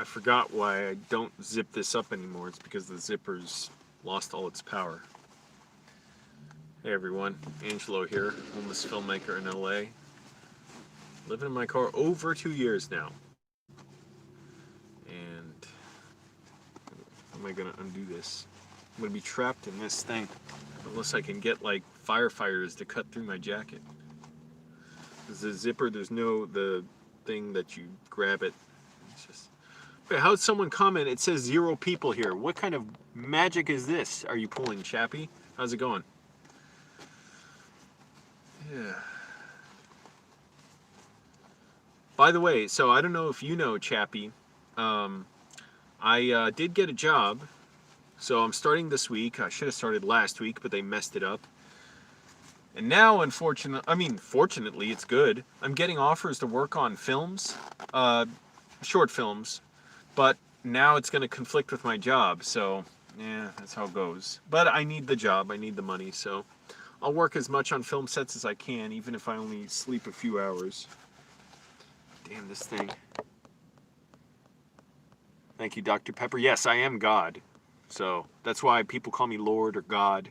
I forgot why I don't zip this up anymore. It's because the zipper's lost all its power. Hey everyone, Angelo here, homeless filmmaker in LA. Living in my car over 2 years now. And how am I gonna undo this? I'm gonna be trapped in this thing unless I can get like firefighters to cut through my jacket. There's the zipper, there's no the thing that you grab it. It's just. Wait, how'd someone comment? It says 0 people here. What kind of magic is this? Are you pulling, Chappie? How's it going? Yeah. By the way, so I don't know if you know, Chappie. I did get a job. So I'm starting this week. I should have started last week, but they messed it up. And now, fortunately, it's good. I'm getting offers to work on films, short films, but now it's going to conflict with my job. So, yeah, that's how it goes. But I need the job. I need the money. So I'll work as much on film sets as I can, even if I only sleep a few hours. Damn, this thing. Thank you, Dr. Pepper. Yes, I am God. So that's why people call me Lord or God.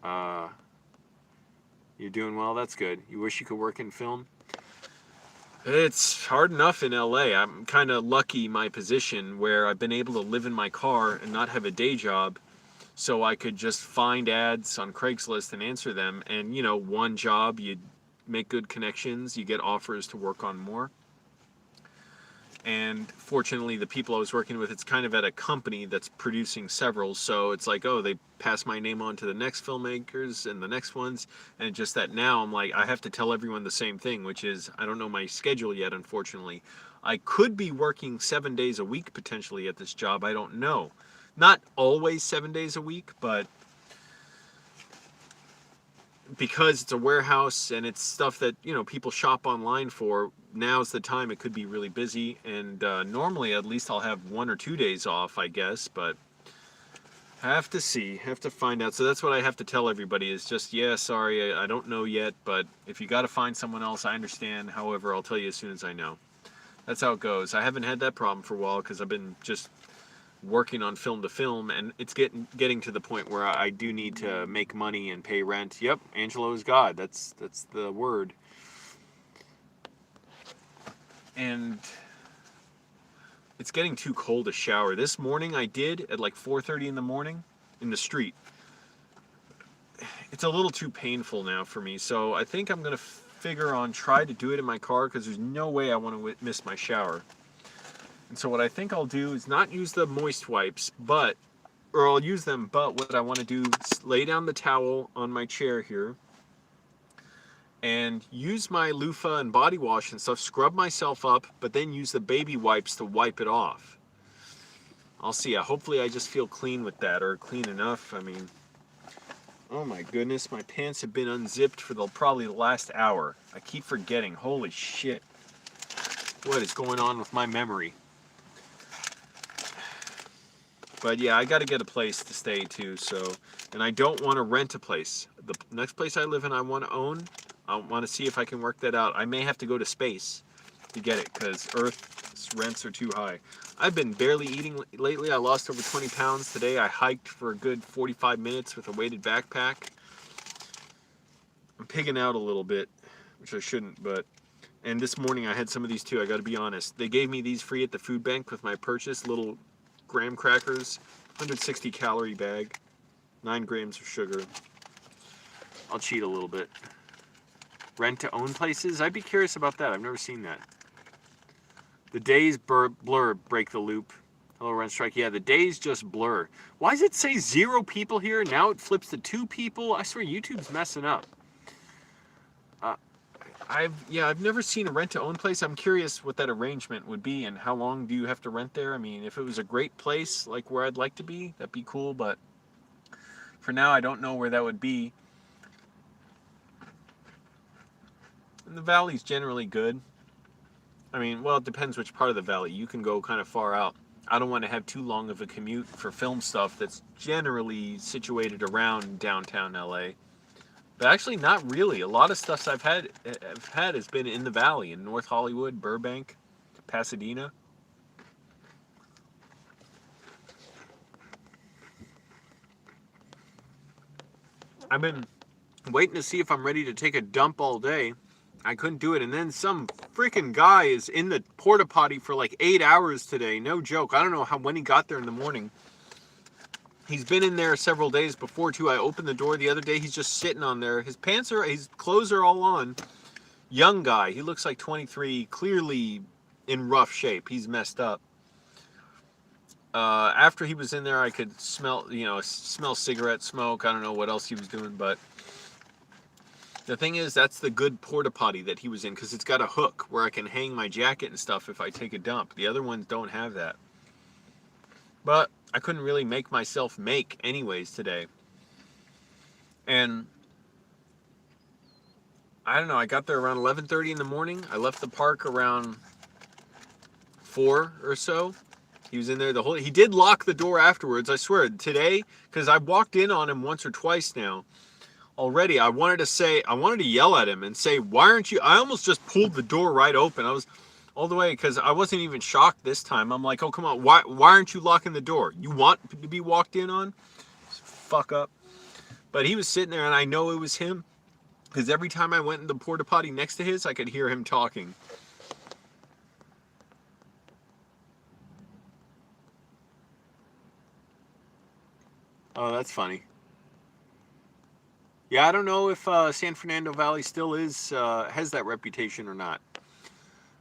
You're doing well? That's good. You wish you could work in film? It's hard enough in LA. I'm kind of lucky my position where I've been able to live in my car and not have a day job, so I could just find ads on Craigslist and answer them. And, you know, one job, you make good connections, you get offers to work on more. And fortunately, the people I was working with, it's kind of at a company that's producing several, so it's like, oh, they pass my name on to the next filmmakers and the next ones, and just that now I'm like, I have to tell everyone the same thing, which is, I don't know my schedule yet, unfortunately. I could be working 7 days a week potentially at this job, I don't know. Not always 7 days a week, but because it's a warehouse and it's stuff that, you know, people shop online for, now's the time it could be really busy. And normally at least I'll have 1 or 2 days off, I guess, but have to see, have to find out. So that's what I have to tell everybody is just, yeah, sorry, I don't know yet, but if you got to find someone else, I understand. However, I'll tell you as soon as I know. That's how it goes. I haven't had that problem for a while because I've been just working on film to film, and it's getting to the point where I do need to make money and pay rent. Yep, Angelo is God. That's the word. And it's getting too cold to shower. This morning I did at like 4:30 in the morning in the street. It's a little too painful now for me, so I think I'm gonna figure on try to do it in my car because there's no way I want to miss my shower. And so what I think I'll do is not use the moist wipes, or I'll use them, but what I want to do is lay down the towel on my chair here and use my loofah and body wash and stuff, scrub myself up, but then use the baby wipes to wipe it off. I'll see. Hopefully I just feel clean with that, or clean enough. I mean, oh my goodness, my pants have been unzipped for probably the last hour. I keep forgetting. Holy shit. What is going on with my memory? But yeah, I got to get a place to stay too, so, and I don't want to rent a place. The next place I live in I want to own. I want to see if I can work that out. I may have to go to space to get it because Earth's rents are too high. I've been barely eating lately. I lost over 20 pounds today. I hiked for a good 45 minutes with a weighted backpack. I'm pigging out a little bit, which I shouldn't, but, and this morning I had some of these too, I got to be honest. They gave me these free at the food bank with my purchase, little graham crackers, 160 calorie bag, 9 grams of sugar. I'll cheat a little bit. Rent to own places? I'd be curious about that. I've never seen that. The days blur, break the loop. Hello, Rent Strike. Yeah, the days just blur. Why does it say 0 people here? Now it flips to 2 people. I swear YouTube's messing up. I've never seen a rent-to-own place. I'm curious what that arrangement would be and how long do you have to rent there. I mean, if it was a great place, like where I'd like to be, that'd be cool, but for now, I don't know where that would be. And the valley's generally good. I mean, well, it depends which part of the valley. You can go kind of far out. I don't want to have too long of a commute for film stuff that's generally situated around downtown LA. But actually, not really. A lot of stuff I've had has been in the valley, in North Hollywood, Burbank, Pasadena. I've been waiting to see if I'm ready to take a dump all day. I couldn't do it, and then some freaking guy is in the porta potty for like 8 hours today. No joke. I don't know when he got there in the morning. He's been in there several days before too. I opened the door the other day. He's just sitting on there. His clothes are all on. Young guy. He looks like 23. Clearly in rough shape. He's messed up. After he was in there, I could smell cigarette smoke. I don't know what else he was doing, but the thing is, that's the good porta potty that he was in, because it's got a hook where I can hang my jacket and stuff if I take a dump. The other ones don't have that. But I couldn't really make myself make anyways today. And I don't know, I got there around 11:30 in the morning. I left the park around 4 or so. He was in there he did lock the door afterwards, I swear. Today, because I walked in on him once or twice now already, I wanted to yell at him and say, why aren't you, I almost just pulled the door right open. I was all the way, because I wasn't even shocked this time. I'm like, oh, come on, why aren't you locking the door? You want to be walked in on? Fuck up. But he was sitting there, and I know it was him, because every time I went in the porta potty next to his, I could hear him talking. Oh, that's funny. Yeah, I don't know if San Fernando Valley still has that reputation or not.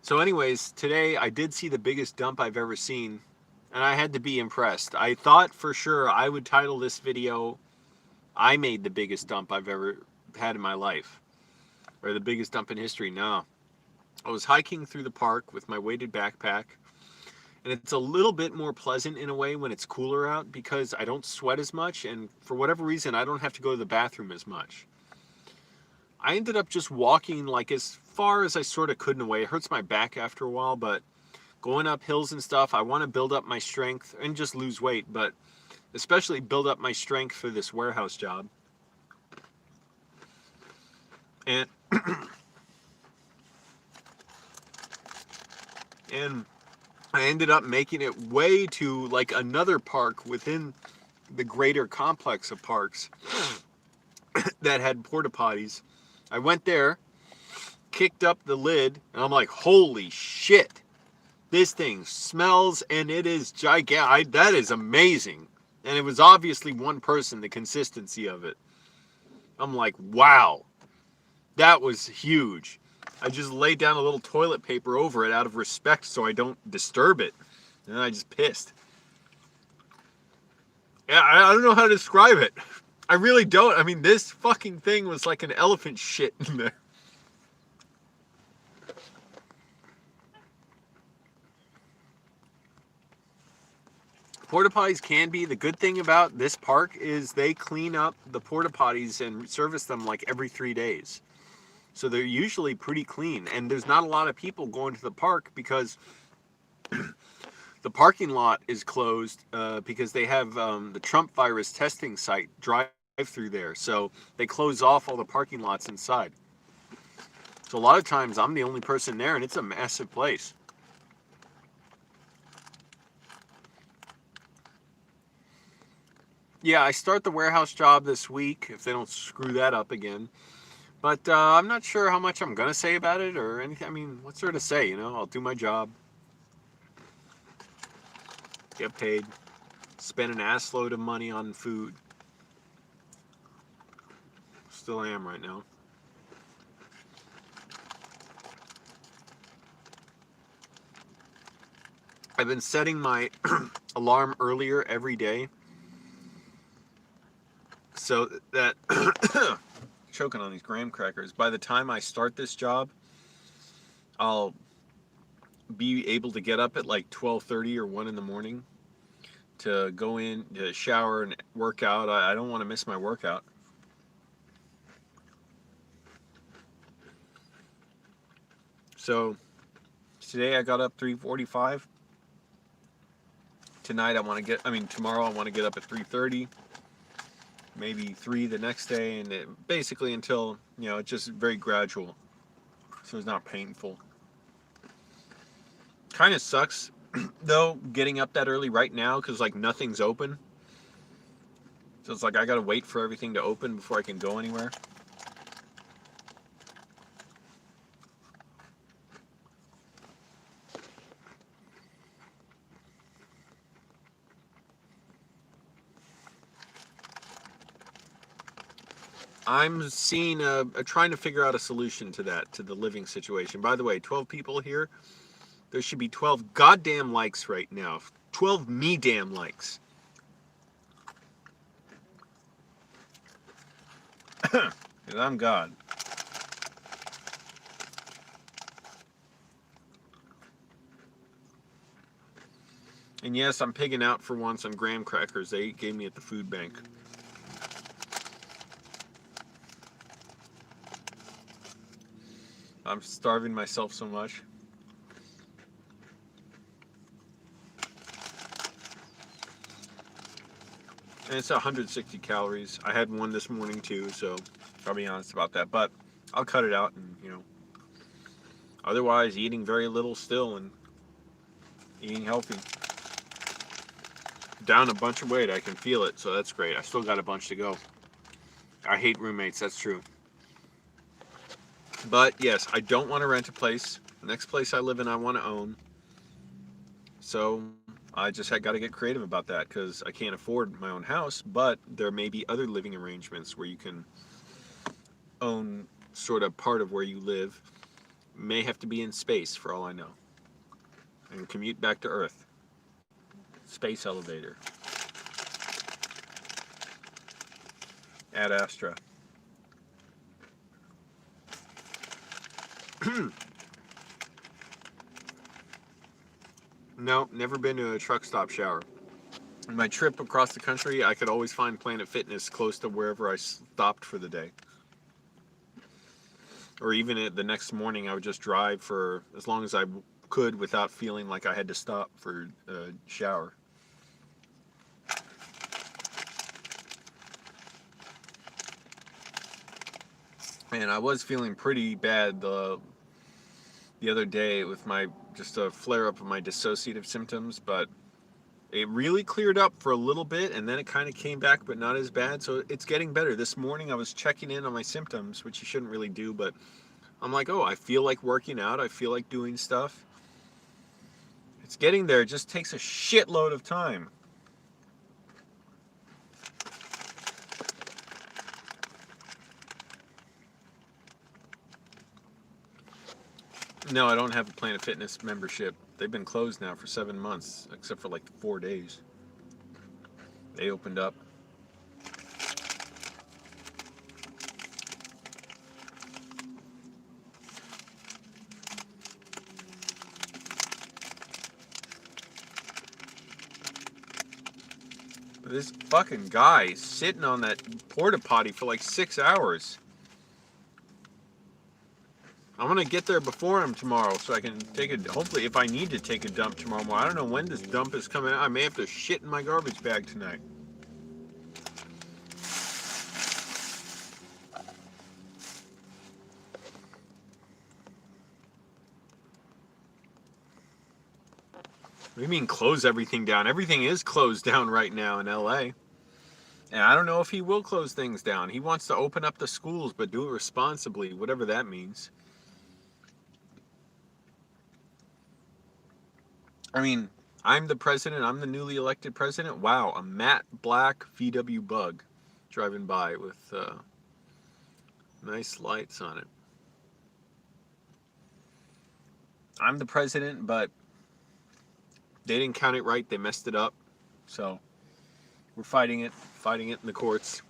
So anyways, today I did see the biggest dump I've ever seen, and I had to be impressed. I thought for sure I would title this video, I made the biggest dump I've ever had in my life, or the biggest dump in history. No. I was hiking through the park with my weighted backpack, and it's a little bit more pleasant in a way when it's cooler out, because I don't sweat as much, and for whatever reason, I don't have to go to the bathroom as much. I ended up just walking like as far as I sort of could in a way. It hurts my back after a while, but going up hills and stuff, I want to build up my strength and just lose weight, but especially build up my strength for this warehouse job. And and I ended up making it way to like another park within the greater complex of parks that had porta potties. I went there, kicked up the lid, and I'm like, holy shit, this thing smells, and it is gigantic. That is amazing. And it was obviously one person, the consistency of it. I'm like, wow, that was huge. I just laid down a little toilet paper over it out of respect so I don't disturb it. And then I just pissed. Yeah, I don't know how to describe it. I really don't. I mean, this fucking thing was like an elephant shit in there. Porta potties can be, the good thing about this park is they clean up the porta potties and service them like every 3 days. So they're usually pretty clean, and there's not a lot of people going to the park because the parking lot is closed because they have the Trump virus testing site drive-through there. So they close off all the parking lots inside. So a lot of times I'm the only person there, and it's a massive place. Yeah, I start the warehouse job this week, if they don't screw that up again. But I'm not sure how much I'm going to say about it or anything. I mean, what's there to say, you know? I'll do my job. Get paid. Spend an assload of money on food. Still am right now. I've been setting my alarm earlier every day, so that choking on these graham crackers, by the time I start this job, I'll be able to get up at like 12:30 or 1 in the morning to go in, to shower and work out. I don't want to miss my workout. So today I got up 3:45. Tonight tomorrow I want to get up at 3:30. Maybe 3 the next day, and basically until, it's just very gradual, so it's not painful. Kind of sucks though, getting up that early right now, because like nothing's open. So it's like I gotta wait for everything to open before I can go anywhere. I'm trying to figure out a solution to that, to the living situation. By the way, 12 people here. There should be 12 goddamn likes right now. 12 me damn likes. Because I'm God. And yes, I'm pigging out for once on graham crackers they gave me at the food bank. I'm starving myself so much. And it's 160 calories. I had one this morning too, so I'll be honest about that. But I'll cut it out and, otherwise eating very little still and eating healthy. Down a bunch of weight, I can feel it, so that's great. I still got a bunch to go. I hate roommates, that's true. But yes, I don't want to rent a place. The next place I live in, I want to own. So I just got to get creative about that because I can't afford my own house, but there may be other living arrangements where you can own sort of part of where you live. May have to be in space for all I know. And commute back to Earth. Space elevator. Ad Astra. No, never been to a truck stop shower. In my trip across the country, I could always find Planet Fitness close to wherever I stopped for the day. Or even the next morning, I would just drive for as long as I could without feeling like I had to stop for a shower. And I was feeling pretty bad the other day with just a flare up of my dissociative symptoms, but it really cleared up for a little bit and then it kind of came back, but not as bad. So it's getting better. This morning I was checking in on my symptoms, which you shouldn't really do, but I'm like, oh, I feel like working out. I feel like doing stuff. It's getting there. It just takes a shitload of time. No, I don't have a Planet Fitness membership. They've been closed now for 7 months, except for like 4 days. They opened up. But this fucking guy is sitting on that porta potty for like 6 hours. I'm gonna get there before him tomorrow so I can take it. Hopefully, if I need to take a dump tomorrow morning. I don't know when this dump is coming out. I may have to shit in my garbage bag tonight. What do you mean close everything down? Everything is closed down right now in LA. And I don't know if he will close things down. He wants to open up the schools, but do it responsibly, whatever that means. I mean, I'm the president. I'm the newly elected president. Wow, a matte black VW Bug driving by with nice lights on it. I'm the president, but they didn't count it right. They messed it up. So we're fighting it in the courts.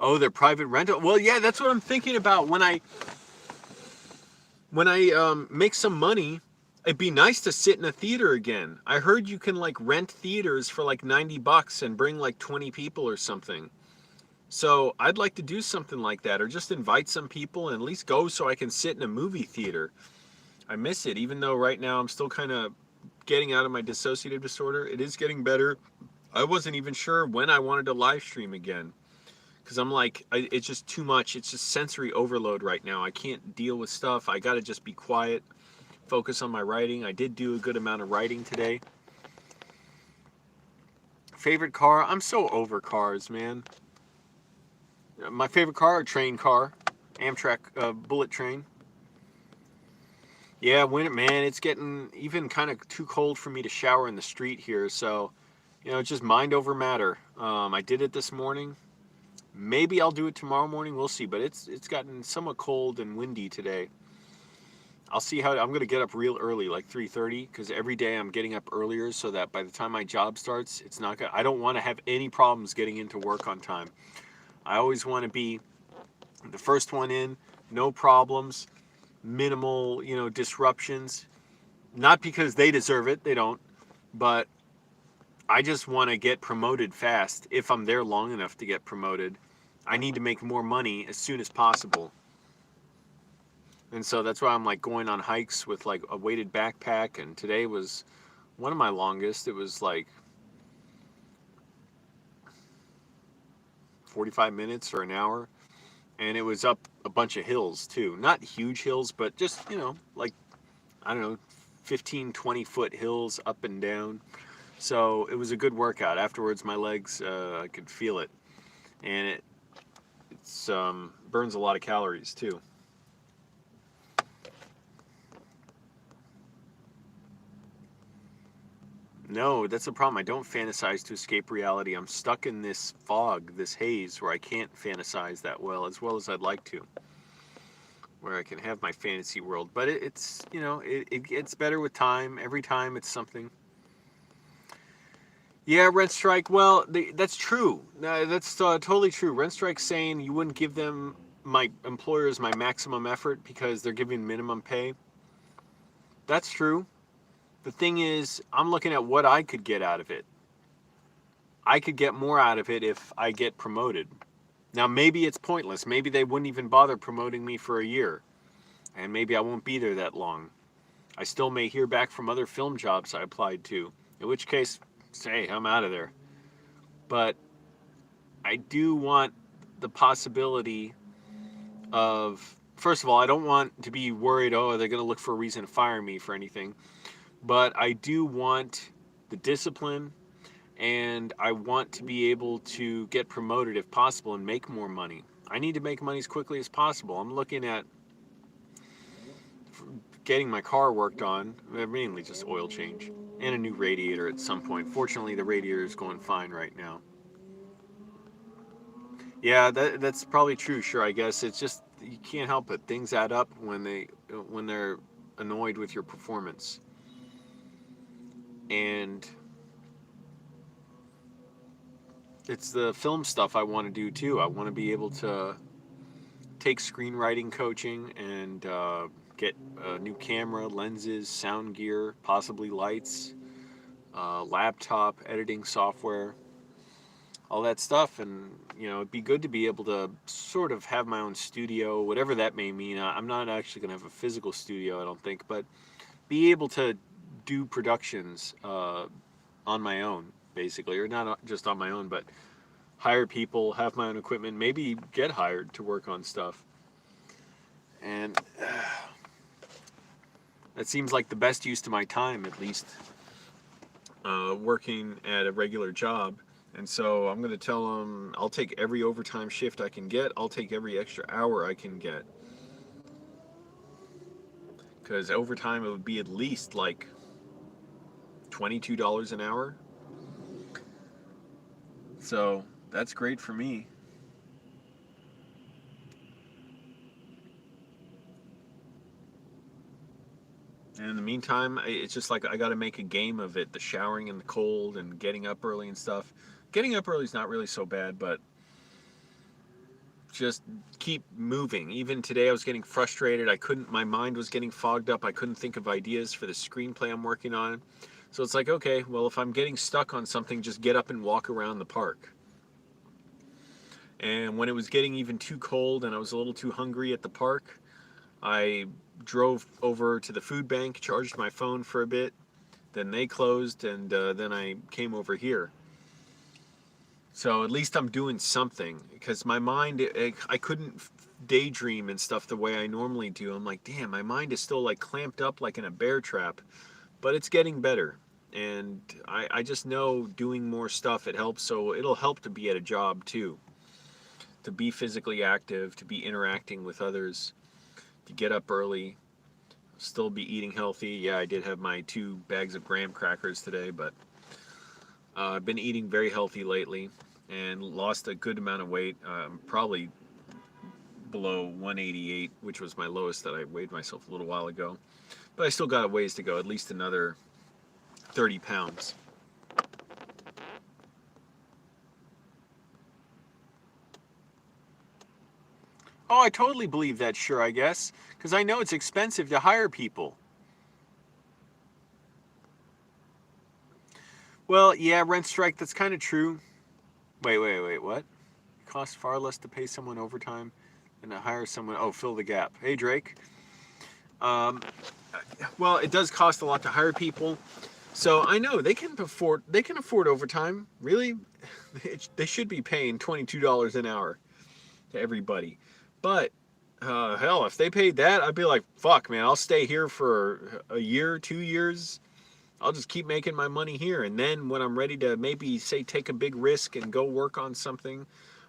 Oh, they're private rental. Well, yeah, that's what I'm thinking about. When I make some money, it'd be nice to sit in a theater again. I heard you can like rent theaters for like $90 and bring like 20 people or something. So I'd like to do something like that, or just invite some people and at least go so I can sit in a movie theater. I miss it, even though right now I'm still kind of getting out of my dissociative disorder. It is getting better. I wasn't even sure when I wanted to live stream again. Because I'm like, it's just too much. It's just sensory overload right now. I can't deal with stuff. I got to just be quiet. focus on my writing. I did do a good amount of writing today. Favorite car? I'm so over cars, man. My favorite car, a train car. Amtrak bullet train. Yeah, winter, man, it's getting even kind of too cold for me to shower in the street here. So, just mind over matter. I did it this morning. Maybe I'll do it tomorrow morning. We'll see. But it's gotten somewhat cold and windy today. I'll see how I'm going to get up real early, like 3:30, because every day I'm getting up earlier so that by the time my job starts, it's not I don't want to have any problems getting into work on time. I always want to be the first one in, no problems, minimal, disruptions. Not because they deserve it, they don't, but I just want to get promoted fast. If I'm there long enough to get promoted, I need to make more money as soon as possible. And so that's why I'm like going on hikes with like a weighted backpack. And today was one of my longest. It was like 45 minutes or an hour. And it was up a bunch of hills too. Not huge hills, but just, like, I don't know, 15, 20-foot hills up and down. So it was a good workout. Afterwards, my legs, I could feel it. And it's burns a lot of calories too. No, that's the problem. I don't fantasize to escape reality. I'm stuck in this fog, this haze, where I can't fantasize that well as I'd like to. Where I can have my fantasy world. But it gets better with time. Every time it's something. Yeah, rent strike. Well, that's true. That's totally true. Rent strike saying you wouldn't give them, my employers, my maximum effort because they're giving minimum pay. That's true. The thing is, I'm looking at what I could get out of it. I could get more out of it if I get promoted. Now, maybe it's pointless. Maybe they wouldn't even bother promoting me for a year. And maybe I won't be there that long. I still may hear back from other film jobs I applied to. In which case, say, I'm out of there. But I do want the possibility of, first of all, I don't want to be worried, oh, they're going to look for a reason to fire me for anything. But I do want the discipline, and I want to be able to get promoted if possible and make more money. I need to make money as quickly as possible. I'm looking at getting my car worked on, mainly just oil change, and a new radiator at some point. Fortunately, the radiator is going fine right now. Yeah, that's probably true. Sure, I guess it's just you can't help it. Things add up when they're annoyed with your performance. And it's the film stuff I want to do too. I want to be able to take screenwriting coaching and get a new camera, lenses, sound gear, possibly lights, laptop, editing software, all that stuff. And it'd be good to be able to sort of have my own studio, whatever that may mean. I'm not actually going to have a physical studio, I don't think, but be able to do productions on my own, basically, or not just on my own, but hire people, have my own equipment, maybe get hired to work on stuff. And that seems like the best use to my time, at least, working at a regular job. And so I'm going to tell them I'll take every overtime shift I can get. I'll take every extra hour I can get. Because overtime, it would be at least like $22 an hour. So that's great for me. And in the meantime, it's just like I got to make a game of it. The showering in the cold and getting up early and stuff. Getting up early is not really so bad, but just keep moving. Even today I was getting frustrated. My mind was getting fogged up. I couldn't think of ideas for the screenplay I'm working on. So it's like, okay, well, if I'm getting stuck on something, just get up and walk around the park. And when it was getting even too cold and I was a little too hungry at the park, I drove over to the food bank, charged my phone for a bit, then they closed, and then I came over here. So at least I'm doing something, because my mind, I couldn't daydream and stuff the way I normally do. I'm like, damn, my mind is still like clamped up like in a bear trap, but it's getting better. And I just know doing more stuff, it helps. So it'll help to be at a job too, to be physically active, to be interacting with others, to get up early, still be eating healthy. Yeah, I did have my 2 bags of graham crackers today, but I've been eating very healthy lately and lost a good amount of weight. Probably below 188, which was my lowest that I weighed myself a little while ago. But I still got a ways to go, at least another 30 pounds. Oh, I totally believe that, sure, I guess, because I know it's expensive to hire people. Well, yeah, rent strike, that's kind of true. Wait, what? It costs far less to pay someone overtime than to hire someone. Oh, fill the gap. Hey, Drake. Um, well, it does cost a lot to hire people. So I know they can afford overtime. Really, they should be paying $22 an hour to everybody. But hell, if they paid that, I'd be like, fuck, man, I'll stay here for a year, 2 years. I'll just keep making my money here, and then when I'm ready to maybe say take a big risk and go work on something,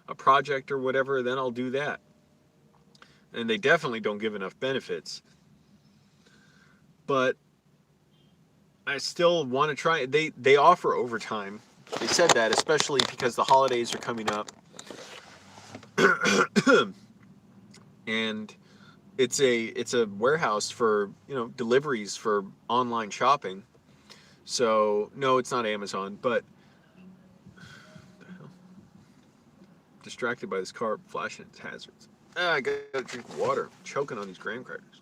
a project or whatever, then I'll do that. And they definitely don't give enough benefits. But I still want to try. They offer overtime. They said that, especially because the holidays are coming up, and it's a warehouse for deliveries for online shopping. So no, it's not Amazon, but distracted by this car flashing its hazards. I gotta drink water. I'm choking on these graham crackers.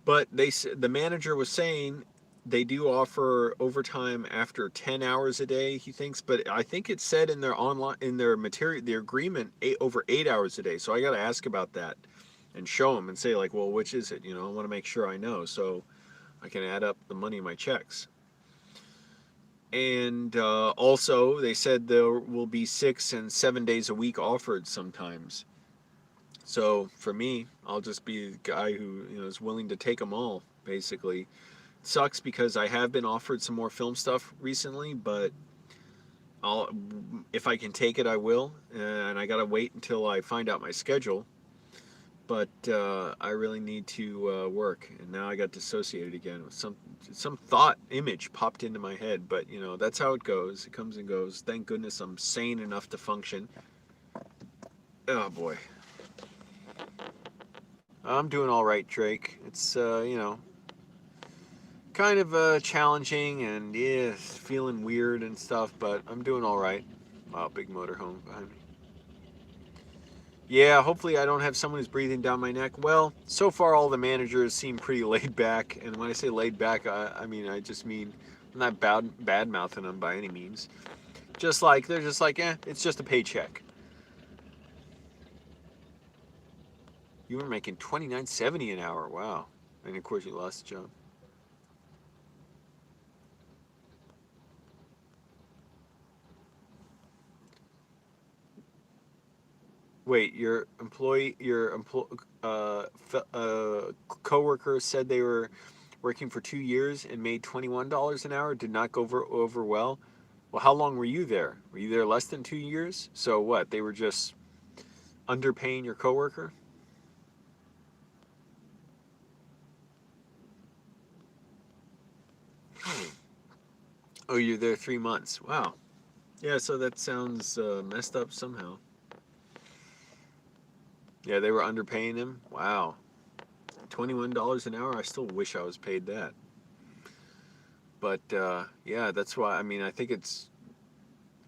But the manager was saying they do offer overtime after 10 hours a day, he thinks, but I think it said in their material, their agreement, over 8 hours a day. So I got to ask about that and show them and say, like, well, which is it? I want to make sure I know so I can add up the money in my checks. And also, they said there will be 6 and 7 days a week offered sometimes. So for me, I'll just be the guy who is willing to take them all. Basically, it sucks because I have been offered some more film stuff recently, but I'll if I can take it, I will. And I gotta wait until I find out my schedule. But I really need to work, and now I got dissociated again with some thought image popped into my head. But that's how it goes. It comes and goes. Thank goodness I'm sane enough to function. Oh boy. I'm doing all right, Drake. It's kind of challenging and yeah, feeling weird and stuff, but I'm doing all right. Wow, big motorhome behind me. Yeah, hopefully I don't have someone who's breathing down my neck. Well, so far all the managers seem pretty laid back, and when I say laid back, I mean I just mean I'm not bad mouthing them by any means. Just like they're just like, it's just a paycheck. You were making $29.70 an hour. Wow, and of course you lost the job. Wait, coworker said they were working for 2 years and made $21 an hour. Did not go over well. Well, how long were you there? Were you there less than 2 years? So what? They were just underpaying your coworker? Oh, you're there 3 months. Wow. Yeah, so that sounds messed up somehow. Yeah, they were underpaying him. Wow. $21 an hour. I still wish I was paid that. But yeah, that's why. I mean, I think it's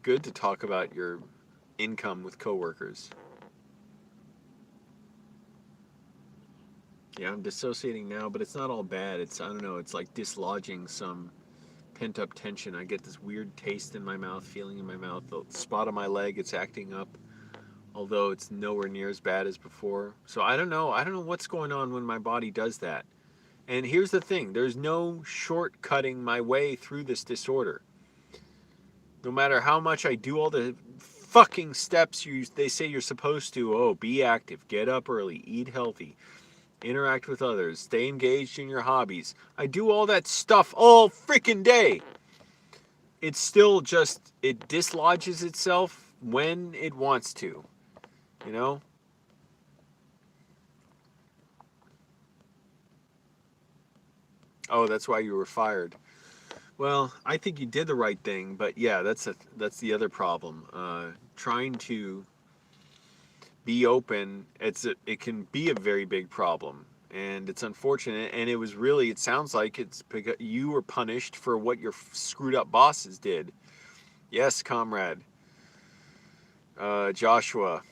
good to talk about your income with coworkers. Yeah, I'm dissociating now, but it's not all bad. I don't know, it's like dislodging some pent up tension. I get this weird taste in my mouth, feeling in my mouth. The spot on my leg, it's acting up, although it's nowhere near as bad as before. So I don't know. I don't know what's going on when my body does that. And here's the thing, there's no shortcutting my way through this disorder. No matter how much I do all the fucking steps they say you're supposed to, oh, be active, get up early, eat healthy, interact with others, stay engaged in your hobbies. I do all that stuff all freaking day. It's still just, it dislodges itself when it wants to, you know? Oh, that's why you were fired. Well, I think you did the right thing, but yeah, that's the other problem. Trying to be open, it can be a very big problem, and it's unfortunate. And it was really, it sounds like it's because you were punished for what your screwed up bosses did. Yes, comrade. Joshua,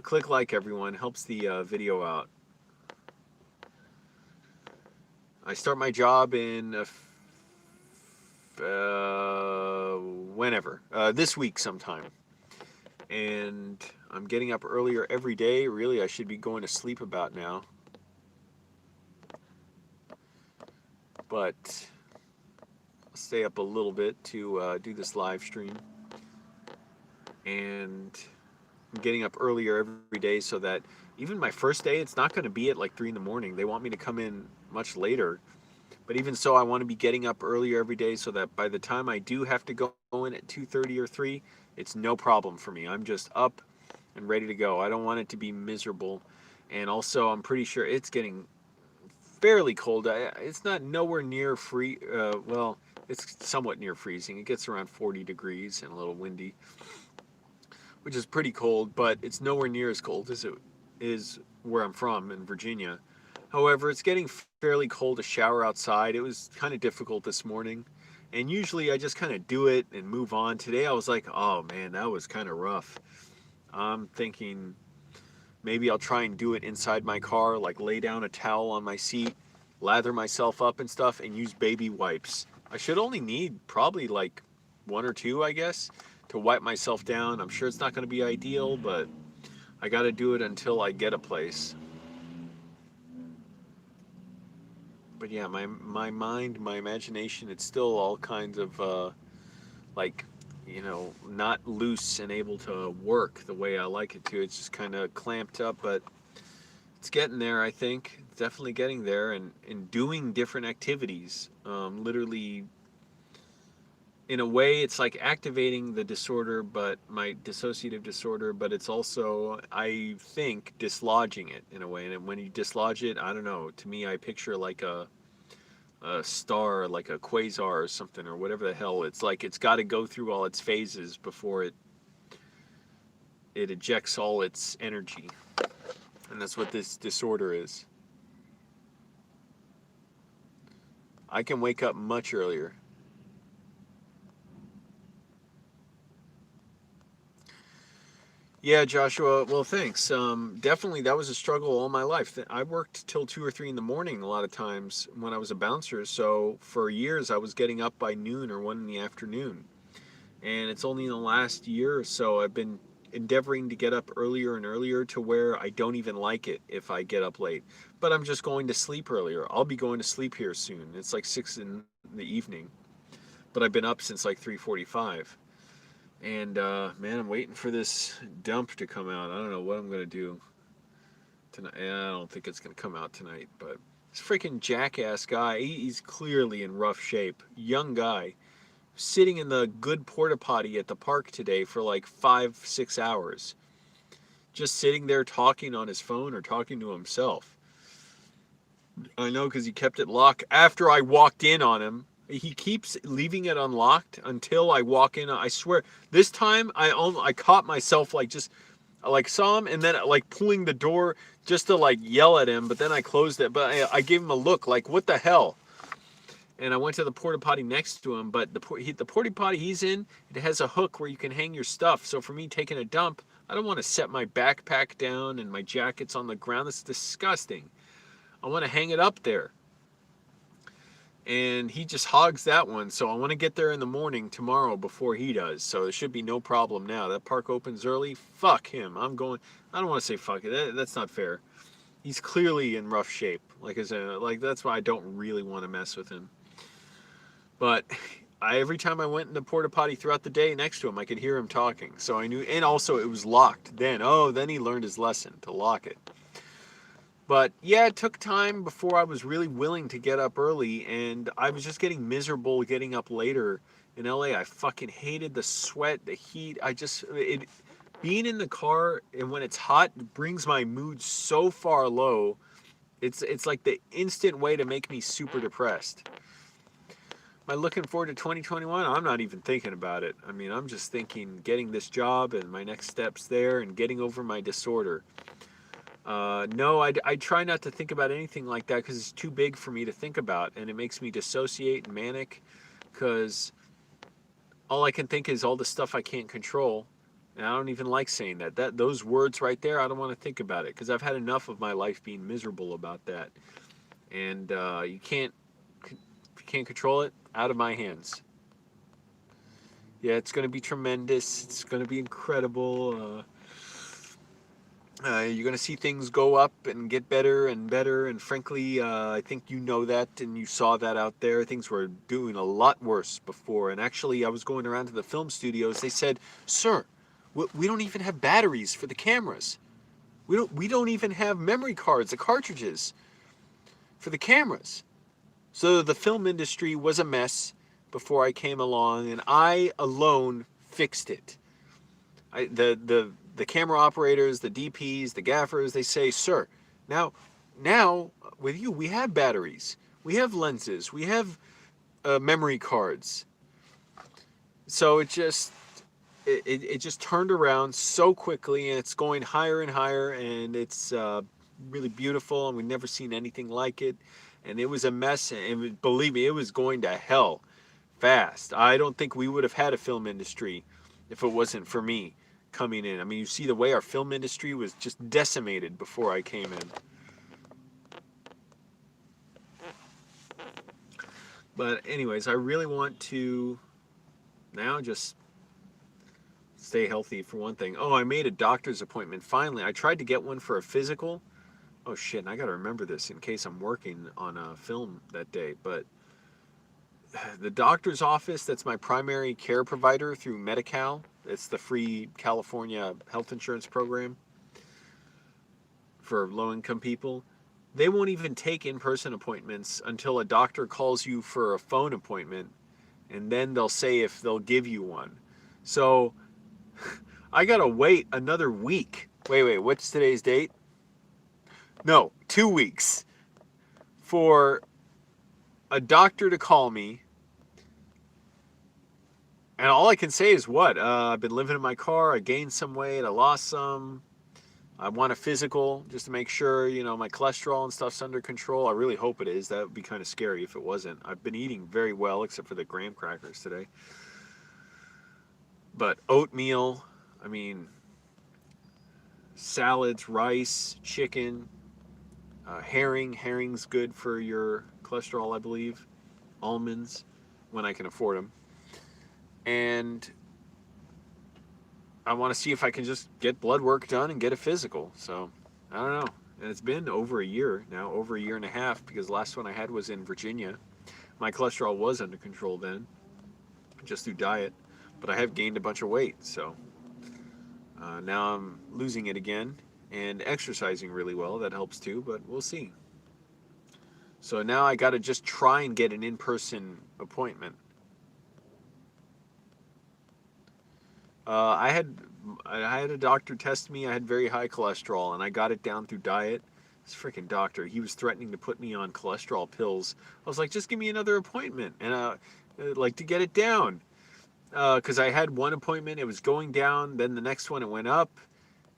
click like, everyone, helps the video out. I start my job in whenever, this week sometime, and I'm getting up earlier every day. Really, I should be going to sleep about now, but I'll stay up a little bit to do this live stream. And I'm getting up earlier every day so that even my first day, it's not going to be at like 3 in the morning. They want me to come in much later. But even so, I want to be getting up earlier every day so that by the time I do have to go in at 2:30 or 3, it's no problem for me. I'm just up and ready to go. I don't want it to be miserable. And also, I'm pretty sure it's getting fairly cold. It's not nowhere near well, it's somewhat near freezing. It gets around 40 degrees and a little windy, which is pretty cold, but it's nowhere near as cold as it is where I'm from in Virginia. However, it's getting fairly cold to shower outside. It was kind of difficult this morning. And usually I just kind of do it and move on. Today I was like, oh man, that was kind of rough. I'm thinking maybe I'll try and do it inside my car, like lay down a towel on my seat, lather myself up and stuff, and use baby wipes. I should only need probably like one or two, I guess, to wipe myself down. I'm sure it's not going to be ideal, but I got to do it until I get a place. But yeah, my mind, my imagination, it's still all kinds of like, not loose and able to work the way I like it to. It's just kind of clamped up, but it's getting there, I think. It's definitely getting there, and doing different activities. Literally, in a way, it's like activating the disorder, but my dissociative disorder, but it's also, I think, dislodging it in a way. And when you dislodge it, I don't know, to me, I picture like a star, like a quasar or something, or whatever the hell. It's like it's got to go through all its phases before it ejects all its energy. And that's what this disorder is. I can wake up much earlier. Yeah, Joshua. Well, thanks. Definitely, that was a struggle all my life. I worked till 2 or 3 in the morning a lot of times when I was a bouncer. So for years, I was getting up by noon or 1 in the afternoon. And it's only in the last year or so I've been endeavoring to get up earlier and earlier to where I don't even like it if I get up late. But I'm just going to sleep earlier. I'll be going to sleep here soon. It's like 6 in the evening. But I've been up since like 3:45. And man, I'm waiting for this dump to come out. I don't know what I'm gonna do tonight. I don't think it's gonna come out tonight. But this freaking jackass guy, he's clearly in rough shape. Young guy, sitting in the good porta potty at the park today for like 5-6 hours, just sitting there talking on his phone or talking to himself. I know, because he kept it locked after I walked in on him. He keeps leaving it unlocked until I walk in. I swear, this time I caught myself like just like saw him and then like pulling the door just to like yell at him, but then I closed it. But I gave him a look like, what the hell? And I went to the porta potty next to him, but the porta potty he's in, it has a hook where you can hang your stuff. So for me taking a dump, I don't want to set my backpack down and my jacket's on the ground. That's disgusting. I want to hang it up there. And he just hogs that one. So I want to get there in the morning tomorrow before he does. So there should be no problem now. That park opens early. Fuck him. I'm going. I don't want to say fuck it. That's not fair. He's clearly in rough shape. Like I said, like that's why I don't really want to mess with him. But every time I went in the porta potty throughout the day next to him, I could hear him talking. So I knew, and also it was locked. Then he learned his lesson to lock it. But yeah, it took time before I was really willing to get up early, and I was just getting miserable getting up later in LA. I fucking hated the sweat, the heat. Being in the car and when it's hot brings my mood so far low. It's like the instant way to make me super depressed. Am I looking forward to 2021? I'm not even thinking about it. I mean, I'm just thinking getting this job and my next steps there and getting over my disorder. No, I try not to think about anything like that because it's too big for me to think about, and it makes me dissociate and manic because all I can think is all the stuff I can't control, and I don't even like saying that. Those words right there, I don't want to think about it because I've had enough of my life being miserable about that, and if you can't control it, out of my hands. Yeah, it's going to be tremendous. It's going to be incredible. You're going to see things go up and get better and better. And frankly, I think you know that and you saw that out there. Things were doing a lot worse before. And actually, I was going around to the film studios. They said, "Sir, we don't even have batteries for the cameras. We don't even have memory cards, the cartridges for the cameras." So the film industry was a mess before I came along, and I alone fixed it. The camera operators, the DPs, the gaffers, they say, "Sir, now with you we have batteries, we have lenses, we have memory cards." So it just turned around so quickly, and it's going higher and higher, and it's really beautiful, and we've never seen anything like it. And it was a mess, and believe me, it was going to hell fast. I don't think we would have had a film industry if it wasn't for me coming in. I mean, you see the way our film industry was just decimated before I came in. But anyways, I really want to now just stay healthy for one thing. Oh, I made a doctor's appointment finally. I tried to get one for a physical. Oh shit, and I got to remember this in case I'm working on a film that day, but the doctor's office that's my primary care provider through Medi-Cal, it's the free California health insurance program for low-income people. They won't even take in-person appointments until a doctor calls you for a phone appointment, and then they'll say if they'll give you one. So I gotta wait another week. Wait, what's today's date? No, 2 weeks for a doctor to call me. And all I can say is what? I've been living in my car. I gained some weight. I lost some. I want a physical just to make sure, my cholesterol and stuff's under control. I really hope it is. That would be kind of scary if it wasn't. I've been eating very well, except for the graham crackers today. But oatmeal, I mean, salads, rice, chicken, herring. Herring's good for your cholesterol, I believe. Almonds, when I can afford them. And I want to see if I can just get blood work done and get a physical. So, I don't know. And it's been over a year now, over a year and a half, because the last one I had was in Virginia. My cholesterol was under control then, just through diet. But I have gained a bunch of weight, so now I'm losing it again and exercising really well. That helps too, but we'll see. So now I got to just try and get an in-person appointment. I had a doctor test me. I had very high cholesterol, and I got it down through diet. This freaking doctor, he was threatening to put me on cholesterol pills. I was like, just give me another appointment, and like to get it down. Because I had one appointment, it was going down. Then the next one, it went up,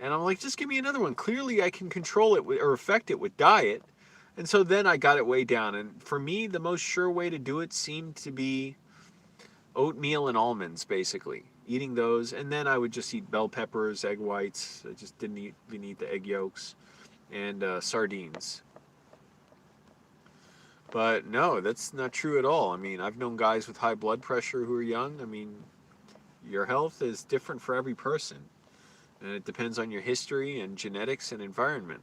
and I'm like, just give me another one. Clearly, I can control it or affect it with diet. And so then I got it way down. And for me, the most sure way to do it seemed to be oatmeal and almonds, basically. Eating those, and then I would just eat bell peppers, egg whites. I just didn't even eat the egg yolks, and sardines. But no, that's not true at all. I mean, I've known guys with high blood pressure who are young. I mean, your health is different for every person, and it depends on your history and genetics and environment.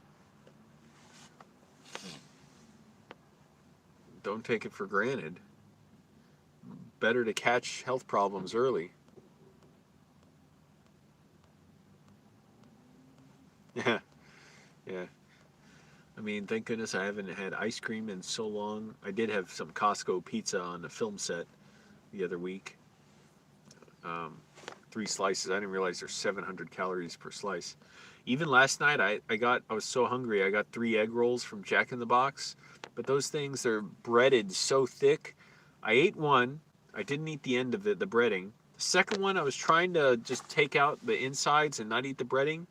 don't take it for granted. Better to catch health problems early. Yeah, yeah. I mean, thank goodness I haven't had ice cream in so long. I did have some Costco pizza on the film set the other week. Um, 3 slices. I didn't realize there's 700 calories per slice. Even last night, I was so hungry. I got 3 egg rolls from Jack in the Box, but those things are breaded so thick. I ate one. I didn't eat the end of it, the breading. The second one, I was trying to just take out the insides and not eat the breading,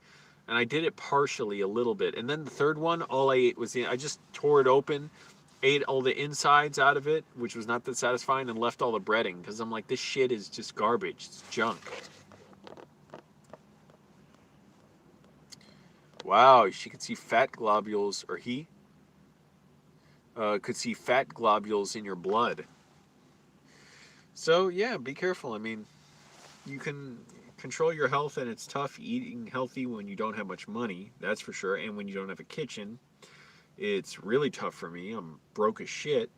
and I did it partially a little bit. And then the third one, all I ate was I just tore it open, ate all the insides out of it, which was not that satisfying, and left all the breading because I'm like, this shit is just garbage. It's junk. Wow, she could see fat globules, or he could see fat globules in your blood. So yeah, be careful. I mean, you can control your health, and it's tough eating healthy when you don't have much money, that's for sure, and when you don't have a kitchen. It's really tough for me. I'm broke as shit.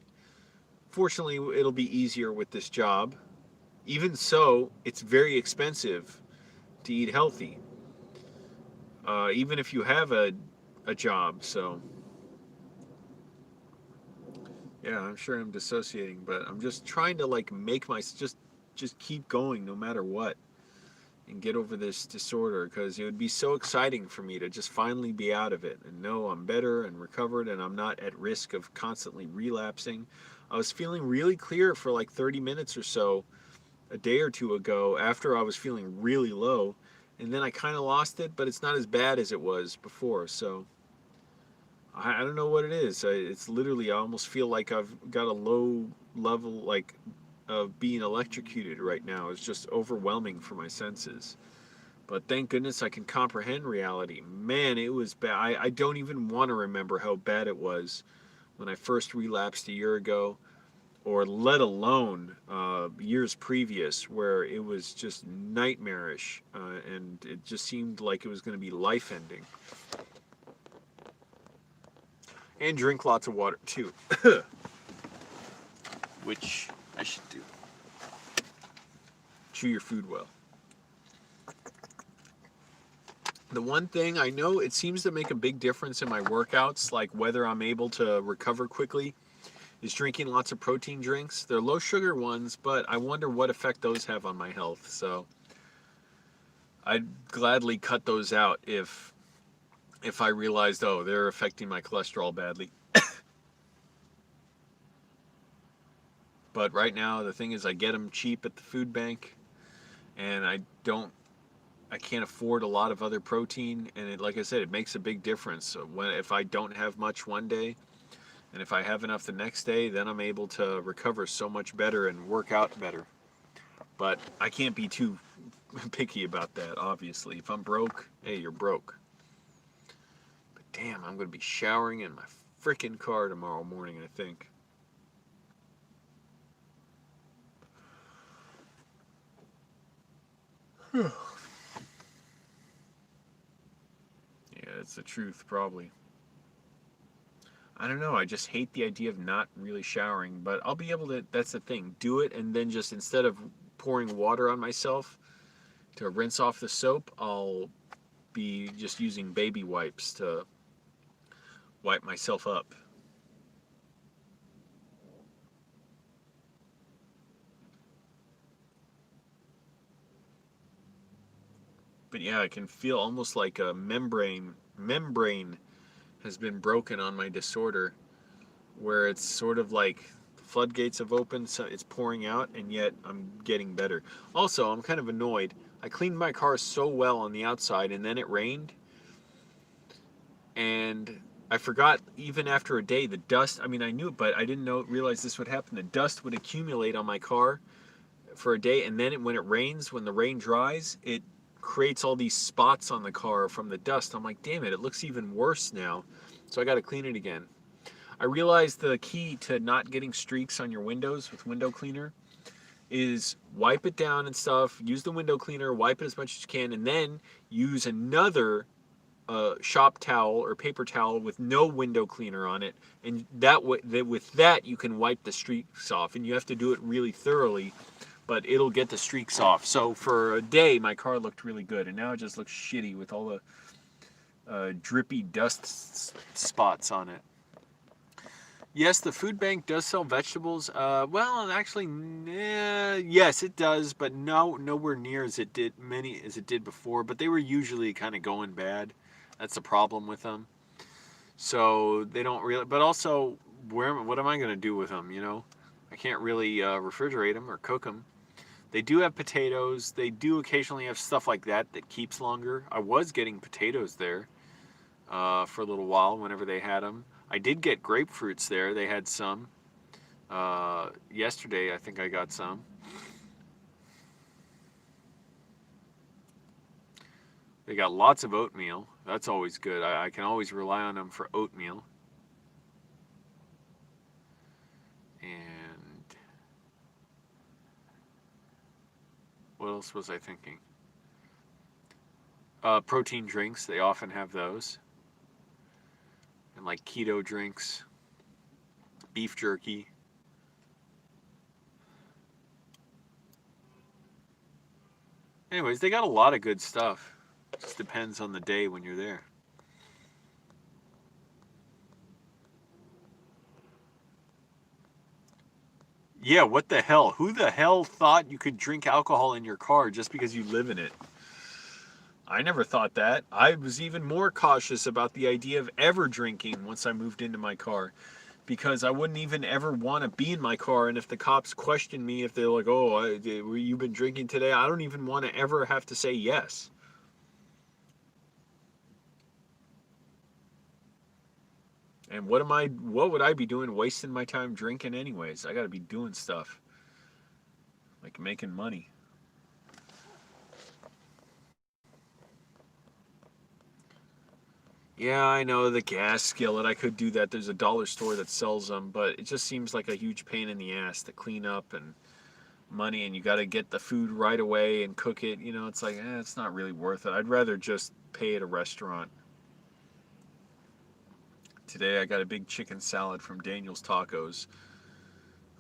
Fortunately, it'll be easier with this job. Even so, it's very expensive to eat healthy, even if you have a job. So yeah, I'm sure I'm dissociating, but I'm just trying to like make my just keep going no matter what and get over this disorder, because it would be so exciting for me to just finally be out of it and know I'm better and recovered and I'm not at risk of constantly relapsing. I was feeling really clear for like 30 minutes or so a day or two ago after I was feeling really low, and then I kind of lost it, but it's not as bad as it was before. So I don't know what it is. It's literally, I almost feel like I've got a low level, like, of being electrocuted right now. It's just overwhelming for my senses. But thank goodness I can comprehend reality. Man, it was bad. I don't even want to remember how bad it was when I first relapsed a year ago, or let alone years previous, where it was just nightmarish, and it just seemed like it was going to be life ending. And drink lots of water too, which I should do. Chew your food well. The one thing I know, it seems to make a big difference in my workouts, like whether I'm able to recover quickly, is drinking lots of protein drinks. They're low sugar ones, but I wonder what effect those have on my health. So I'd gladly cut those out if I realized, oh, they're affecting my cholesterol badly. But right now, the thing is, I get them cheap at the food bank, and I can't afford a lot of other protein, and like I said, it makes a big difference. So if I don't have much one day, and if I have enough the next day, then I'm able to recover so much better and work out better. But I can't be too picky about that, obviously. If I'm broke, hey, you're broke. But damn, I'm going to be showering in my freaking car tomorrow morning, I think. Yeah, that's the truth, probably. I don't know. I just hate the idea of not really showering, but I'll be able to. That's the thing. Do it, and then just instead of pouring water on myself to rinse off the soap, I'll be just using baby wipes to wipe myself up. But yeah, I can feel almost like a membrane has been broken on my disorder, where it's sort of like floodgates have opened, so it's pouring out, and yet I'm getting better. Also, I'm kind of annoyed. I cleaned my car so well on the outside, and then it rained, and I forgot, even after a day, the dust, I mean, I knew it, but I didn't realize this would happen. The dust would accumulate on my car for a day, and then when it rains, when the rain dries, it creates all these spots on the car from the dust. I'm like, damn it, it looks even worse now. So I got to clean it again. I realized the key to not getting streaks on your windows with window cleaner is wipe it down and stuff, use the window cleaner, wipe it as much as you can, and then use another a shop towel or paper towel with no window cleaner on it, and that with that you can wipe the streaks off, and you have to do it really thoroughly, but it'll get the streaks off. So for a day, my car looked really good, and now it just looks shitty with all the drippy dust spots on it. Yes, the food bank does sell vegetables. Well, actually, yes, it does, but nowhere near as it did before. But they were usually kind of going bad. That's the problem with them. So they don't really. But also, what am I going to do with them? You know, I can't really refrigerate them or cook them. They do have potatoes. They do occasionally have stuff like that keeps longer. I was getting potatoes there for a little while whenever they had them. I did get grapefruits there. They had some. Yesterday, I think I got some. They got lots of oatmeal. That's always good. I can always rely on them for oatmeal. And what else was I thinking? Protein drinks. They often have those. And like keto drinks, beef jerky. Anyways, they got a lot of good stuff. Just depends on the day when you're there. Yeah, what the hell? Who the hell thought you could drink alcohol in your car just because you live in it? I never thought that. I was even more cautious about the idea of ever drinking once I moved into my car, because I wouldn't even ever want to be in my car. And if the cops question me, if they're like, "Oh, you've been drinking today," I don't even want to ever have to say yes. And what would I be doing wasting my time drinking anyways? I got to be doing stuff like making money. Yeah, I know, the gas skillet. I could do that. There's a dollar store that sells them, but it just seems like a huge pain in the ass to clean up and money, and you got to get the food right away and cook it. You know, it's like, it's not really worth it. I'd rather just pay at a restaurant. Today I got a big chicken salad from Daniel's Tacos.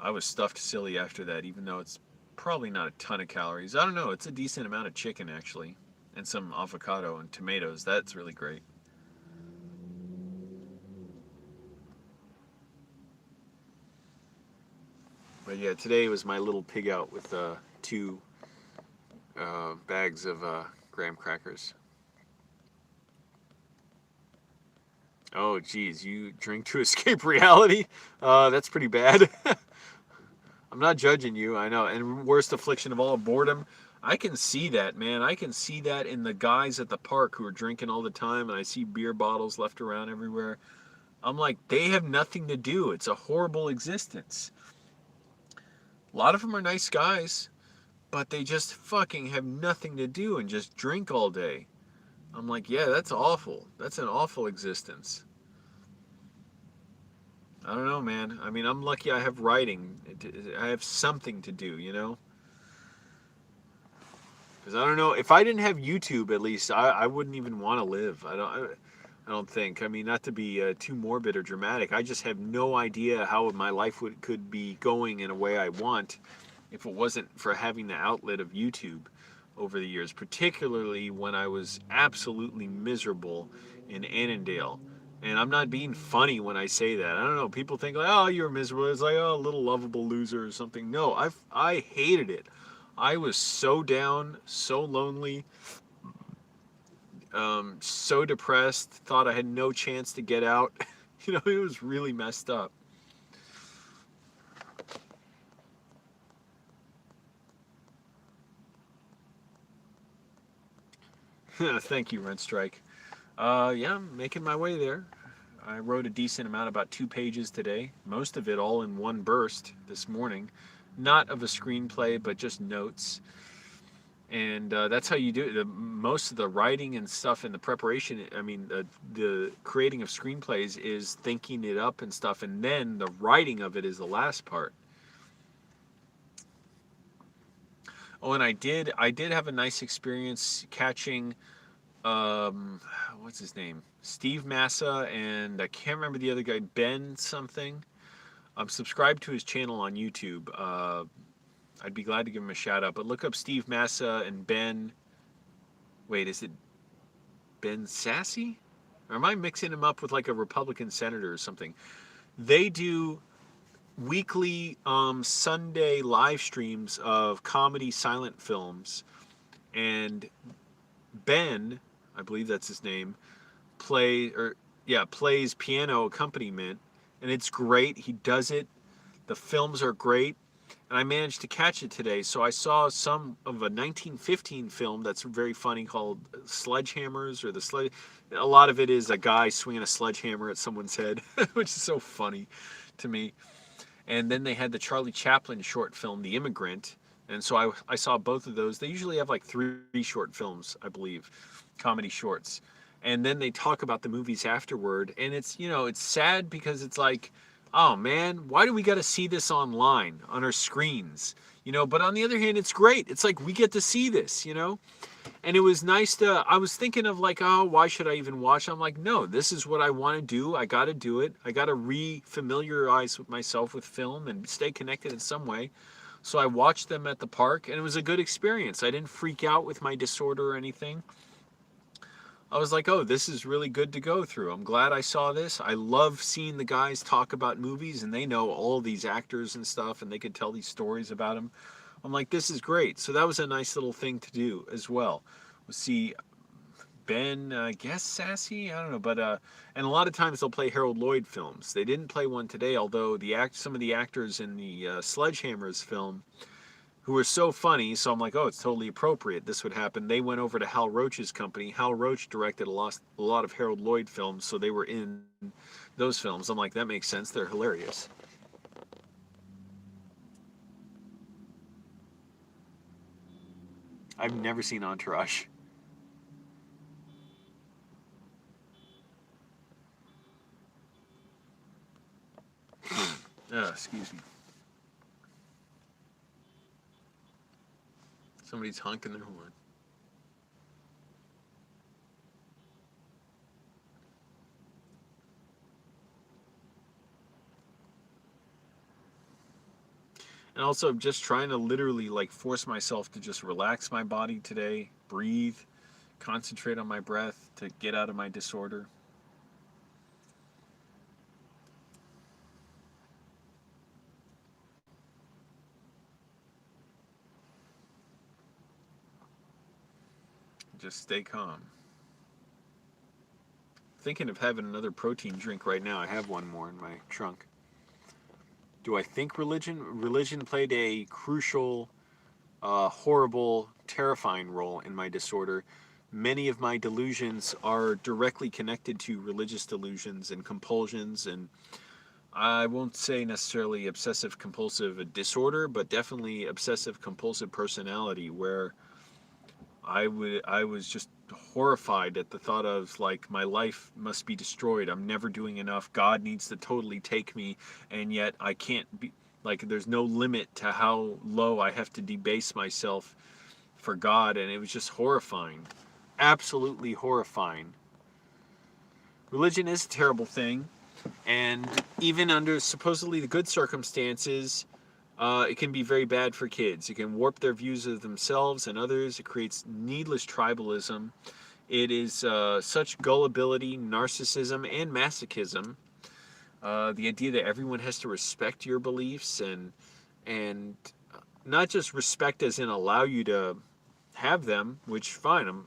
I was stuffed silly after that, even though it's probably not a ton of calories. I don't know. It's a decent amount of chicken, actually, and some avocado and tomatoes. That's really great. But yeah, today was my little pig out with 2 bags of graham crackers. Oh, geez, you drink to escape reality? That's pretty bad. I'm not judging you, I know. And worst affliction of all, boredom. I can see that, man. I can see that in the guys at the park who are drinking all the time, and I see beer bottles left around everywhere. I'm like, they have nothing to do. It's a horrible existence. A lot of them are nice guys, but they just fucking have nothing to do and just drink all day. I'm like, yeah, that's awful. That's an awful existence. I don't know, man. I mean, I'm lucky I have writing. I have something to do, you know? Because I don't know, if I didn't have YouTube, at least, I wouldn't even want to live. I don't think. I mean, not to be too morbid or dramatic. I just have no idea how my life could be going in a way I want if it wasn't for having the outlet of YouTube over the years, particularly when I was absolutely miserable in Annandale. And I'm not being funny when I say that. I don't know. People think like, "Oh, you're miserable." It's like, "Oh, a little lovable loser" or something. No, I hated it. I was so down, so lonely, so depressed. Thought I had no chance to get out. You know, it was really messed up. Thank you, Rent Strike. Yeah, I'm making my way there. I wrote a decent amount, about 2 pages today. Most of it all in one burst this morning. Not of a screenplay, but just notes. And that's how you do it. Most of the writing and stuff and the preparation, I mean, the creating of screenplays is thinking it up and stuff, and then the writing of it is the last part. Oh, and I did have a nice experience catching what's his name? Steve Massa, and I can't remember the other guy, Ben something. I'm subscribed to his channel on YouTube. I'd be glad to give him a shout out. But look up Steve Massa and Ben. Wait, is it Ben Sassy? Or am I mixing him up with like a Republican senator or something? They do weekly Sunday live streams of comedy silent films, and Ben, I believe that's his name, plays piano accompaniment, and it's great. He does it. The films are great, and I managed to catch it today. So I saw some of a 1915 film that's very funny called Sledgehammers or the Sled. A lot of it is a guy swinging a sledgehammer at someone's head, which is so funny to me. And then they had the Charlie Chaplin short film, The Immigrant. And so I saw both of those. They usually have like three short films, I believe, comedy shorts. And then they talk about the movies afterward. And it's sad because it's like, oh man, why do we got to see this online on our screens? But on the other hand, it's great. It's like we get to see this. And it was nice I was thinking of like, oh, why should I even watch? I'm like, no, this is what I want to do. I got to do it. I got to re-familiarize with myself with film and stay connected in some way. So I watched them at the park, and it was a good experience. I didn't freak out with my disorder or anything. I was like, oh, this is really good to go through. I'm glad I saw this. I love seeing the guys talk about movies, and they know all these actors and stuff, and they could tell these stories about them. I'm like, this is great. So that was a nice little thing to do as well. See Ben, I guess Sassy, I don't know, but and a lot of times they'll play Harold Lloyd films. They didn't play one today, although some of the actors in the Sledgehammers film who were so funny, so I'm like, oh, it's totally appropriate. This would happen. They went over to Hal Roach's company. Hal Roach directed a lot of Harold Lloyd films, so they were in those films. I'm like, that makes sense. They're hilarious. I've never seen Entourage. Excuse me. Somebody's honking their horn. And also, just trying to literally like force myself to just relax my body today, breathe, concentrate on my breath to get out of my disorder. Just stay calm. Thinking of having another protein drink right now. I have one more in my trunk. Do I think religion played a crucial, horrible, terrifying role in my disorder? Many of my delusions are directly connected to religious delusions and compulsions, and I won't say necessarily obsessive compulsive disorder, but definitely obsessive compulsive personality, where I was just horrified at the thought of like my life must be destroyed. I'm never doing enough. God needs to totally take me, and yet I can't be like there's no limit to how low I have to debase myself for God, and it was just horrifying. Absolutely horrifying. Religion is a terrible thing, and even under supposedly the good circumstances, it can be very bad for kids. It can warp their views of themselves and others. It creates needless tribalism. It is such gullibility, narcissism, and masochism. The idea that everyone has to respect your beliefs and not just respect as in allow you to have them, which fine, I'm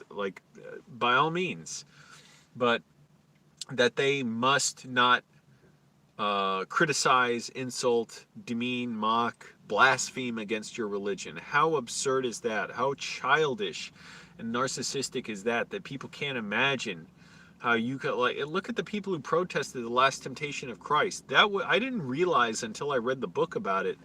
like by all means, but that they must not criticize, insult, demean, mock, blaspheme against your religion. How absurd is that? How childish and narcissistic is that? That people can't imagine how you could like look at the people who protested the Last Temptation of Christ. I didn't realize until I read the book about it,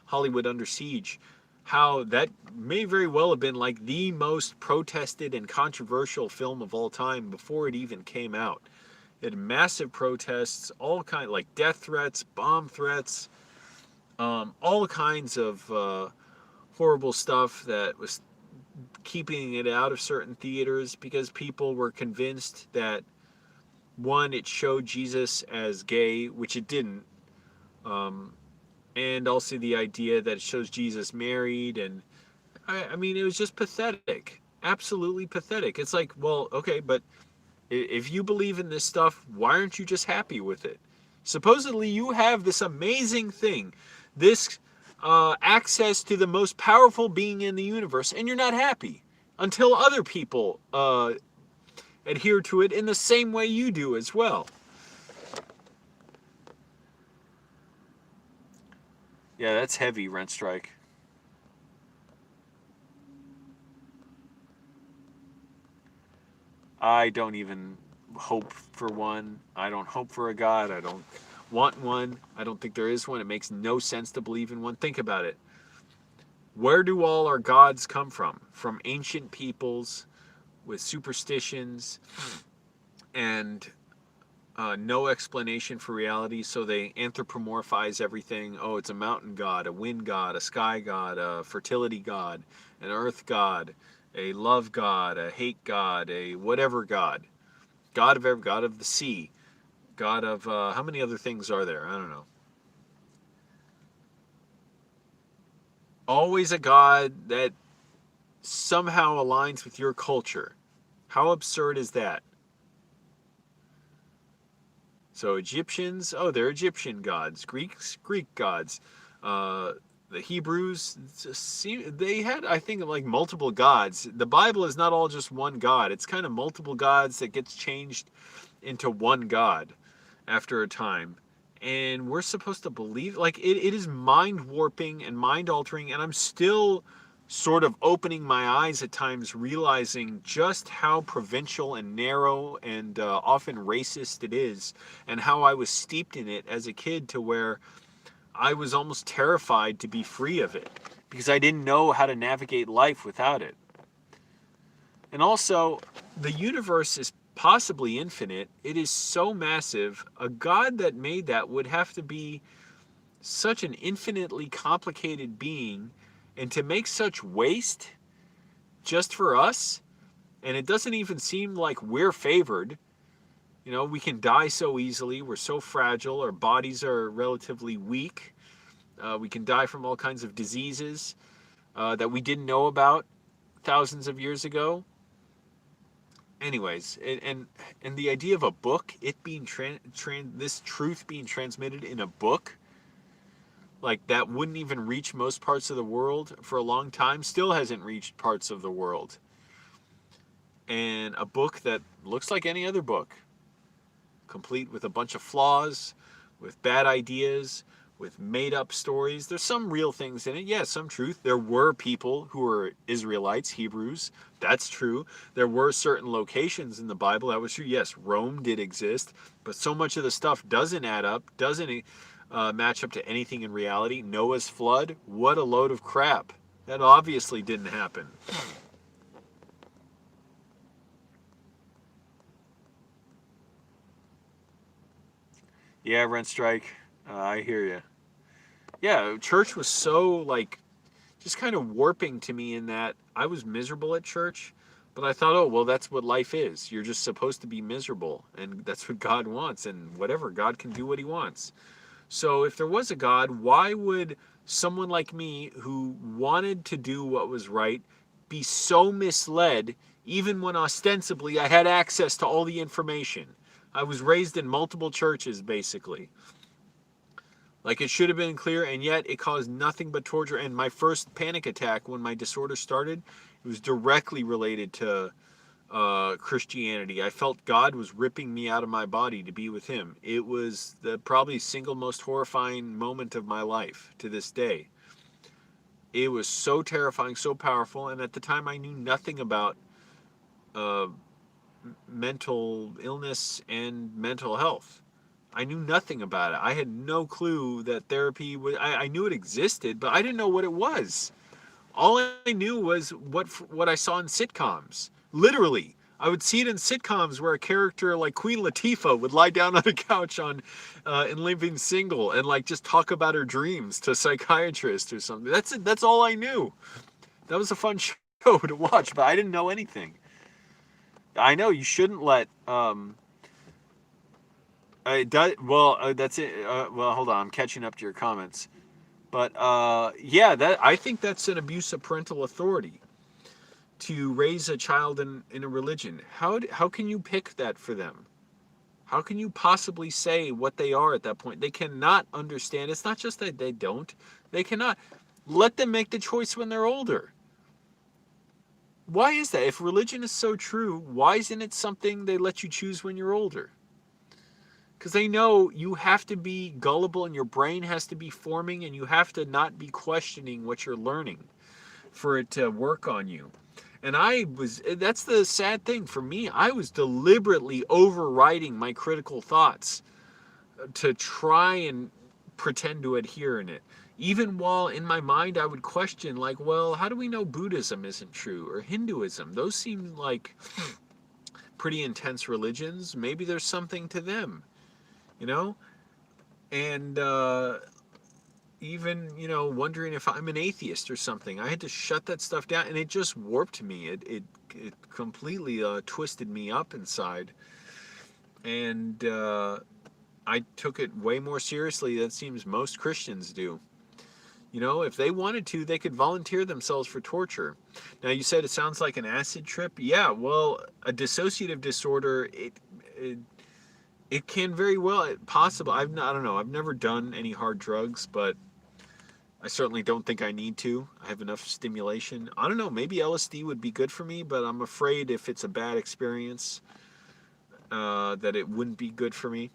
Hollywood Under Siege, how that may very well have been like the most protested and controversial film of all time before it even came out. It had massive protests, all kind like death threats, bomb threats, all kinds of horrible stuff that was keeping it out of certain theaters because people were convinced that, one, it showed Jesus as gay, which it didn't, and also the idea that it shows Jesus married, and I mean, it was just pathetic, absolutely pathetic. It's like, well, okay, but if you believe in this stuff, why aren't you just happy with it? Supposedly, you have this amazing thing, this access to the most powerful being in the universe, and you're not happy until other people adhere to it in the same way you do as well. Yeah, that's heavy, Rent Strike. I don't even hope for one. I don't hope for a God. I don't want one. I don't think there is one. It makes no sense to believe in one. Think about it. Where do all our gods come from? From ancient peoples with superstitions and no explanation for reality, so they anthropomorphize everything. Oh, it's a mountain god, a wind god, a sky god, a fertility god, an earth god, a love god, a hate god, a whatever god. God of the sea, God of how many other things are there? I don't know. Always a god that somehow aligns with your culture. How absurd is that? So Egyptians, oh, they're Egyptian gods. Greeks, Greek gods. Uh, the Hebrews, they had, I think, like multiple gods. The Bible is not all just one God. It's kind of multiple gods that gets changed into one God after a time. And we're supposed to believe, like, it is mind warping and mind altering. And I'm still sort of opening my eyes at times, realizing just how provincial and narrow and often racist it is, and how I was steeped in it as a kid to where I was almost terrified to be free of it because I didn't know how to navigate life without it. And also, the universe is possibly infinite. It is so massive. A God that made that would have to be such an infinitely complicated being, and to make such waste just for us, and it doesn't even seem like we're favored. You know, we can die so easily. We're so fragile. Our bodies are relatively weak. We can die from all kinds of diseases that we didn't know about thousands of years ago. Anyways, and the idea of a book, it being this truth being transmitted in a book, like that wouldn't even reach most parts of the world for a long time, still hasn't reached parts of the world. And a book that looks like any other book, complete with a bunch of flaws, with bad ideas, with made up stories. There's some real things in it. Yeah, some truth. There were people who were Israelites, Hebrews. That's true. There were certain locations in the Bible. That was true. Yes, Rome did exist. But so much of the stuff doesn't add up, doesn't match up to anything in reality. Noah's flood, what a load of crap. That obviously didn't happen. Yeah, Rent Strike. I hear you. Yeah, church was so like just kind of warping to me in that I was miserable at church, but I thought, oh, well, that's what life is. You're just supposed to be miserable, and that's what God wants, and whatever, God can do what he wants. So if there was a God, why would someone like me who wanted to do what was right be so misled even when ostensibly I had access to all the information? I was raised in multiple churches, basically. Like it should have been clear, and yet it caused nothing but torture. And my first panic attack when my disorder started, it was directly related to Christianity. I felt God was ripping me out of my body to be with him. It was the probably single most horrifying moment of my life to this day. It was so terrifying, so powerful, and at the time I knew nothing about uh, mental illness and mental health. I knew nothing about it. I had no clue that therapy was. I knew it existed, but I didn't know what it was. All I knew was what I saw in sitcoms. Literally, I would see it in sitcoms where a character like Queen Latifah would lie down on a couch on in Living Single and like just talk about her dreams to a psychiatrist or something. That's it. That's all I knew. That was a fun show show to watch, but I didn't know anything. I know you shouldn't let it does well. That's it. Well, hold on. I'm catching up to your comments. But yeah, that I think that's an abuse of parental authority to raise a child in a religion. How can you pick that for them? How can you possibly say what they are at that point? They cannot understand. It's not just that they don't. They cannot. Let them make the choice when they're older. Why is that? If religion is so true, why isn't it something they let you choose when you're older? Because they know you have to be gullible and your brain has to be forming and you have to not be questioning what you're learning for it to work on you. And that's the sad thing for me. I was deliberately overriding my critical thoughts to try and pretend to adhere in it. Even while in my mind I would question, like, well, how do we know Buddhism isn't true or Hinduism? Those seem like pretty intense religions. Maybe there's something to them, you know? And even, wondering if I'm an atheist or something. I had to shut that stuff down, and it just warped me. It completely twisted me up inside. And I took it way more seriously than it seems most Christians do. If they wanted to, they could volunteer themselves for torture. Now, you said it sounds like an acid trip. Yeah, well, a dissociative disorder, it can very well, possible. I don't know. I've never done any hard drugs, but I certainly don't think I need to. I have enough stimulation. I don't know. Maybe LSD would be good for me, but I'm afraid if it's a bad experience, that it wouldn't be good for me.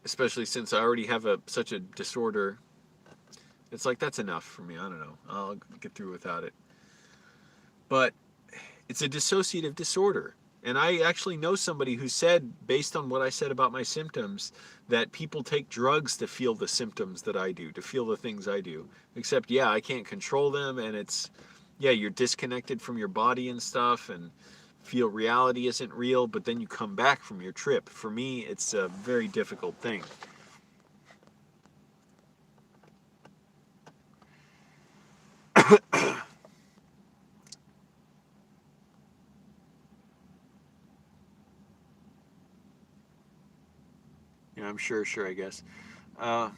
Especially since I already have such a disorder. It's like, that's enough for me. I don't know. I'll get through without it. But it's a dissociative disorder. And I actually know somebody who said, based on what I said about my symptoms, that people take drugs to feel the symptoms that I do, to feel the things I do. Except, yeah, I can't control them, and you're disconnected from your body and stuff, and feel reality isn't real, but then you come back from your trip. For me, it's a very difficult thing. I'm sure, I guess. Uh,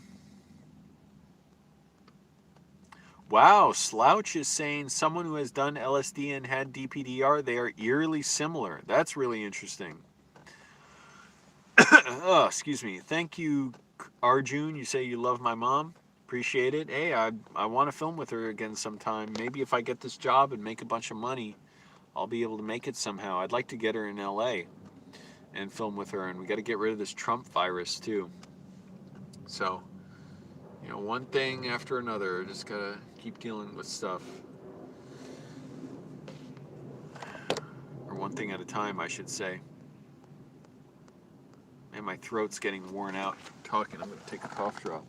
wow, Slouch is saying someone who has done LSD and had DPDR, they are eerily similar. That's really interesting. Oh, excuse me. Thank you, Arjun. You say you love my mom. Appreciate it. Hey, I want to film with her again sometime. Maybe if I get this job and make a bunch of money, I'll be able to make it somehow. I'd like to get her in LA and film with her, and we got to get rid of this Trump virus too. So, one thing after another. Just gotta keep dealing with stuff. Or one thing at a time, I should say. And my throat's getting worn out talking. I'm gonna take a cough drop.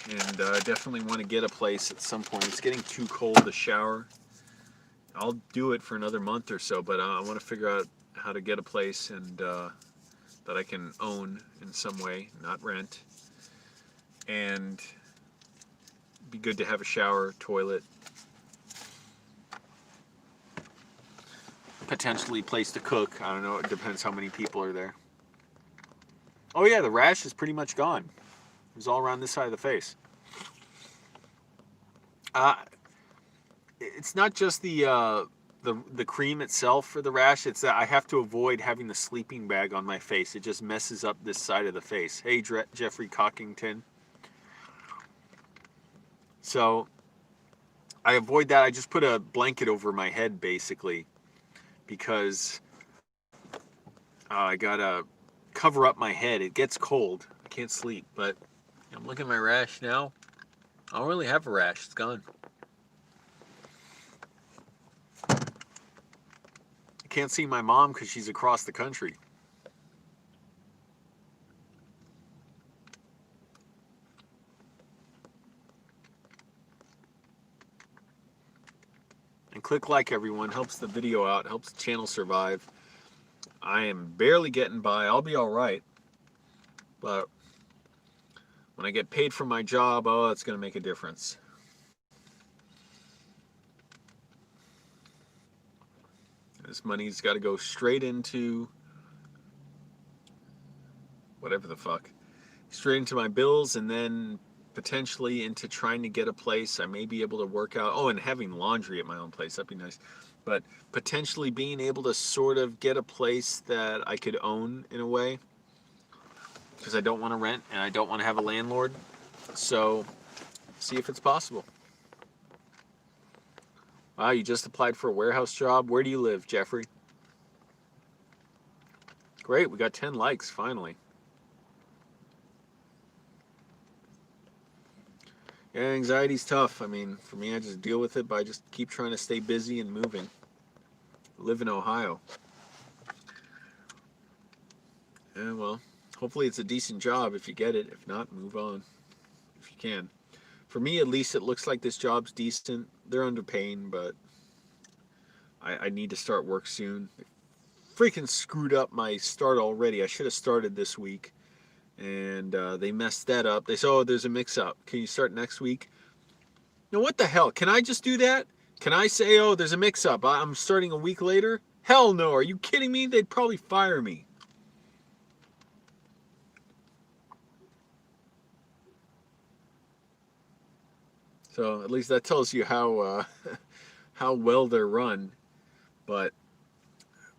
And definitely want to get a place at some point. It's getting too cold to shower. I'll do it for another month or so, but I want to figure out how to get a place and that I can own in some way, not rent. And be good to have a shower, toilet, potentially place to cook. I don't know. It depends how many people are there. Oh yeah, the rash is pretty much gone. It was all around this side of the face. It's not just the cream itself for the rash. It's that I have to avoid having the sleeping bag on my face. It just messes up this side of the face. Hey, Jeffrey Cockington. So I avoid that. I just put a blanket over my head, basically, because I gotta cover up my head. It gets cold. I can't sleep. But I'm looking at my rash now. I don't really have a rash. It's gone. I can't see my mom because she's across the country. Click like, everyone. Helps the video out. Helps the channel survive. I am barely getting by. I'll be all right. But when I get paid for my job, oh, it's going to make a difference. This money's got to go straight into whatever the fuck. Straight into my bills, and then potentially into trying to get a place. I may be able to work out. Oh, and having laundry at my own place. That'd be nice. But potentially being able to sort of get a place that I could own in a way. Because I don't want to rent and I don't want to have a landlord. So, see if it's possible. Wow, you just applied for a warehouse job. Where do you live, Jeffrey? Great, we got 10 likes, finally. Yeah, anxiety's tough. I mean, for me, I just deal with it by just keep trying to stay busy and moving. I live in Ohio. Yeah, well, hopefully it's a decent job if you get it. If not, move on. If you can. For me, at least, it looks like this job's decent. They're underpaying, but I need to start work soon. They freaking screwed up my start already. I should have started this week. And they messed that up. They said, oh, there's a mix-up. Can you start next week? Now, what the hell? Can I just do that? Can I say, oh, there's a mix-up, I'm starting a week later? Hell no. Are you kidding me? They'd probably fire me. So at least that tells you how how well they're run. But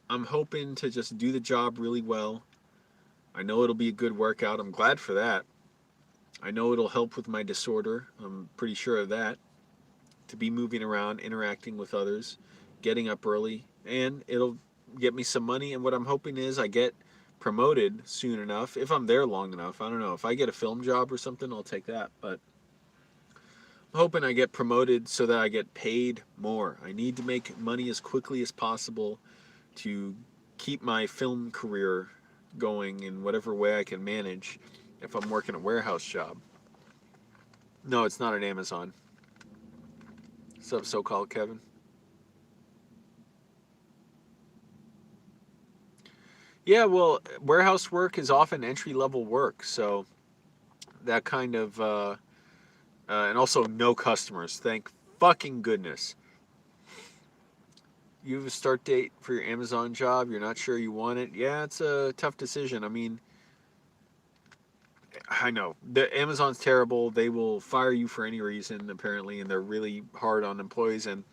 I'm hoping to just do the job really well. I know it'll be a good workout. I'm glad for that. I know it'll help with my disorder. I'm pretty sure of that. To be moving around, interacting with others, getting up early, and it'll get me some money. And what I'm hoping is I get promoted soon enough, if I'm there long enough. I don't know. If I get a film job or something, I'll take that. But I'm hoping I get promoted so that I get paid more. I need to make money as quickly as possible to keep my film career going in whatever way I can manage if I'm working a warehouse job. No, it's not an Amazon. What's up, so-called Kevin? Yeah, well, warehouse work is often entry-level work, so that kind of, and also no customers. Thank fucking goodness. You have a start date for your Amazon job. You're not sure you want it. Yeah, it's a tough decision. I mean, I know the Amazon's terrible. They will fire you for any reason, apparently, and they're really hard on employees. And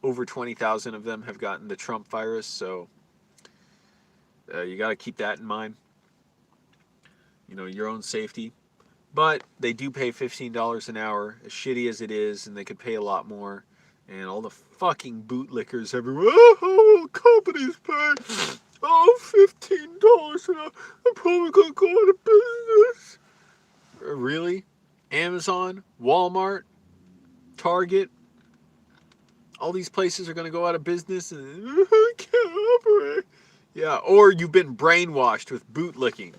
over 20,000 of them have gotten the Trump virus, so you got to keep that in mind. You know, your own safety. But they do pay $15 an hour, as shitty as it is, and they could pay a lot more. And all the fucking bootlickers everywhere. Oh, companies pay, oh, $15 an hour. I'm probably going to go out of business. Really? Amazon, Walmart, Target, all these places are going to go out of business and I can't operate. Yeah, or you've been brainwashed with bootlicking.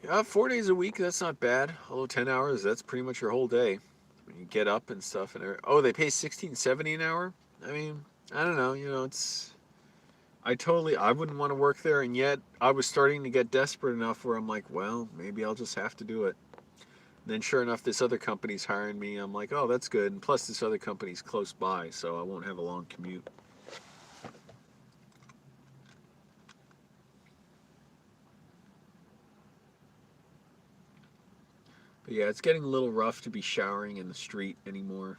Yeah, 4 days a week, that's not bad. Although 10 hours, that's pretty much your whole day. When you get up and stuff. And oh, they pay $16.70 an hour? I mean, I don't know. You know, it's... I wouldn't want to work there, and yet I was starting to get desperate enough where I'm like, well, maybe I'll just have to do it. And then sure enough, this other company's hiring me. I'm like, oh, that's good. And plus this other company's close by, so I won't have a long commute. But yeah, it's getting a little rough to be showering in the street anymore.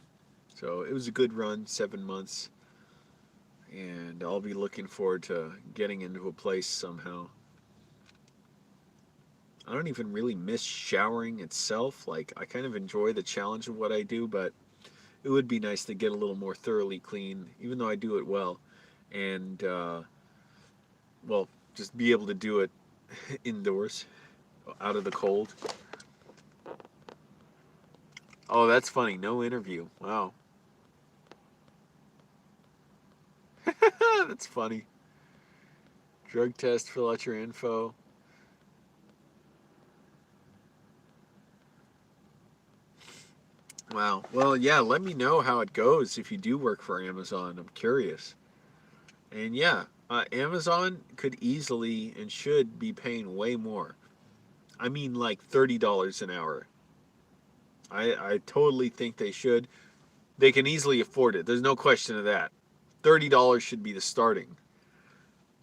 So it was a good run, 7 months. And I'll be looking forward to getting into a place somehow. I don't even really miss showering itself. Like, I kind of enjoy the challenge of what I do, but it would be nice to get a little more thoroughly clean, even though I do it well. And, well, just be able to do it indoors, out of the cold. Oh, that's funny. No interview. Wow. That's funny. Drug test, fill out your info. Wow. Well, yeah, let me know how it goes if you do work for Amazon. I'm curious. And yeah, Amazon could easily and should be paying way more. I mean, like $30 an hour. I totally think they should. They can easily afford it. There's no question of that. $30 should be the starting.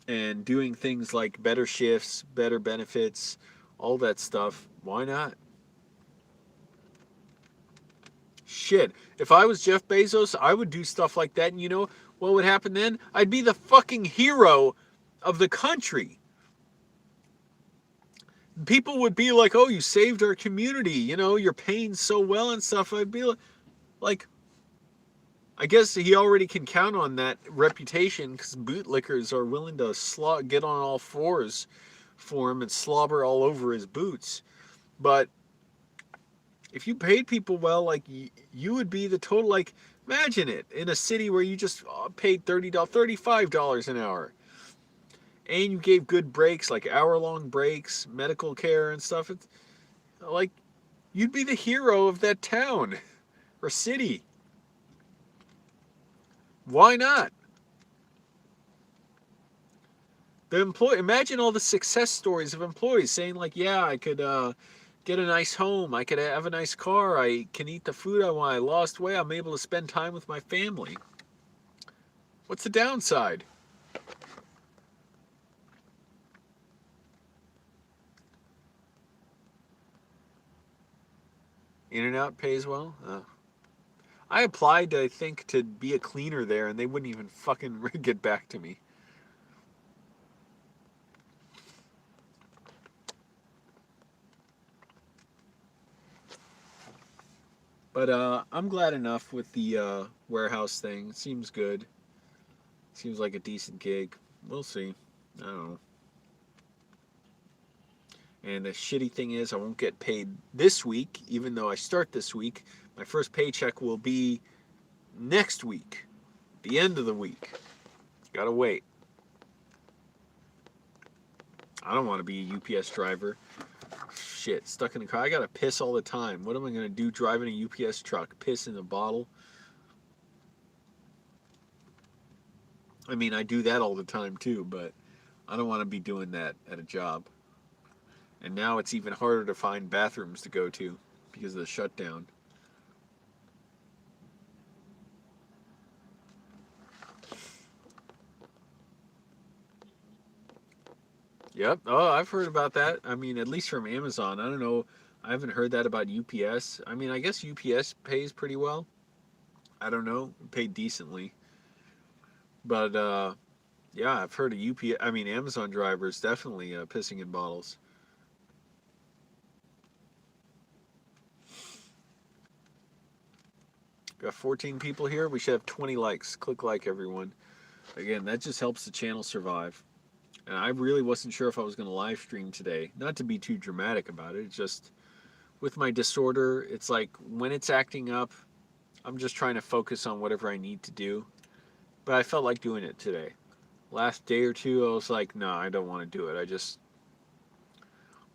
And doing things like better shifts, better benefits, all that stuff, why not? Shit. If I was Jeff Bezos, I would do stuff like that. And you know what would happen then? I'd be the fucking hero of the country. People would be like, oh, you saved our community. You're paying so well and stuff. I'd be like, I guess he already can count on that reputation because bootlickers are willing to get on all fours for him and slobber all over his boots. But if you paid people well, like you would be the total, like, imagine it in a city where you just paid $30, $35 an hour, and you gave good breaks, like hour-long breaks, medical care and stuff. It's like you'd be the hero of that town or city. Why not? Imagine all the success stories of employees saying like, yeah, I could get a nice home, I could have a nice car, I can eat the food I want, I lost weight, I'm able to spend time with my family. What's the downside? In-N-Out pays well. I applied, I think, to be a cleaner there, and they wouldn't even fucking get back to me. But I'm glad enough with the warehouse thing. It seems good. Seems like a decent gig. We'll see. I don't know. And the shitty thing is, I won't get paid this week, even though I start this week. My first paycheck will be next week, the end of the week. Gotta wait. I don't want to be a UPS driver. Shit, stuck in the car. I gotta piss all the time. What am I gonna do driving a UPS truck? Piss in a bottle? I mean, I do that all the time too, but I don't want to be doing that at a job. And now it's even harder to find bathrooms to go to because of the shutdown. Yep. Oh, I've heard about that. I mean, at least from Amazon. I don't know. I haven't heard that about UPS. I mean, I guess UPS pays pretty well. I don't know. Paid decently. But yeah, I've heard of UPS. I mean, Amazon drivers definitely pissing in bottles. Got 14 people here. We should have 20 likes. Click like, everyone. Again, that just helps the channel survive. And I really wasn't sure if I was going to live stream today. Not to be too dramatic about it. It's just with my disorder, it's like when it's acting up, I'm just trying to focus on whatever I need to do. But I felt like doing it today. Last day or two, I was like, no, I don't want to do it. I just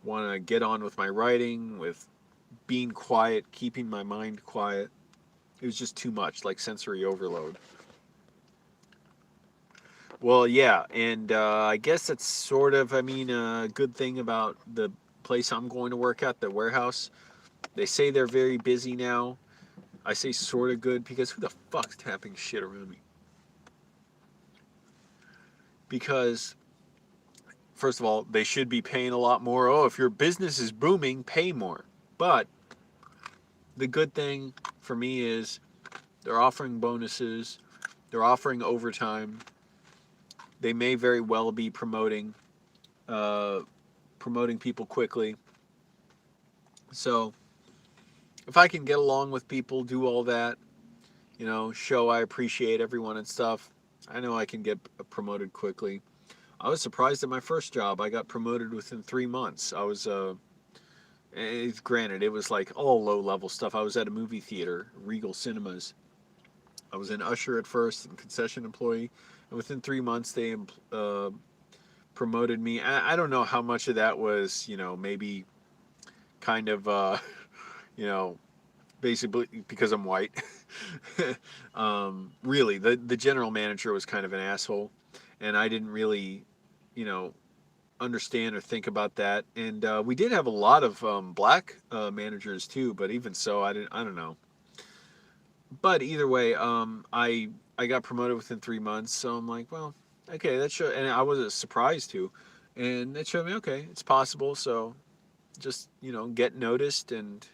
want to get on with my writing, with being quiet, keeping my mind quiet. It was just too much, like sensory overload. Well, yeah, and I guess that's sort of, I mean, a good thing about the place I'm going to work at, the warehouse. They say they're very busy now. I say sort of good because who the fuck's tapping shit around me? Because, first of all, they should be paying a lot more. Oh, if your business is booming, pay more. But the good thing for me is they're offering bonuses, they're offering overtime. They may very well be uh, promoting people quickly. So if I can get along with people, do all that, show I appreciate everyone and stuff, I know I can get promoted quickly. I was surprised at my first job. I got promoted within 3 months. I was, granted, it was like all low level stuff. I was at a movie theater, Regal Cinemas. I was an usher at first and concession employee. And within 3 months, they promoted me. I don't know how much of that was, maybe kind of, you know, basically because I'm white. Really, the general manager was kind of an asshole, and I didn't really, you know, understand or think about that. And we did have a lot of black managers too, but even so, I didn't. I don't know. But either way, I got promoted within 3 months, so I'm like, well, okay, that showed, and I was surprised too, and that showed me, okay, it's possible. So just get noticed and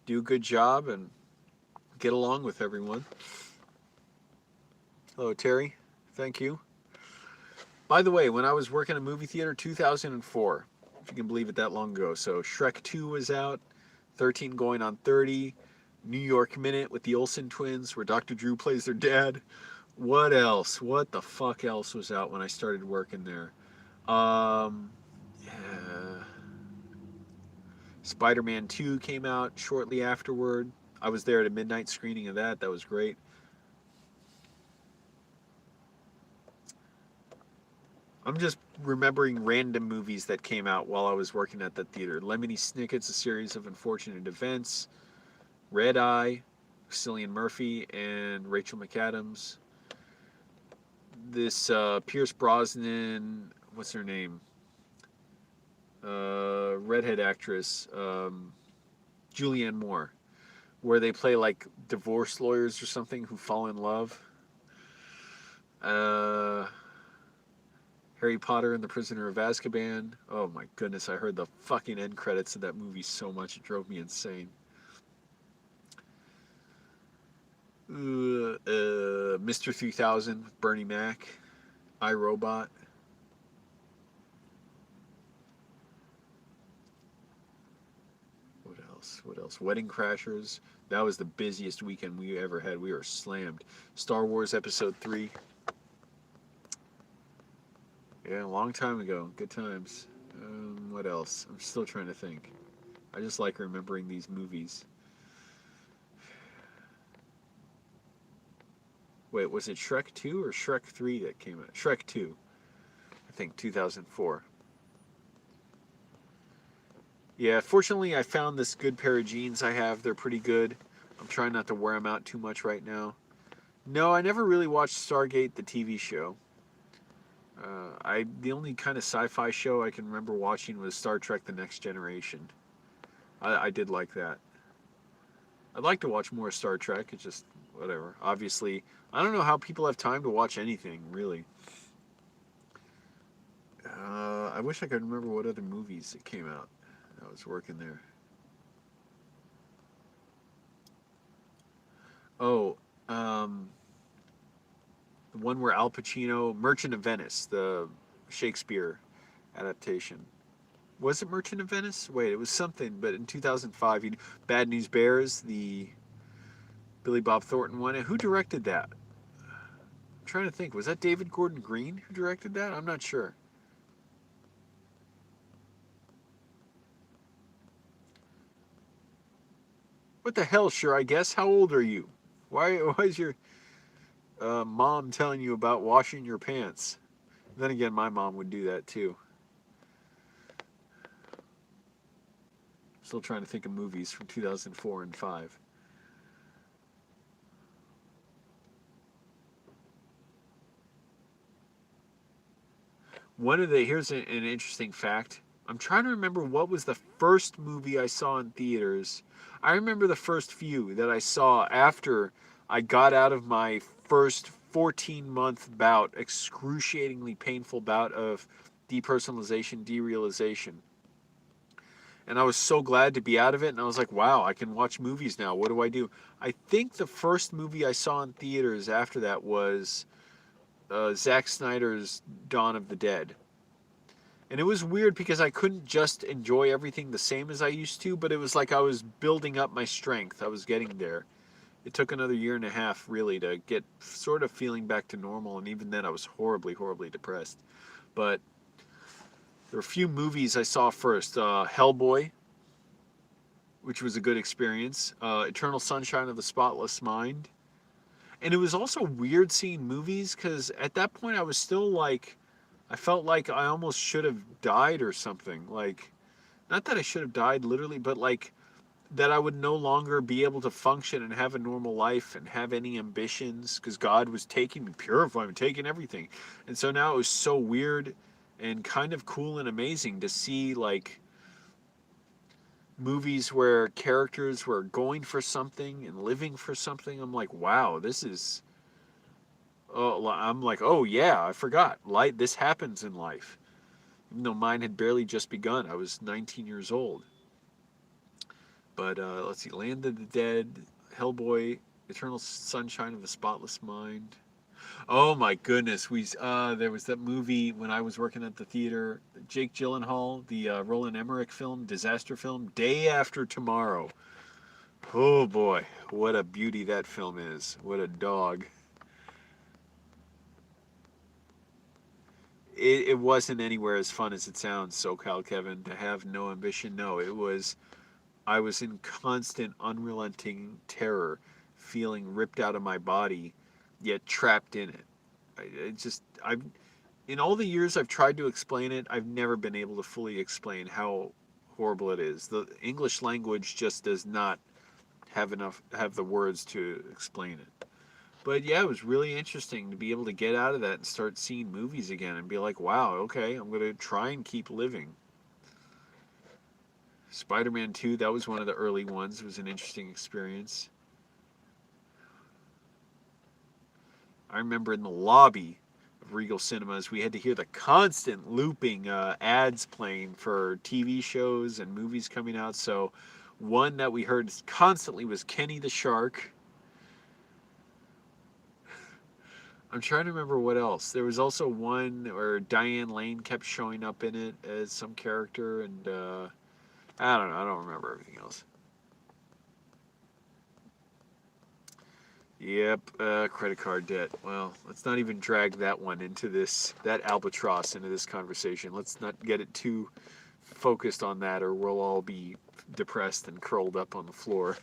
do a good job and get along with everyone. Hello, Terry. Thank you. By the way, when I was working in a movie theater, 2004, if you can believe it, that long ago. So Shrek 2 was out, 13 going on 30, New York Minute with the Olsen twins, where Dr. Drew plays their dad. What else? What the fuck else was out when I started working there? Yeah. Spider-Man 2 came out shortly afterward. I was there at a midnight screening of that. That was great. I'm just remembering random movies that came out while I was working at that theater. Lemony Snicket's A Series of Unfortunate Events, Red Eye, Cillian Murphy and Rachel McAdams. This Pierce Brosnan, what's her name? Redhead actress, Julianne Moore, where they play like divorce lawyers or something who fall in love. Uh, Harry Potter and the Prisoner of Azkaban. Oh my goodness, I heard the fucking end credits of that movie so much it drove me insane. Mr. 3000 with Bernie Mac. iRobot. What else? What else? Wedding Crashers. That was the busiest weekend we ever had. We were slammed. Star Wars Episode 3. Yeah, a long time ago. Good times. What else? I'm still trying to think. I just like remembering these movies. Wait, was it Shrek 2 or Shrek 3 that came out? Shrek 2. I think 2004. Yeah, fortunately I found this good pair of jeans I have. They're pretty good. I'm trying not to wear them out too much right now. No, I never really watched Stargate, the TV show. The only kind of sci-fi show I can remember watching was Star Trek: The Next Generation. I did like that. I'd like to watch more Star Trek. It's just whatever. Obviously, I don't know how people have time to watch anything really. I wish I could remember what other movies that came out. I was working there. Oh, um, the one where Al Pacino, Merchant of Venice, the Shakespeare adaptation. Was it Merchant of Venice? Wait, it was something, but in 2005, Bad News Bears, the Billy Bob Thornton one. And who directed that? I'm trying to think. Was that David Gordon Green who directed that? I'm not sure. What the hell, sure, I guess? How old are you? Why is your mom telling you about washing your pants? Then again, my mom would do that too. Still trying to think of movies from 2004 and 5. Here's an interesting fact. I'm trying to remember what was the first movie I saw in theaters. I remember the first few that I saw after I got out of my first 14-month bout, excruciatingly painful bout of depersonalization, derealization. And I was so glad to be out of it, and I was like, wow, I can watch movies now. What do I do? I think the first movie I saw in theaters after that was Zack Snyder's Dawn of the Dead. And it was weird because I couldn't just enjoy everything the same as I used to, but it was like I was building up my strength. I was getting there. It took another year and a half, really, to get sort of feeling back to normal, and even then I was horribly, horribly depressed. But there were a few movies I saw first. Hellboy, which was a good experience. Eternal Sunshine of the Spotless Mind. And it was also weird seeing movies because at that point I was still like, I felt like I almost should have died or something. Like, not that I should have died literally, but like that I would no longer be able to function and have a normal life and have any ambitions because God was taking me, purifying me, taking everything. And so now it was so weird and kind of cool and amazing to see like movies where characters were going for something and living for something. I'm like, wow, this is. Oh, I'm like, oh yeah, I forgot. This happens in life. Even though mine had barely just begun, I was 19 years old. But let's see, Land of the Dead, Hellboy, Eternal Sunshine of the Spotless Mind. Oh my goodness, there was that movie when I was working at the theater, Jake Gyllenhaal, the Roland Emmerich film, disaster film, Day After Tomorrow. Oh boy, what a beauty that film is. What a dog. It wasn't anywhere as fun as it sounds, SoCal Kevin, to have no ambition. No, I was in constant, unrelenting terror, feeling ripped out of my body, yet trapped in it. In all the years I've tried to explain it, I've never been able to fully explain how horrible it is. The English language just does not have the words to explain it. But yeah, it was really interesting to be able to get out of that and start seeing movies again and be like, wow, okay, I'm going to try and keep living. Spider-Man 2, that was one of the early ones. It was an interesting experience. I remember in the lobby of Regal Cinemas, we had to hear the constant looping ads playing for TV shows and movies coming out. So one that we heard constantly was Kenny the Shark. I'm trying to remember what else. There was also one where Diane Lane kept showing up in it as some character, and I don't know. I don't remember everything else. Yep, credit card debt. Well, let's not even drag that albatross into this conversation. Let's not get it too focused on that, or we'll all be depressed and curled up on the floor.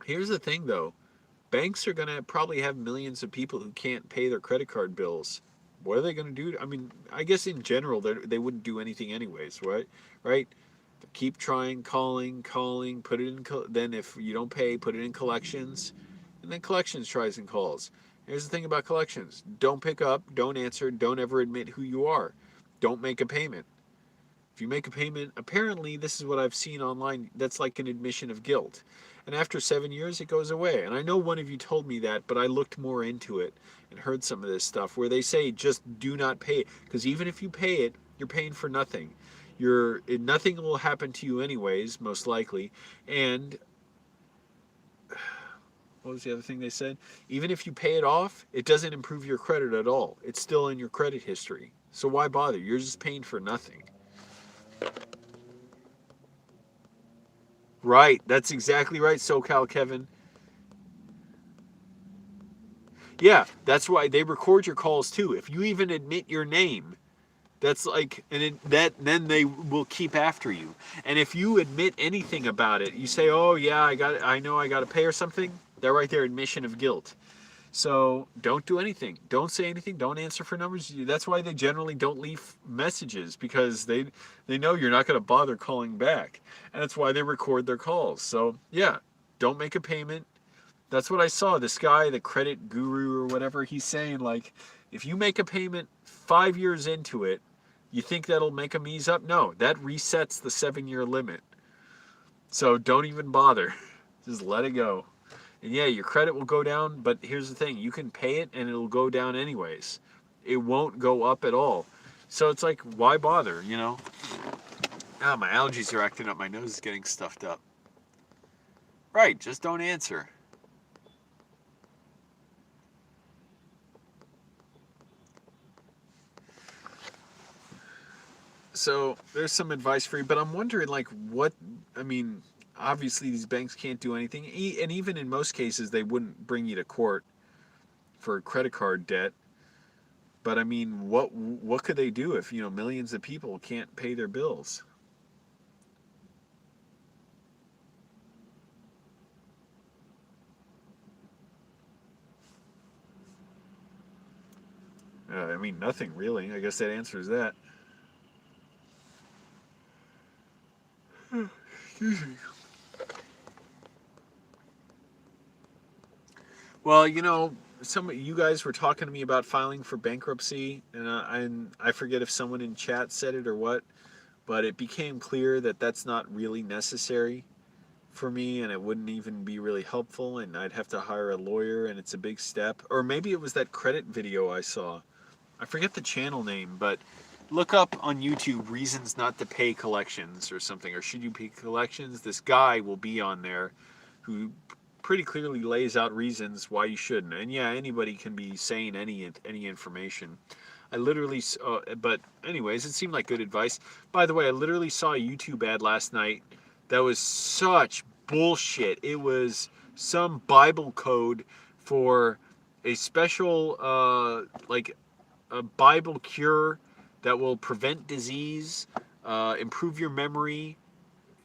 Here's the thing, though. Banks are going to probably have millions of people who can't pay their credit card bills. What are they going to do? I mean, I guess in general, they wouldn't do anything anyways, right? Right? Keep trying, calling, put it in. Then if you don't pay, put it in collections, and then collections tries and calls. Here's the thing about collections: don't pick up, don't answer, don't ever admit who you are, don't make a payment. If you make a payment, apparently this is what I've seen online. That's like an admission of guilt, and after 7 years, it goes away. And I know one of you told me that, but I looked more into it and heard some of this stuff where they say just do not pay it, because even if you pay it, you're paying for nothing. Nothing will happen to you anyways, most likely. And what was the other thing they said? Even if you pay it off, it doesn't improve your credit at all. It's still in your credit history. So why bother? You're just paying for nothing. Right. That's exactly right, SoCal Kevin. Yeah, that's why they record your calls too. If you even admit your name, that's like, then they will keep after you. And if you admit anything about it, you say, "Oh yeah, I know I got to pay or something." They're right there, admission of guilt. So don't do anything. Don't say anything. Don't answer for numbers. That's why they generally don't leave messages, because they know you're not going to bother calling back, and that's why they record their calls. So yeah, don't make a payment. That's what I saw. This guy, the credit guru or whatever, he's saying like, if you make a payment 5 years into it, you think that'll make them ease up? No, that resets the 7 year limit. So don't even bother. Just let it go. And yeah, your credit will go down, but here's the thing: you can pay it and it'll go down anyways. It won't go up at all. So it's like, why bother, you know? Ah, my allergies are acting up. My nose is getting stuffed up. Right, just don't answer. So there's some advice for you, but I'm wondering, like, I mean, obviously these banks can't do anything, and even in most cases, they wouldn't bring you to court for credit card debt. But I mean, what could they do if, millions of people can't pay their bills? I mean, nothing really. I guess that answers that. Well, you know, some of you guys were talking to me about filing for bankruptcy, and I forget if someone in chat said it or what, but it became clear that that's not really necessary for me, and it wouldn't even be really helpful, and I'd have to hire a lawyer, and it's a big step. Or maybe it was that credit video I saw. I forget the channel name, but look up on YouTube reasons not to pay collections or something, or should you pay collections? This guy will be on there who pretty clearly lays out reasons why you shouldn't. And yeah, anybody can be saying any information. I literally, but anyways, it seemed like good advice. By the way, I literally saw a YouTube ad last night that was such bullshit. It was some Bible code for a special, like a Bible cure that will prevent disease, improve your memory,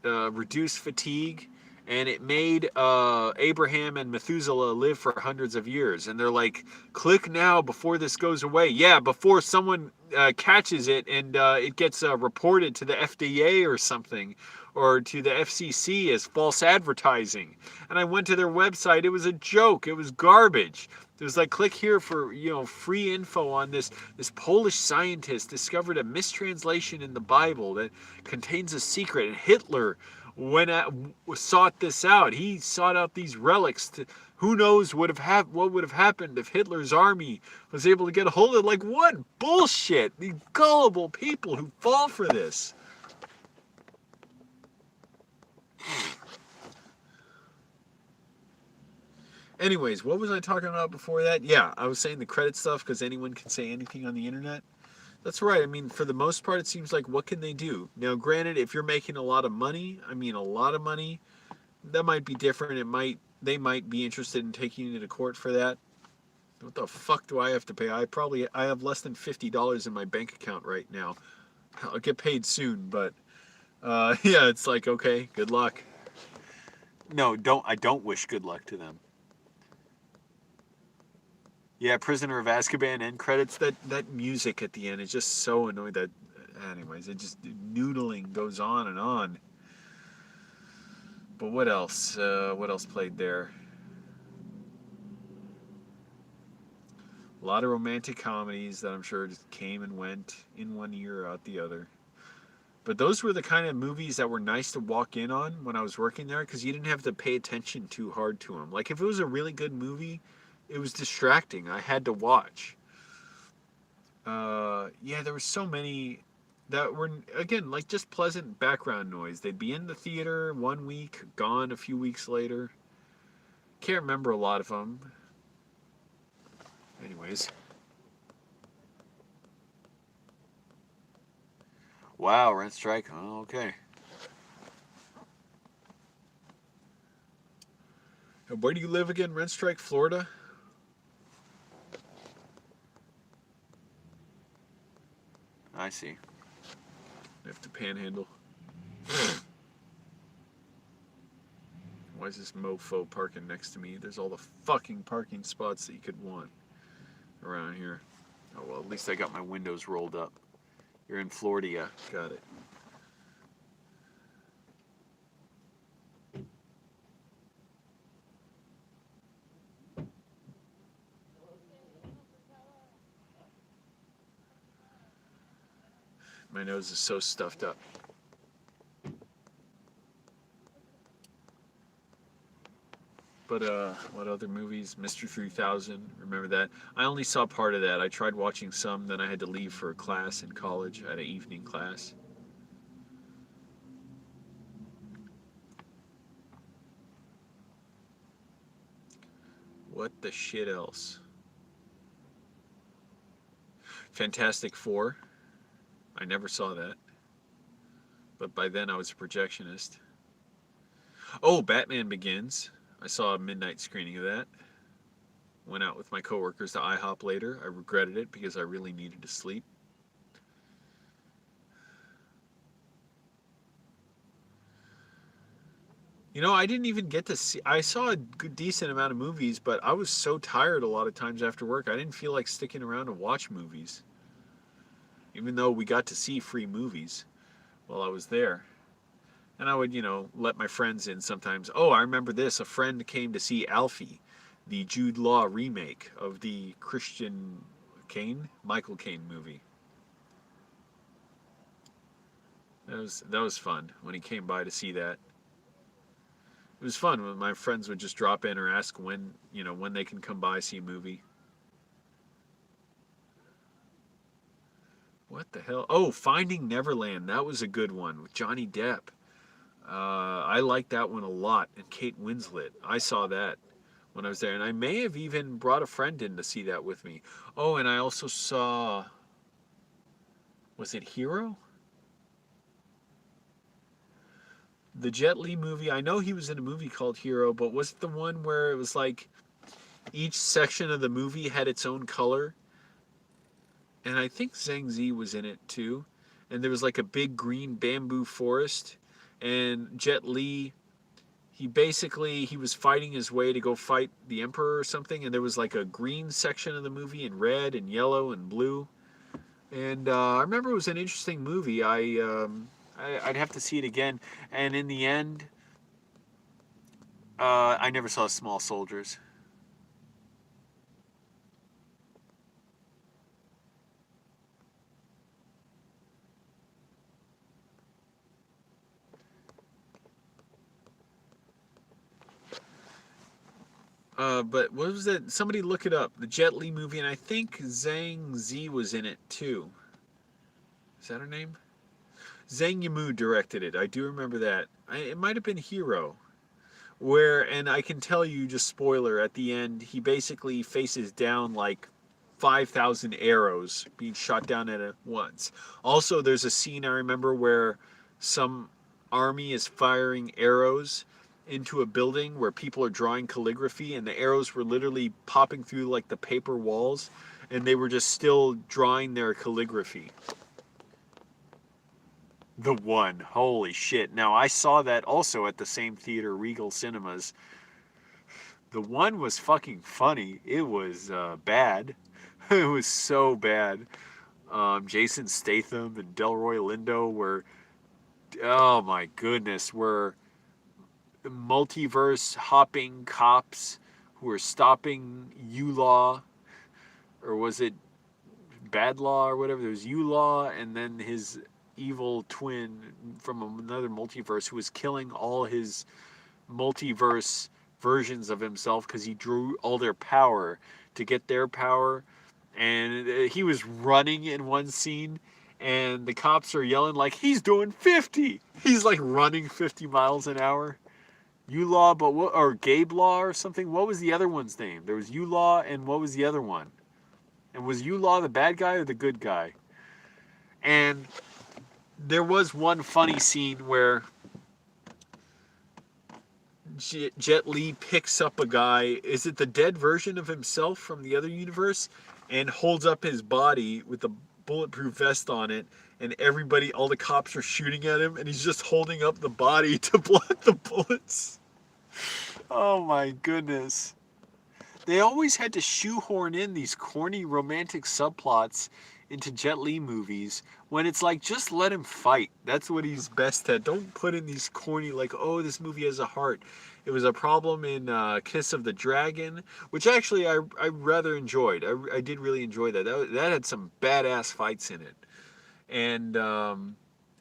reduce fatigue, and it made Abraham and Methuselah live for hundreds of years. And they're like, click now before this goes away. Yeah, before someone catches it and it gets reported to the FDA or something, or to the FCC as false advertising. And I went to their website. It was a joke. It was garbage. It was like, click here for, you know, free info on this Polish scientist discovered a mistranslation in the Bible that contains a secret. And Hitler sought this out. He sought out these relics. Who knows what would have happened if Hitler's army was able to get a hold of it? Like, what bullshit! These gullible people who fall for this. Anyways, what was I talking about before that? Yeah, I was saying the credit stuff because anyone can say anything on the internet. That's right. I mean, for the most part, it seems like what can they do? Now, granted, if you're making a lot of money, I mean a lot of money, that might be different. They might be interested in taking you to court for that. What the fuck do I have to pay? I have less than $50 in my bank account right now. I'll get paid soon, but yeah, it's like, okay, good luck. No, I don't wish good luck to them. Yeah, Prisoner of Azkaban end credits. That music at the end is just so annoying. That, anyways, it just noodling goes on and on. But what else? What else played there? A lot of romantic comedies that I'm sure just came and went in one ear out the other. But those were the kind of movies that were nice to walk in on when I was working there because you didn't have to pay attention too hard to them. Like if it was a really good movie, it was distracting. I had to watch. Yeah, there were so many that were, again, like just pleasant background noise. They'd be in the theater 1 week, gone a few weeks later. Can't remember a lot of them. Anyways. Wow, rent strike. Oh, okay. Where do you live again? Rent strike, Florida? I see. I have to panhandle. Why is this mofo parking next to me? There's all the fucking parking spots that you could want around here. Oh, well, at least I got my windows rolled up. You're in Florida, yeah. Got it. My nose is so stuffed up. But what other movies? Mr. 3000, remember that? I only saw part of that. I tried watching some, then I had to leave for a class in college. I had an evening class. What the shit else? Fantastic Four. I never saw that. But by then I was a projectionist. Oh, Batman Begins. I saw a midnight screening of that. Went out with my coworkers to IHOP later. I regretted it because I really needed to sleep. You know, I didn't even get to see. I saw a good, decent amount of movies, but I was so tired a lot of times after work. I didn't feel like sticking around to watch movies. Even though we got to see free movies while I was there. And I would, let my friends in sometimes. Oh, I remember this. A friend came to see Alfie, the Jude Law remake of the Michael Caine movie. That was fun when he came by to see that. It was fun when my friends would just drop in or ask when they can come by see a movie. What the hell? Oh, Finding Neverland. That was a good one with Johnny Depp. I liked that one a lot. And Kate Winslet. I saw that when I was there. And I may have even brought a friend in to see that with me. Oh, and I also saw. Was it Hero? The Jet Li movie. I know he was in a movie called Hero, but was it the one where it was like each section of the movie had its own color? And I think Zhang Zi was in it too. And there was like a big green bamboo forest. And Jet Li, he was fighting his way to go fight the Emperor or something. And there was like a green section of the movie and red and yellow and blue. And I remember it was an interesting movie. I'd have to see it again. And in the end, I never saw Small Soldiers. But what was it? Somebody look it up. The Jet Li movie, and I think Zhang Zi was in it too. Is that her name? Zhang Yimou directed it. I do remember that. It might have been Hero. And I can tell you, just spoiler, at the end, he basically faces down like 5,000 arrows being shot down at once. Also, there's a scene I remember where some army is firing arrows into a building where people are drawing calligraphy, and the arrows were literally popping through like the paper walls, and they were just still drawing their calligraphy. The One. Holy shit. Now, I saw that also at the same theater, Regal Cinemas. The One was fucking funny. It was bad. It was so bad. Jason Statham and Delroy Lindo were, oh my goodness, were multiverse hopping cops who were stopping U-Law, or was it Bad Law or whatever? There was U-Law and then his evil twin from another multiverse who was killing all his multiverse versions of himself because he drew all their power to get their power. And he was running in one scene, and the cops are yelling like he's doing 50. He's like running 50 miles an hour. U-Law, but what, or Gabe Law or something? What was the other one's name? There was U-Law, and what was the other one? And was U-Law the bad guy or the good guy? And there was one funny scene where Jet Li picks up a guy. Is it the dead version of himself from the other universe? And holds up his body with a bulletproof vest on it. And everybody, all the cops are shooting at him. And he's just holding up the body to block the bullets. Oh my goodness. They always had to shoehorn in these corny romantic subplots into Jet Li movies when it's like, just let him fight. That's what he's best at. Don't put in these corny, like, oh, this movie has a heart. It was a problem in Kiss of the Dragon, which actually I rather enjoyed. I did really enjoy that. That had some badass fights in it. And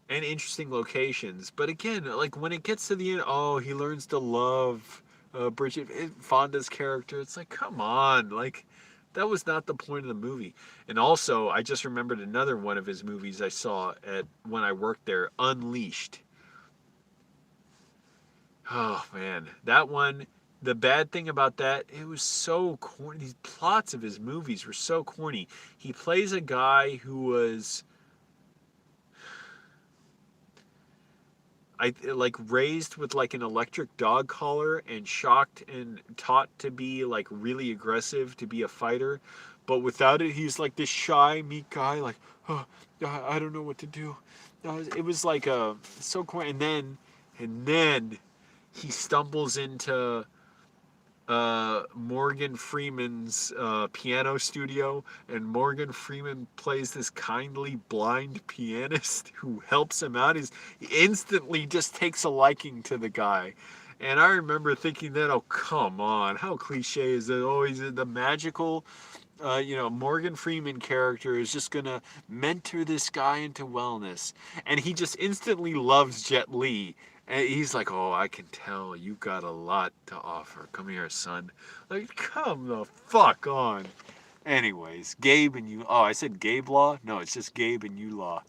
interesting locations. But again, like when it gets to the end, oh, he learns to love Bridget Fonda's character. It's like, come on, like that was not the point of the movie. And also, I just remembered another one of his movies I saw at when I worked there, Unleashed. Oh man, that one. The bad thing about that, it was so corny. These plots of his movies were so corny. He plays a guy who was raised with like an electric dog collar and shocked and taught to be like really aggressive, to be a fighter, but without it he's like this shy meek guy, like, oh, I don't know what to do. It was like so corny. And then he stumbles into Morgan Freeman's piano studio, and Morgan Freeman plays this kindly blind pianist who helps him out. He instantly just takes a liking to the guy. And I remember thinking that, oh, come on, how cliche is it? Oh, he's the magical, Morgan Freeman character is just gonna mentor this guy into wellness. And he just instantly loves Jet Li. And he's like, oh, I can tell you've got a lot to offer. Come here, son. Like, come the fuck on. Anyways, Gabe and you. Oh, I said Gabe Law? No, it's just Gabe and you Law.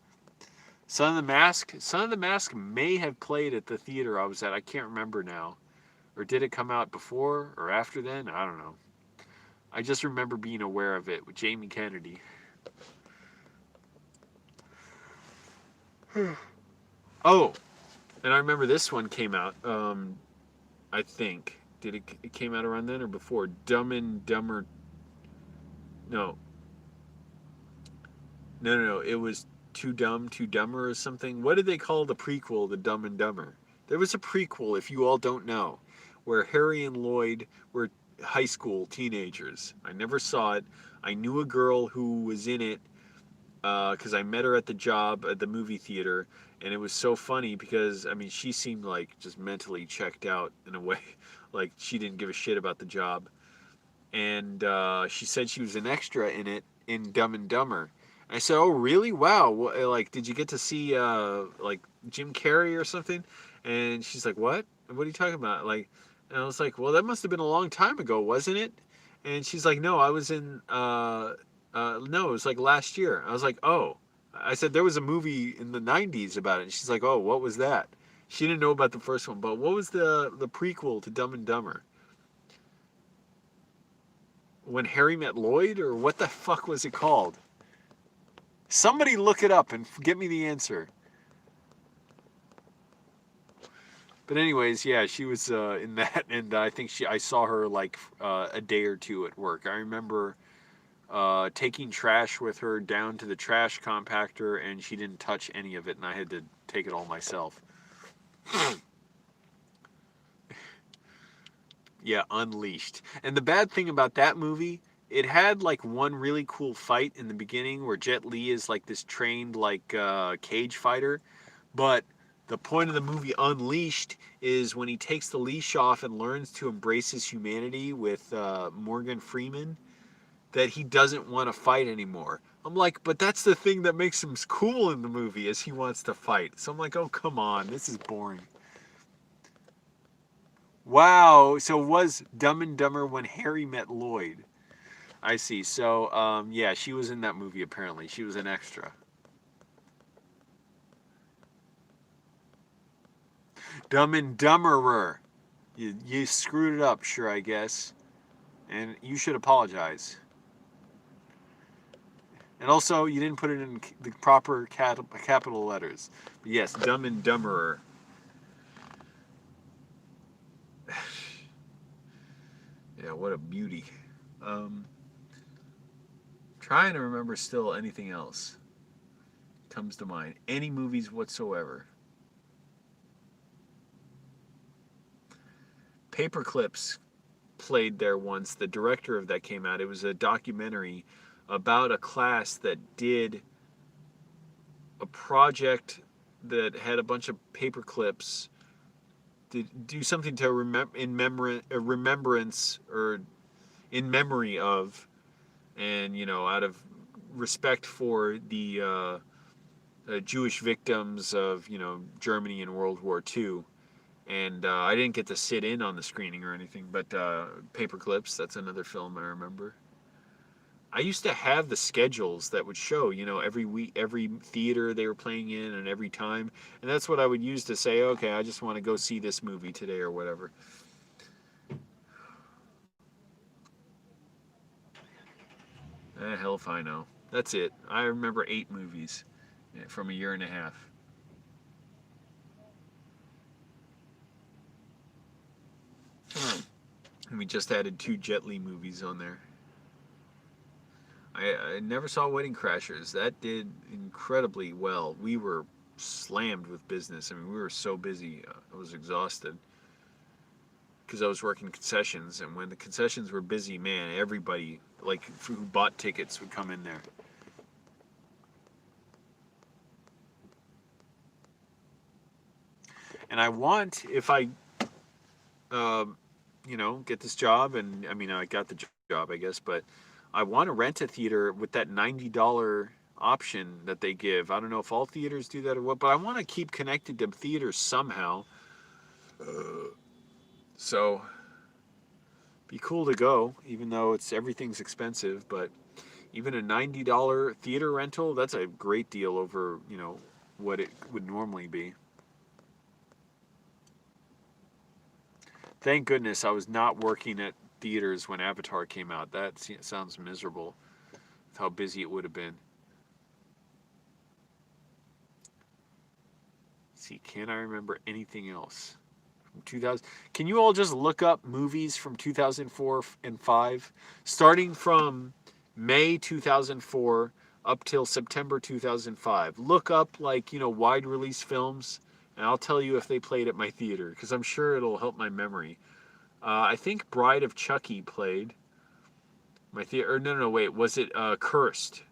Son of the Mask. Son of the Mask may have played at the theater I was at. I can't remember now. Or did it come out before or after then? I don't know. I just remember being aware of it with Jamie Kennedy. Oh, and I remember this one came out. I think it came out around then or before? Dumb and Dumber. No, no. It was Too Dumb, Too Dumber or something. What did they call the prequel, the Dumb and Dumber? There was a prequel, if you all don't know, where Harry and Lloyd were high school teenagers. I never saw it. I knew a girl who was in it because I met her at the job at the movie theater, and it was so funny because I mean she seemed like just mentally checked out in a way, like she didn't give a shit about the job, and she said she was an extra in it in Dumb and Dumber. I said, "Oh, really? Wow! Like, did you get to see like Jim Carrey or something?" And she's like, "What? What are you talking about?" Like, and I was like, "Well, that must have been a long time ago, wasn't it?" And she's like, "No, I was in. No, it was like last year." I was like, "Oh." I said there was a movie in the '90s about it. And she's like, "Oh, what was that?" She didn't know about the first one, but what was the prequel to Dumb and Dumber? When Harry Met Lloyd, or what the fuck was it called? Somebody look it up and get me the answer. But anyways, yeah, she was in that, and I think I saw her like a day or two at work. I remember taking trash with her down to the trash compactor, and she didn't touch any of it, and I had to take it all myself. Yeah, Unleashed. And the bad thing about that movie, it had like one really cool fight in the beginning where Jet Li is like this trained like cage fighter, but the point of the movie Unleashed is when he takes the leash off and learns to embrace his humanity with Morgan Freeman, that he doesn't want to fight anymore. I'm like, but that's the thing that makes him cool in the movie is he wants to fight. So I'm like, oh, come on, this is boring. Wow, so it was Dumb and Dumber when Harry met Lloyd. I see. So, yeah, she was in that movie apparently. She was an extra. Dumb and Dumberer. You screwed it up, sure, I guess. And you should apologize. And also, you didn't put it in the proper capital letters. But yes, Dumb and Dumberer. Yeah, what a beauty. Um, Trying to remember still anything else comes to mind. Any movies whatsoever. Paperclips played there once. The director of that came out. It was a documentary about a class that did a project that had a bunch of paper clips to do something to remembrance or in memory of, and out of respect for the Jewish victims of Germany in World War II. And I didn't get to sit in on the screening or anything, but Paper Clips, that's another film I remember. I used to have the schedules that would show, every week, every theater they were playing in and every time. And that's what I would use to say, okay, I just want to go see this movie today or whatever. Hell if I know. That's it. I remember 8 movies from a year and a half. And we just added 2 Jet Li movies on there. I never saw Wedding Crashers. That did incredibly well. We were slammed with business. I mean, we were so busy. I was exhausted. because I was working concessions, and when the concessions were busy, man, everybody like who bought tickets would come in there. And I want, if I, get this job, and I mean, I got the job, I guess, but I want to rent a theater with that $90 option that they give. I don't know if all theaters do that or what, but I want to keep connected to theaters somehow. So, be cool to go, even though everything's expensive, but even a $90 theater rental, that's a great deal over, what it would normally be. Thank goodness I was not working at theaters when Avatar came out. That sounds miserable with how busy it would have been. Let's see, can I remember anything else from 2000? Can you all just look up movies from 2004 and 5, starting from May 2004 up till September 2005? Look up wide release films, and I'll tell you if they played at my theater, because I'm sure it'll help my memory. I think Bride of Chucky played my theater. Or no, wait, was it Cursed?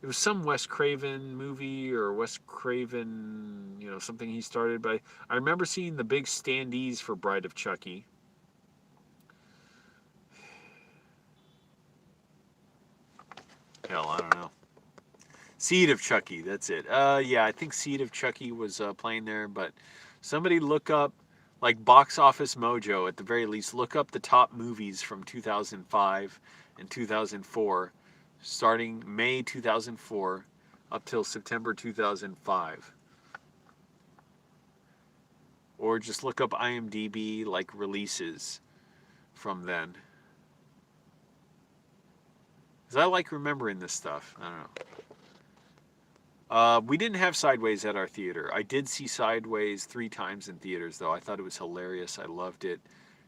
It was some Wes Craven movie, or Wes Craven, something he started. But I remember seeing the big standees for Bride of Chucky. Hell, I don't know. Seed of Chucky, that's it. Yeah, I think Seed of Chucky was playing there, but somebody look up, like Box Office Mojo, at the very least, look up the top movies from 2005 and 2004, starting May 2004 up till September 2005. Or just look up IMDb, like releases from then. Because I like remembering this stuff. I don't know. We didn't have Sideways at our theater. I did see Sideways 3 times in theaters, though. I thought it was hilarious. I loved it.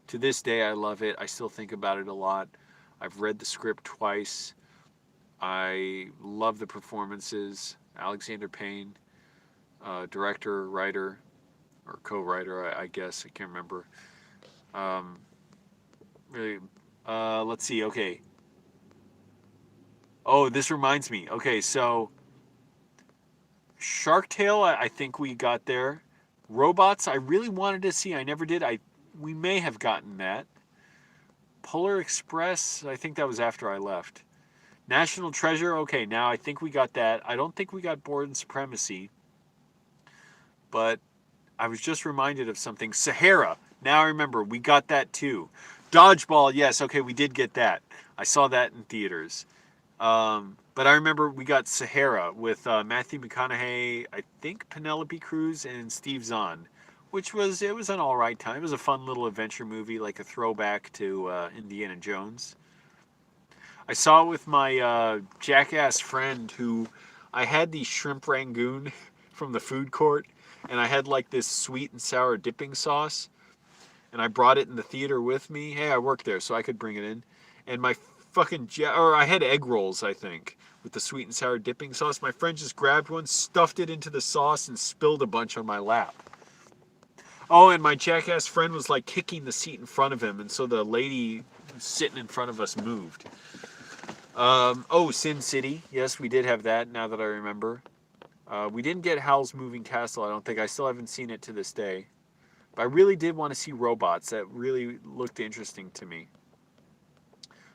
To this day, I love it. I still think about it a lot. I've read the script twice. I love the performances. Alexander Payne, director, writer, or co-writer, I guess. I can't remember. Really, let's see. Okay. Oh, this reminds me. Okay, so Shark Tale, I think we got there. Robots, I really wanted to see. I never did. We may have gotten that. Polar Express, I think that was after I left. National Treasure, okay, now I think we got that. I don't think we got Born Supremacy. But I was just reminded of something. Sahara, now I remember, we got that too. Dodgeball, yes, okay, we did get that. I saw that in theaters. But I remember we got Sahara with Matthew McConaughey, I think Penelope Cruz, and Steve Zahn, which was an all right time. It was a fun little adventure movie, like a throwback to Indiana Jones. I saw it with my jackass friend who I had the shrimp rangoon from the food court, and I had like this sweet and sour dipping sauce, and I brought it in the theater with me. Hey, I worked there, so I could bring it in. And my or I had egg rolls, I think, with the sweet and sour dipping sauce. My friend just grabbed one, stuffed it into the sauce, and spilled a bunch on my lap. Oh, and my jackass friend was like kicking the seat in front of him, and so the lady sitting in front of us moved. Sin City. Yes, we did have that, now that I remember. We didn't get Howl's Moving Castle, I don't think. I still haven't seen it to this day. But I really did want to see Robots. That really looked interesting to me.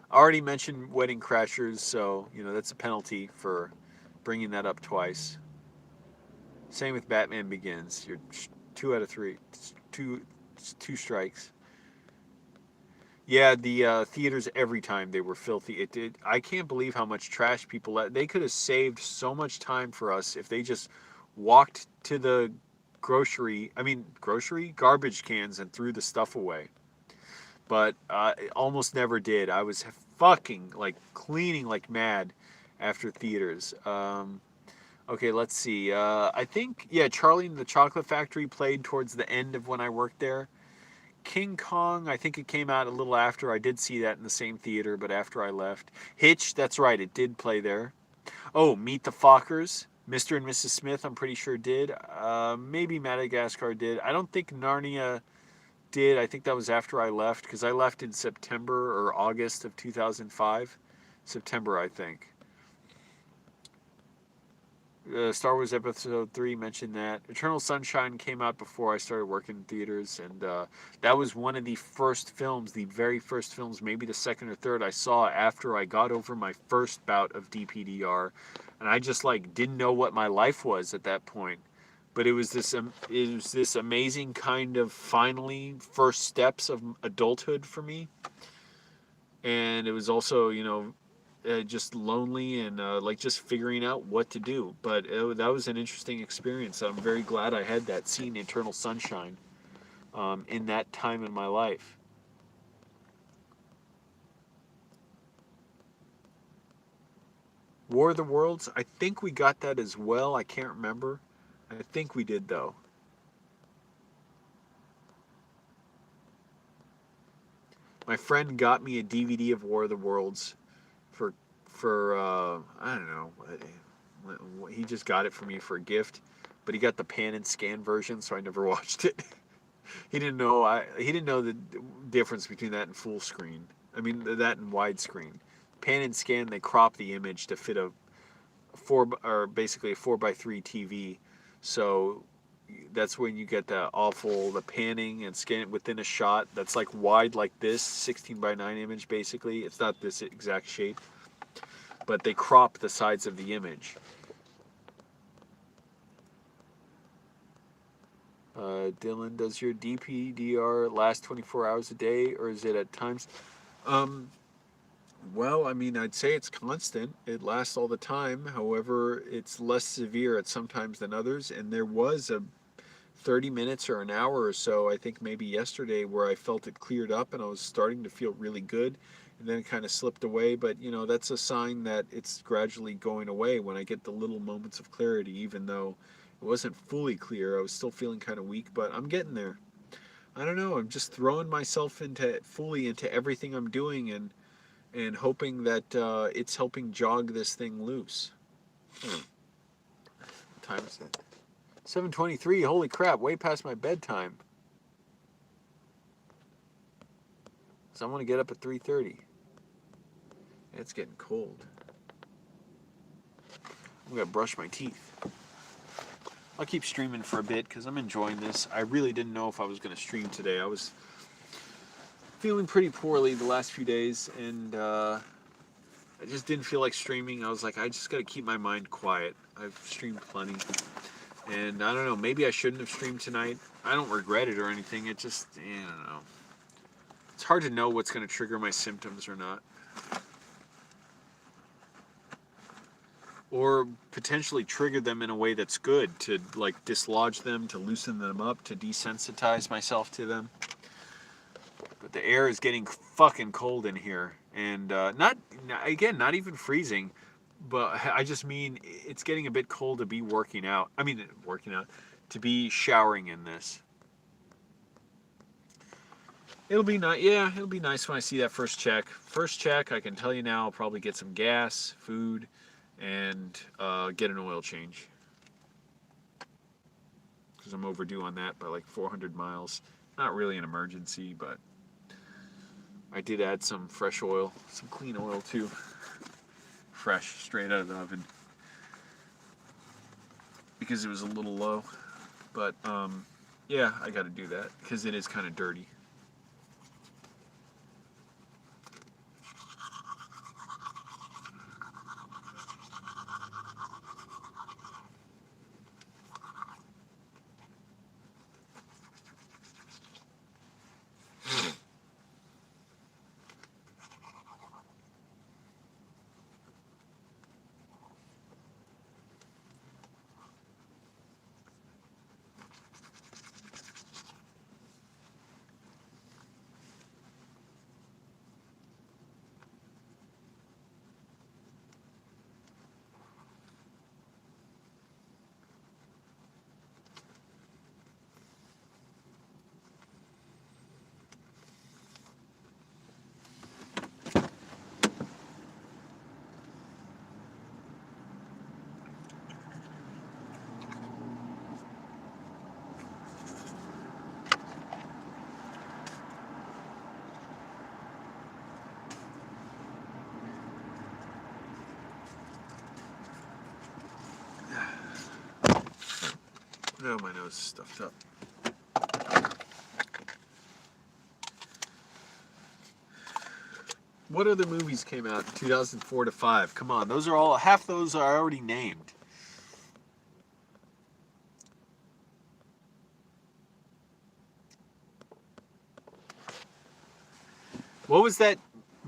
I already mentioned Wedding Crashers, so, that's a penalty for bringing that up twice. Same with Batman Begins. You're 2 out of 3. Two strikes. Yeah, the theaters, every time they were filthy. I can't believe how much trash people let. They could have saved so much time for us if they just walked to the garbage cans and threw the stuff away. But almost never did. I was fucking cleaning like mad after theaters. Okay, let's see. I think, Charlie and the Chocolate Factory played towards the end of when I worked there. King Kong, I think it came out a little after. I did see that in the same theater, but after I left. Hitch, that's right, it did play there. Oh, Meet the Fockers. Mr. and Mrs. Smith, I'm pretty sure did. Maybe Madagascar did. I don't think Narnia did. I think that was after I left, because I left in September or August of 2005. September, I think. Star Wars Episode 3 mentioned that. Eternal Sunshine came out before I started working in theaters, and that was one of the first films, the very first films, maybe the second or third I saw after I got over my first bout of DPDR, and I just like didn't know what my life was at that point. But it was this amazing kind of finally first steps of adulthood for me, and it was also, just lonely and like just figuring out what to do. But that was an interesting experience. I'm very glad I had that scene, Eternal Sunshine, in that time in my life. War of the Worlds, I think we got that as well. I can't remember. I think we did, though. My friend got me a DVD of War of the Worlds for I don't know. He just got it for me for a gift, but he got the pan and scan version, so I never watched it. He didn't know the difference between that and full screen. I mean, that and widescreen. Pan and scan, they crop the image to fit a basically a 4:3 TV. So that's when you get the panning and scan it within a shot that's like wide like this 16:9 image. Basically, it's not this exact shape, but they crop the sides of the image. Dylan, does your DPDR last 24 hours a day, or is it at times? Well, I mean, I'd say it's constant. It lasts all the time. However, it's less severe at some times than others. And there was a 30 minutes or an hour or so, I think maybe yesterday, where I felt it cleared up and I was starting to feel really good. And then it kind of slipped away. But, that's a sign that it's gradually going away when I get the little moments of clarity, even though it wasn't fully clear. I was still feeling kind of weak, but I'm getting there. I don't know. I'm just throwing myself fully into everything I'm doing, and hoping that it's helping jog this thing loose. What time is it? 7:23. Holy crap! Way past my bedtime. So I'm gonna get up at 3:30. It's getting cold. I'm gonna brush my teeth. I'll keep streaming for a bit because I'm enjoying this. I really didn't know if I was gonna stream today. I was feeling pretty poorly the last few days, and I just didn't feel like streaming. I was like, I just got to keep my mind quiet. I've streamed plenty, and I don't know, maybe I shouldn't have streamed tonight. I don't regret it or anything. It just, I don't know. It's hard to know what's going to trigger my symptoms or not. Or potentially trigger them in a way that's good, to like dislodge them, to loosen them up, to desensitize myself to them. But the air is getting fucking cold in here, and not even freezing, but I just mean it's getting a bit cold to be working out. I mean, to be showering in this. It'll be nice. Yeah, it'll be nice when I see that first check. First check, I can tell you now, I'll probably get some gas, food, and get an oil change, because I'm overdue on that by like 400 miles. Not really an emergency, but I did add some fresh oil, some clean oil too. Fresh, straight out of the oven. Because it was a little low. But, yeah, I gotta do that, because it is kind of dirty. Oh, my nose is stuffed up. What other movies came out in 2004 to 5? Come on, those are all, half those are already named. What was that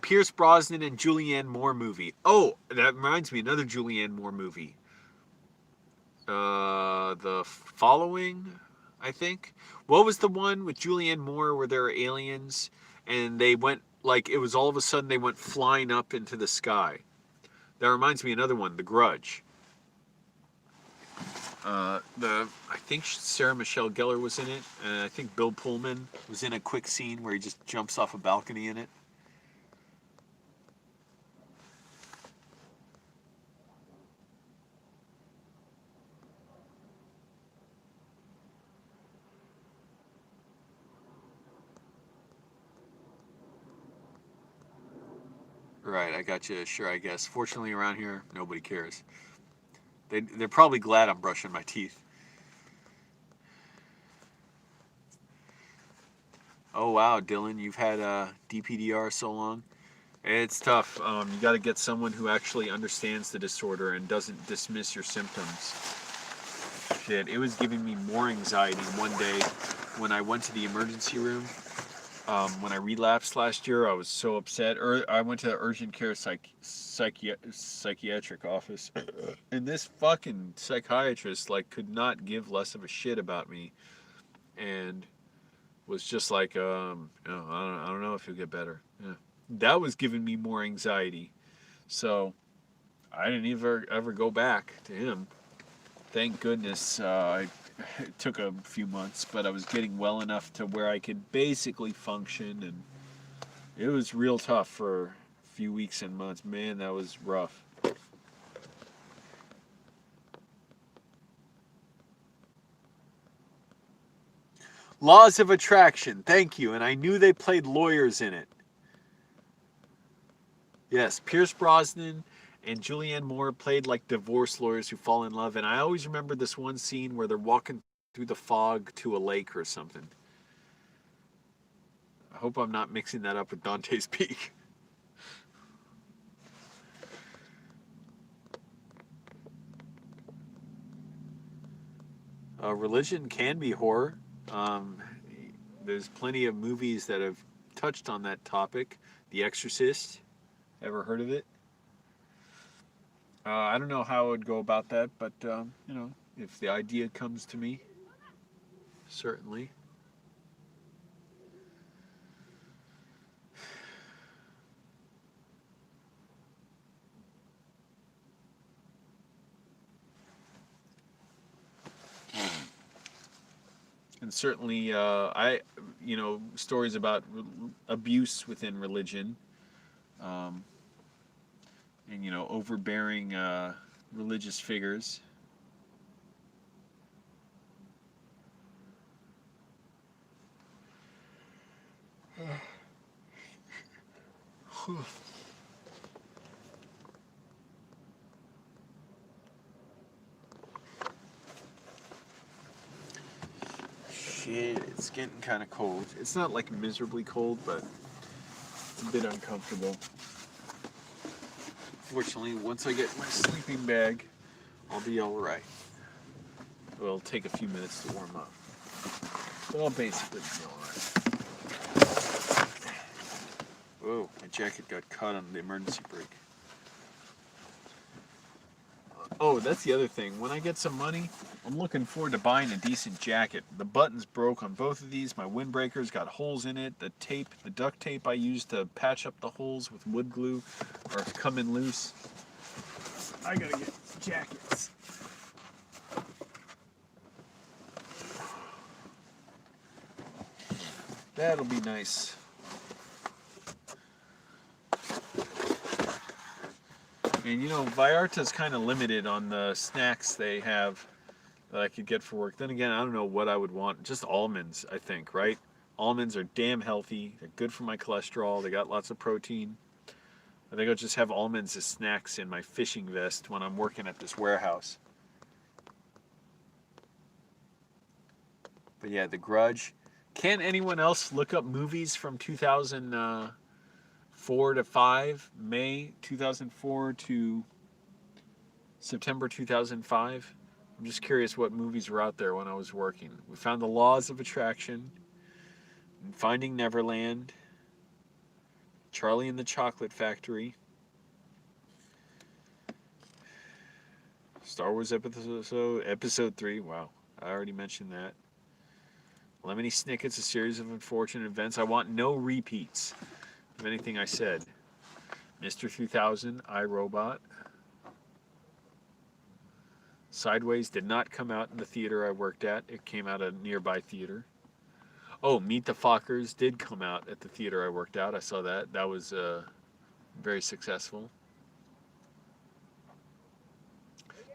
Pierce Brosnan and Julianne Moore movie? Oh, that reminds me, another Julianne Moore movie. The Following, I think. What was the one with Julianne Moore where there were aliens and they went, like, it was all of a sudden they went flying up into the sky? That reminds me of another one, The Grudge. I think Sarah Michelle Gellar was in it, and I think Bill Pullman was in a quick scene where he just jumps off a balcony in it. Right, I got you. Sure, I guess. Fortunately, around here, nobody cares. They're probably glad I'm brushing my teeth. Oh wow, Dylan, you've had DPDR so long. It's tough. You got to get someone who actually understands the disorder and doesn't dismiss your symptoms. Shit, it was giving me more anxiety one day when I went to the emergency room. When I relapsed last year, I was so upset. I went to the urgent care psychiatric office, and this fucking psychiatrist like could not give less of a shit about me, and was just like, I don't know if you'll get better. Yeah. That was giving me more anxiety, so I didn't ever go back to him. Thank goodness. It took a few months, but I was getting well enough to where I could basically function, and it was real tough for a few weeks and months. Man, that was rough. Laws of Attraction, thank you, and I knew they played lawyers in it. Yes, Pierce Brosnan and Julianne Moore played like divorce lawyers who fall in love, and I always remember this one scene where they're walking through the fog to a lake or something. I hope I'm not mixing that up with Dante's Peak. Religion can be horror. Um, there's plenty of movies that have touched on that topic. The Exorcist. Ever heard of it? I don't know how I would go about that, but if the idea comes to me, certainly. And certainly, stories about abuse within religion, um, and overbearing religious figures. Shit, it's getting kind of cold. It's not like miserably cold, but it's a bit uncomfortable. Fortunately, once I get my sleeping bag, I'll be alright. It'll take a few minutes to warm up, but I'll basically be alright. Whoa, my jacket got caught on the emergency brake. Oh, that's the other thing. When I get some money, I'm looking forward to buying a decent jacket. The buttons broke on both of these. My windbreaker's got holes in it. The duct tape I used to patch up the holes with wood glue are coming loose. I gotta get jackets. That'll be nice. And Vallarta's kind of limited on the snacks they have that I could get for work. Then again, I don't know what I would want. Just almonds, I think, right? Almonds are damn healthy. They're good for my cholesterol. They got lots of protein. I think I'll just have almonds as snacks in my fishing vest when I'm working at this warehouse. But yeah, The Grudge. Can anyone else look up movies from 2004 to 5, May 2004 to September 2005? I'm just curious what movies were out there when I was working. We found The Laws of Attraction, Finding Neverland, Charlie and the Chocolate Factory, Star Wars Episode 3. Wow, I already mentioned that. Lemony Snicket's A Series of Unfortunate Events. I want no repeats of anything I said. Mr. 3000, iRobot. Sideways did not come out in the theater I worked at. It came out at a nearby theater. Oh, Meet the Fockers did come out at the theater I worked at. I saw that. That was very successful.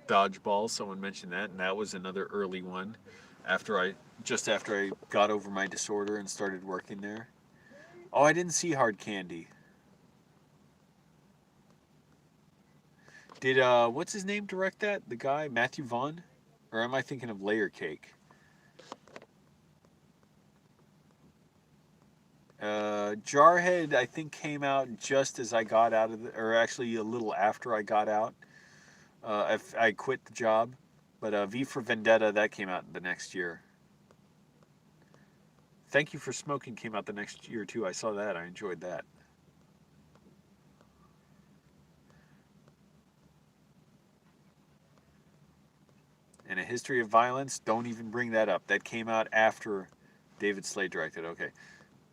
Dodgeball, someone mentioned that, and that was another early one. Just after I got over my disorder and started working there. Oh, I didn't see Hard Candy. Did what's his name direct that? The guy, Matthew Vaughn? Or am I thinking of Layer Cake? Jarhead, I think, came out just as I got out of or actually a little after I got out. I quit the job. But V for Vendetta, that came out the next year. Thank You for Smoking came out the next year too. I saw that. I enjoyed that. And A History of Violence, don't even bring that up. That came out after David Slade directed. Okay.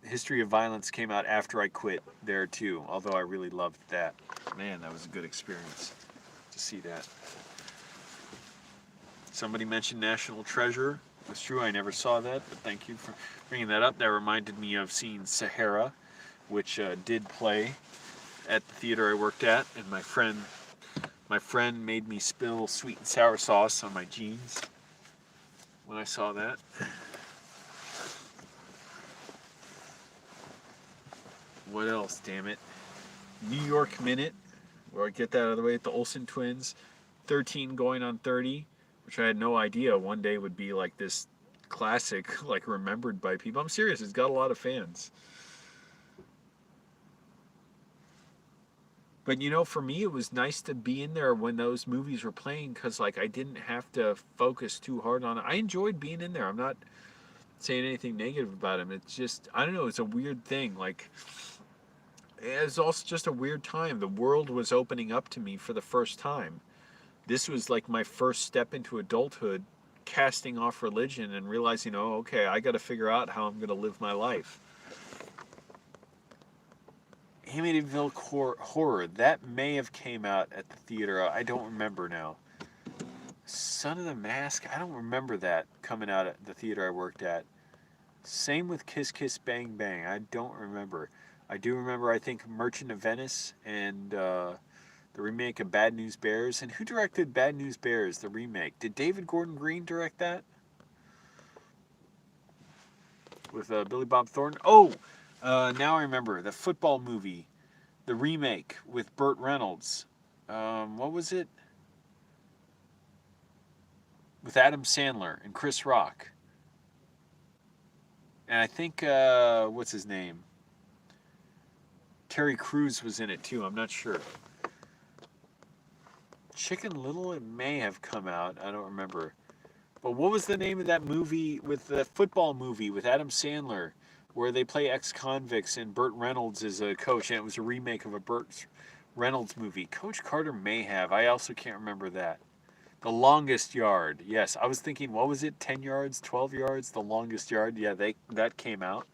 History of Violence came out after I quit there too, although I really loved that. Man, that was a good experience to see that. Somebody mentioned National Treasure. It's true, I never saw that, but thank you for bringing that up. That reminded me of seeing Sahara, which did play at the theater I worked at, and my friend made me spill sweet and sour sauce on my jeans when I saw that. What else, damn it? New York Minute, where I get that out of the way, at the Olsen Twins. 13 going on 30, which I had no idea one day would be like this classic, like remembered by people. I'm serious, it's got a lot of fans. But you know, for me, it was nice to be in there when those movies were playing because, like, I didn't have to focus too hard on it. I enjoyed being in there. I'm not saying anything negative about them. It's just, I don't know, it's a weird thing. Like, it was also just a weird time. The world was opening up to me for the first time. This was like my first step into adulthood, casting off religion and realizing, oh, okay, I got to figure out how I'm going to live my life. Amityville Horror, that may have came out at the theater. I don't remember now. Son of the Mask, I don't remember that coming out at the theater I worked at. Same with Kiss Kiss Bang Bang, I don't remember. I do remember, I think, Merchant of Venice and the remake of Bad News Bears. And who directed Bad News Bears, the remake? Did David Gordon Green direct that? With Billy Bob Thornton? Oh, now I remember. The football movie. The remake with Burt Reynolds. What was it? With Adam Sandler and Chris Rock. And I think, what's his name? Terry Crews was in it too. I'm not sure. Chicken Little, it may have come out. I don't remember. But what was the name of that movie with the football movie with Adam Sandler where they play ex-convicts and Burt Reynolds is a coach, and it was a remake of a Burt Reynolds movie? Coach Carter may have. I also can't remember that. The Longest Yard. Yes, I was thinking, what was it? 10 yards, 12 yards? The Longest Yard. Yeah, that came out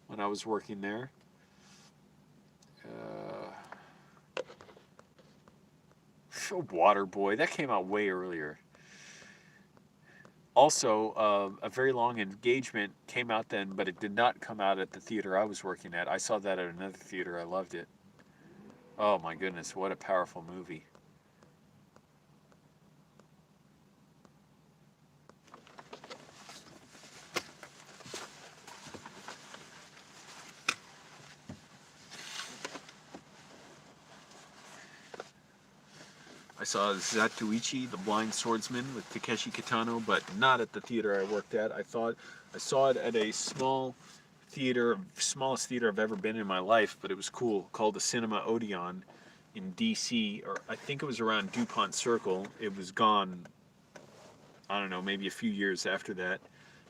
when I was working there. Waterboy. That came out way earlier. Also, A Very Long Engagement came out then, but it did not come out at the theater I was working at. I saw that at another theater. I loved it. Oh my goodness, what a powerful movie. saw Zatoichi, the Blind Swordsman with Takeshi Kitano, but not at the theater I worked at. I saw it at a small theater, smallest theater I've ever been in my life, but it was cool, called the Cinema Odeon in DC, or I think it was around DuPont Circle. It was gone, I don't know, maybe a few years after that.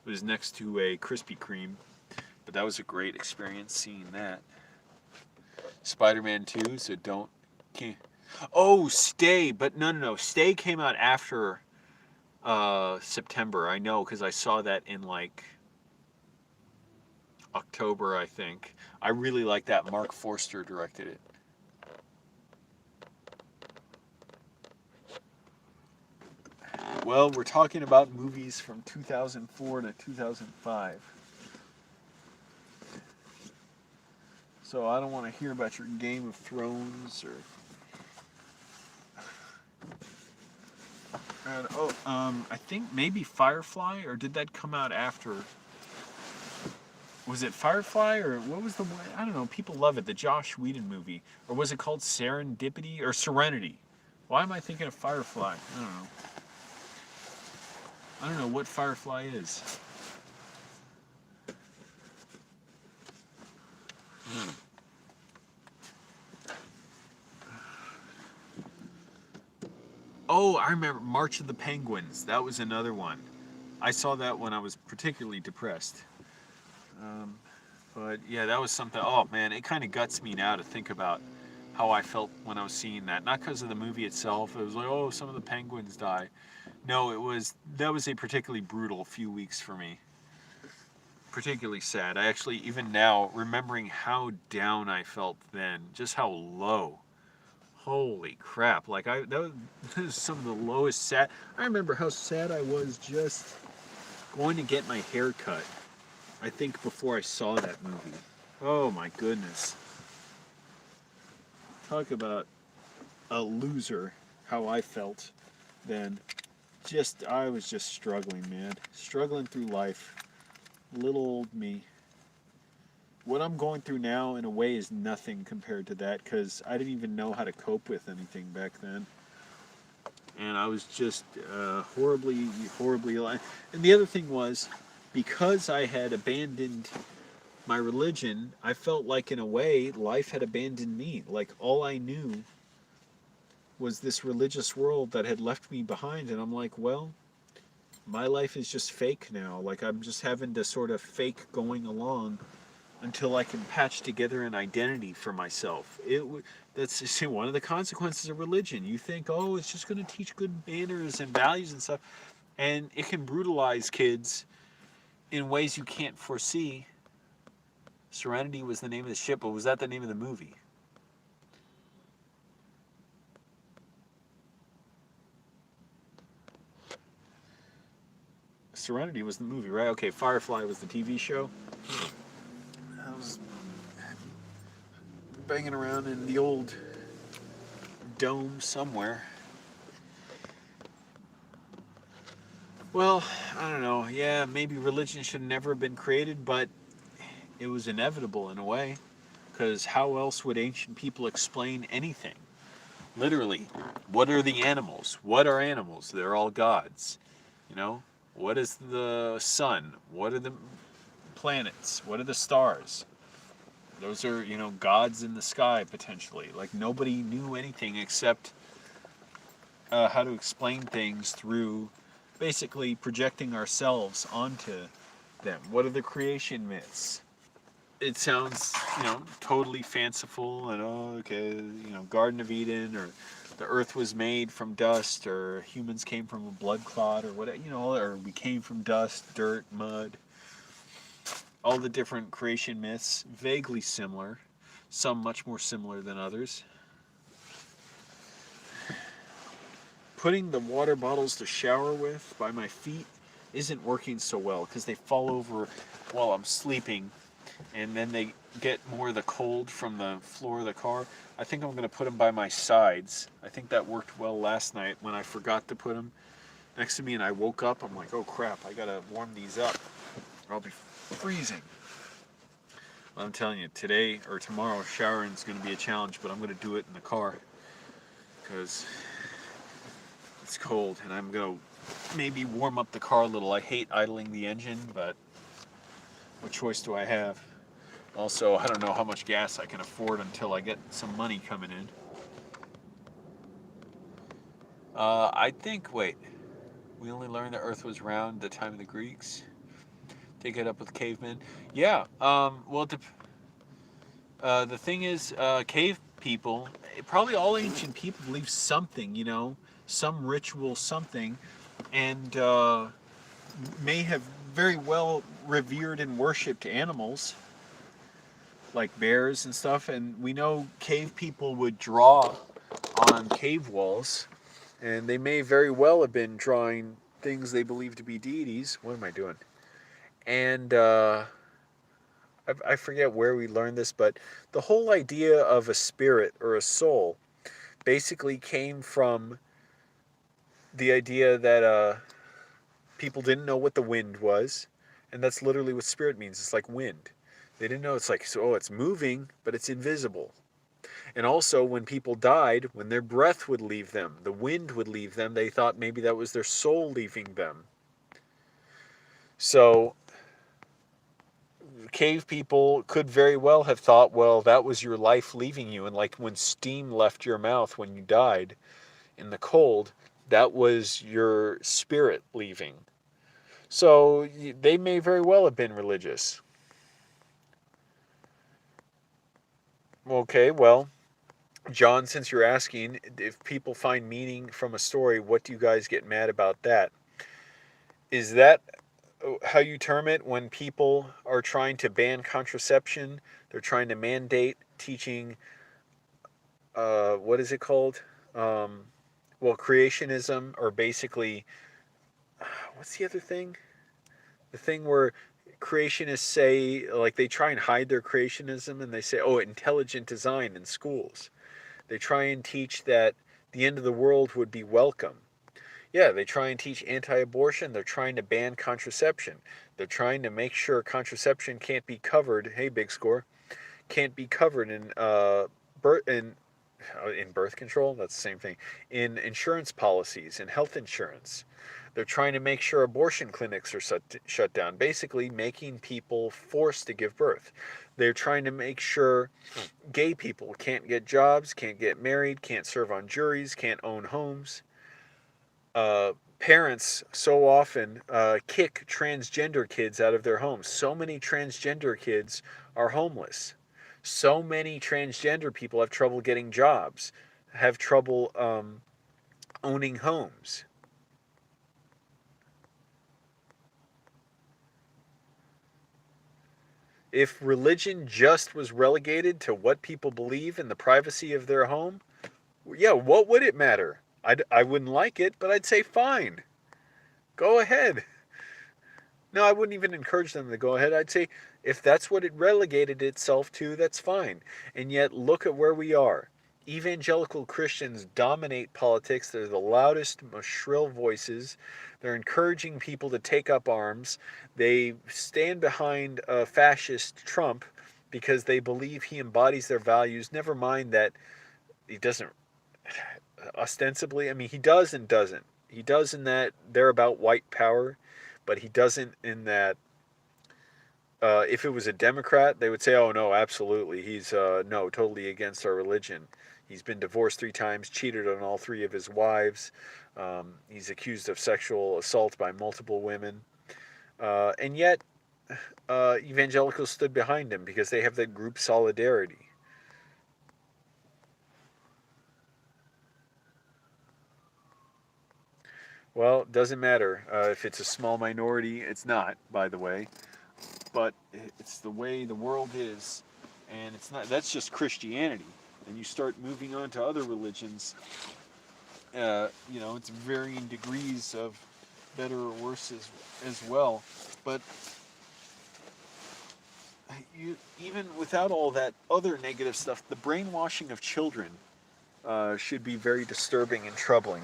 It was next to a Krispy Kreme, but that was a great experience seeing that. Spider-Man 2, so can't. Oh, Stay, but no. Stay came out after September. I know because I saw that in like October, I think. I really like that. Mark Forster directed it. Well, we're talking about movies from 2004 to 2005. So I don't want to hear about your Game of Thrones or... I think maybe Firefly, or did that come out after? Was it Firefly, or what was the one? I don't know. People love it. The Josh Whedon movie. Or was it called Serendipity or Serenity? Why am I thinking of Firefly? I don't know. I don't know what Firefly is. Oh, I remember March of the Penguins. That was another one. I saw that when I was particularly depressed. But yeah, that was something. Oh man, it kind of guts me now to think about how I felt when I was seeing that. Not because of the movie itself. It was like, oh, some of the penguins die. No, that was a particularly brutal few weeks for me. Particularly sad. I actually, even now, remembering how down I felt then, just how low. Holy crap! Like that was some of the lowest sad. I remember how sad I was just going to get my hair cut. I think before I saw that movie. Oh my goodness! Talk about a loser. How I felt then. I was just struggling, man. Struggling through life. Little old me. What I'm going through now, in a way, is nothing compared to that, because I didn't even know how to cope with anything back then. And I was just horribly. And the other thing was, because I had abandoned my religion, I felt like, in a way, life had abandoned me. Like, all I knew was this religious world that had left me behind, and I'm like, well, my life is just fake now. Like, I'm just having to sort of fake going along until I can patch together an identity for myself. That's one of the consequences of religion. You think, oh, it's just going to teach good manners and values and stuff, and it can brutalize kids in ways you can't foresee. Serenity was the name of the ship, but was that the name of the movie? Serenity was the movie, right? Okay, Firefly was the TV show. I was banging around in the old dome somewhere. Well, I don't know. Yeah, maybe religion should never have been created, but it was inevitable in a way. Because how else would ancient people explain anything? Literally, what are the animals? What are animals? They're all gods. You know? What is the sun? What are the planets? What are the stars? Those are, gods in the sky, potentially. Like, nobody knew anything except how to explain things through basically projecting ourselves onto them. What are the creation myths? It sounds, totally fanciful and, Garden of Eden, or the earth was made from dust, or humans came from a blood clot, or whatever, or we came from dust, dirt, mud. All the different creation myths, vaguely similar, some much more similar than others. Putting the water bottles to shower with by my feet isn't working so well, because they fall over while I'm sleeping, and then they get more of the cold from the floor of the car. I think I'm going to put them by my sides. I think that worked well last night when I forgot to put them next to me, and I woke up. I'm like, oh crap, I got to warm these up, or I'll be freezing. Well, I'm telling you, today or tomorrow, showering is going to be a challenge, but I'm going to do it in the car, because It's cold, and I'm going to maybe warm up the car a little. I hate idling the engine, but what choice do I have? Also, I don't know how much gas I can afford until I get some money coming in. I think, wait, we only learned the Earth was round the time of the Greeks. Take it up with cavemen. Yeah, well, the thing is, cave people, probably all ancient people believe something, some ritual, something, and may have very well revered and worshipped animals like bears and stuff. And we know cave people would draw on cave walls, and they may very well have been drawing things they believe to be deities. What am I doing? And I forget where we learned this, but the whole idea of a spirit or a soul basically came from the idea that people didn't know what the wind was, and that's literally what spirit means. It's like wind. They didn't know. It's like, so, it's moving, but it's invisible. And also, when people died, when their breath would leave them, the wind would leave them, they thought maybe that was their soul leaving them. So cave people could very well have thought, well, that was your life leaving you. And like when steam left your mouth when you died in the cold, that was your spirit leaving. So they may very well have been religious. Okay, well, John, since you're asking if people find meaning from a story, what do you guys get mad about that? Is that how you term it when people are trying to ban contraception? They're trying to mandate teaching, what is it called? Well, creationism, or basically, what's the other thing? The thing where creationists say, like, they try and hide their creationism and they say, oh, intelligent design in schools. They try and teach that the end of the world would be welcome. Yeah, they try and teach anti-abortion. They're trying to ban contraception. They're trying to make sure contraception can't be covered. Hey, big score, can't be covered in birth control. That's the same thing. In insurance policies and health insurance. They're trying to make sure abortion clinics are shut down. Basically, making people forced to give birth. They're trying to make sure gay people can't get jobs, can't get married, can't serve on juries, can't own homes. Parents so often kick transgender kids out of their homes. So many transgender kids are homeless. So many transgender people have trouble getting jobs, have trouble owning homes. If religion just was relegated to what people believe in the privacy of their home, yeah, what would it matter? I wouldn't like it, but I'd say fine. Go ahead. No, I wouldn't even encourage them to go ahead. I'd say if that's what it relegated itself to, that's fine. And yet, look at where we are. Evangelical Christians dominate politics. They're the loudest, most shrill voices. They're encouraging people to take up arms. They stand behind fascist Trump because they believe he embodies their values. Never mind that he doesn't ostensibly. I mean, he does and doesn't. He does in that they're about white power, but he doesn't in that if it was a Democrat, they would say, oh, no, absolutely. He's, no, totally against our religion. He's been divorced 3 times, cheated on all 3 of his wives. He's accused of sexual assault by multiple women. And yet, evangelicals stood behind him because they have that group solidarity. Well, it doesn't matter if it's a small minority. It's not, by the way. But it's the way the world is. And it's not. That's just Christianity. And you start moving on to other religions, it's varying degrees of better or worse as well. But even without all that other negative stuff, the brainwashing of children should be very disturbing and troubling.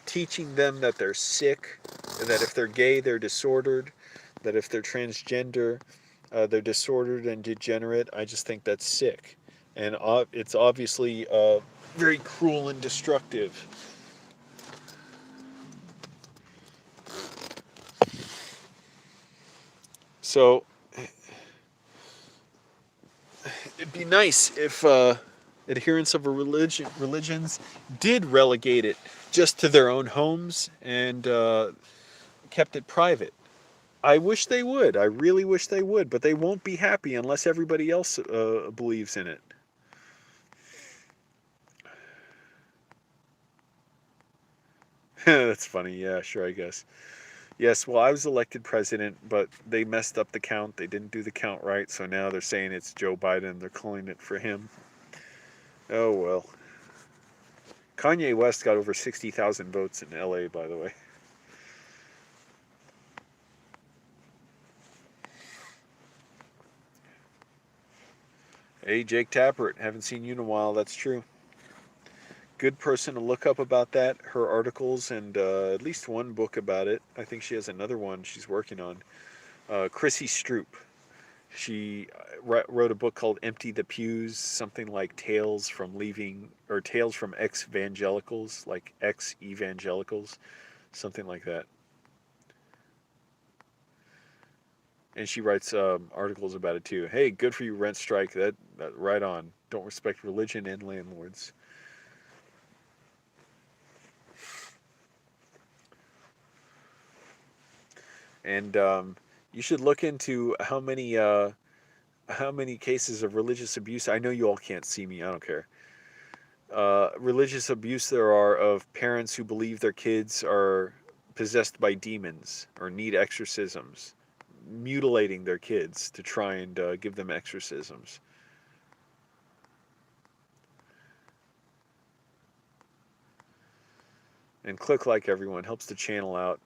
Teaching them that they're sick, that if they're gay, they're disordered, that if they're transgender, they're disordered and degenerate. I just think that's sick. And it's obviously very cruel and destructive. So it'd be nice if adherents of a religions did relegate it just to their own homes and kept it private. I wish they would. I really wish they would, but they won't be happy unless everybody else believes in it. That's funny. Yeah, sure, I guess. Yes, well, I was elected president, but they messed up the count. They didn't do the count right, so now they're saying it's Joe Biden. They're calling it for him. Oh, well. Kanye West got over 60,000 votes in LA, by the way. Hey, Jake Tappert. Haven't seen you in a while. That's true. Good person to look up about that. Her articles and at least one book about it. I think she has another one she's working on. Chrissy Stroop. She wrote a book called Empty the Pews, something like Tales from Leaving, or Tales from Ex-Evangelicals, like ex-evangelicals, something like that. And she writes articles about it too. Hey, good for you, rent strike. That right on. Don't respect religion and landlords. And you should look into how many cases of religious abuse. I know you all can't see me. I don't care. Religious abuse there are of parents who believe their kids are possessed by demons or need exorcisms, mutilating their kids to try and give them exorcisms. And click like everyone helps to channel out.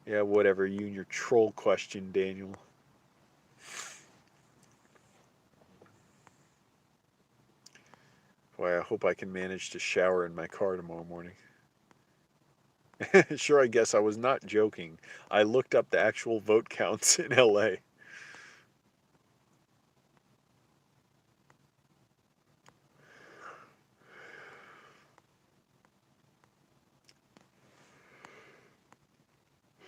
Yeah, whatever, you and your troll question, Daniel. Boy, I hope I can manage to shower in my car tomorrow morning. Sure, I guess I was not joking. I looked up the actual vote counts in LA.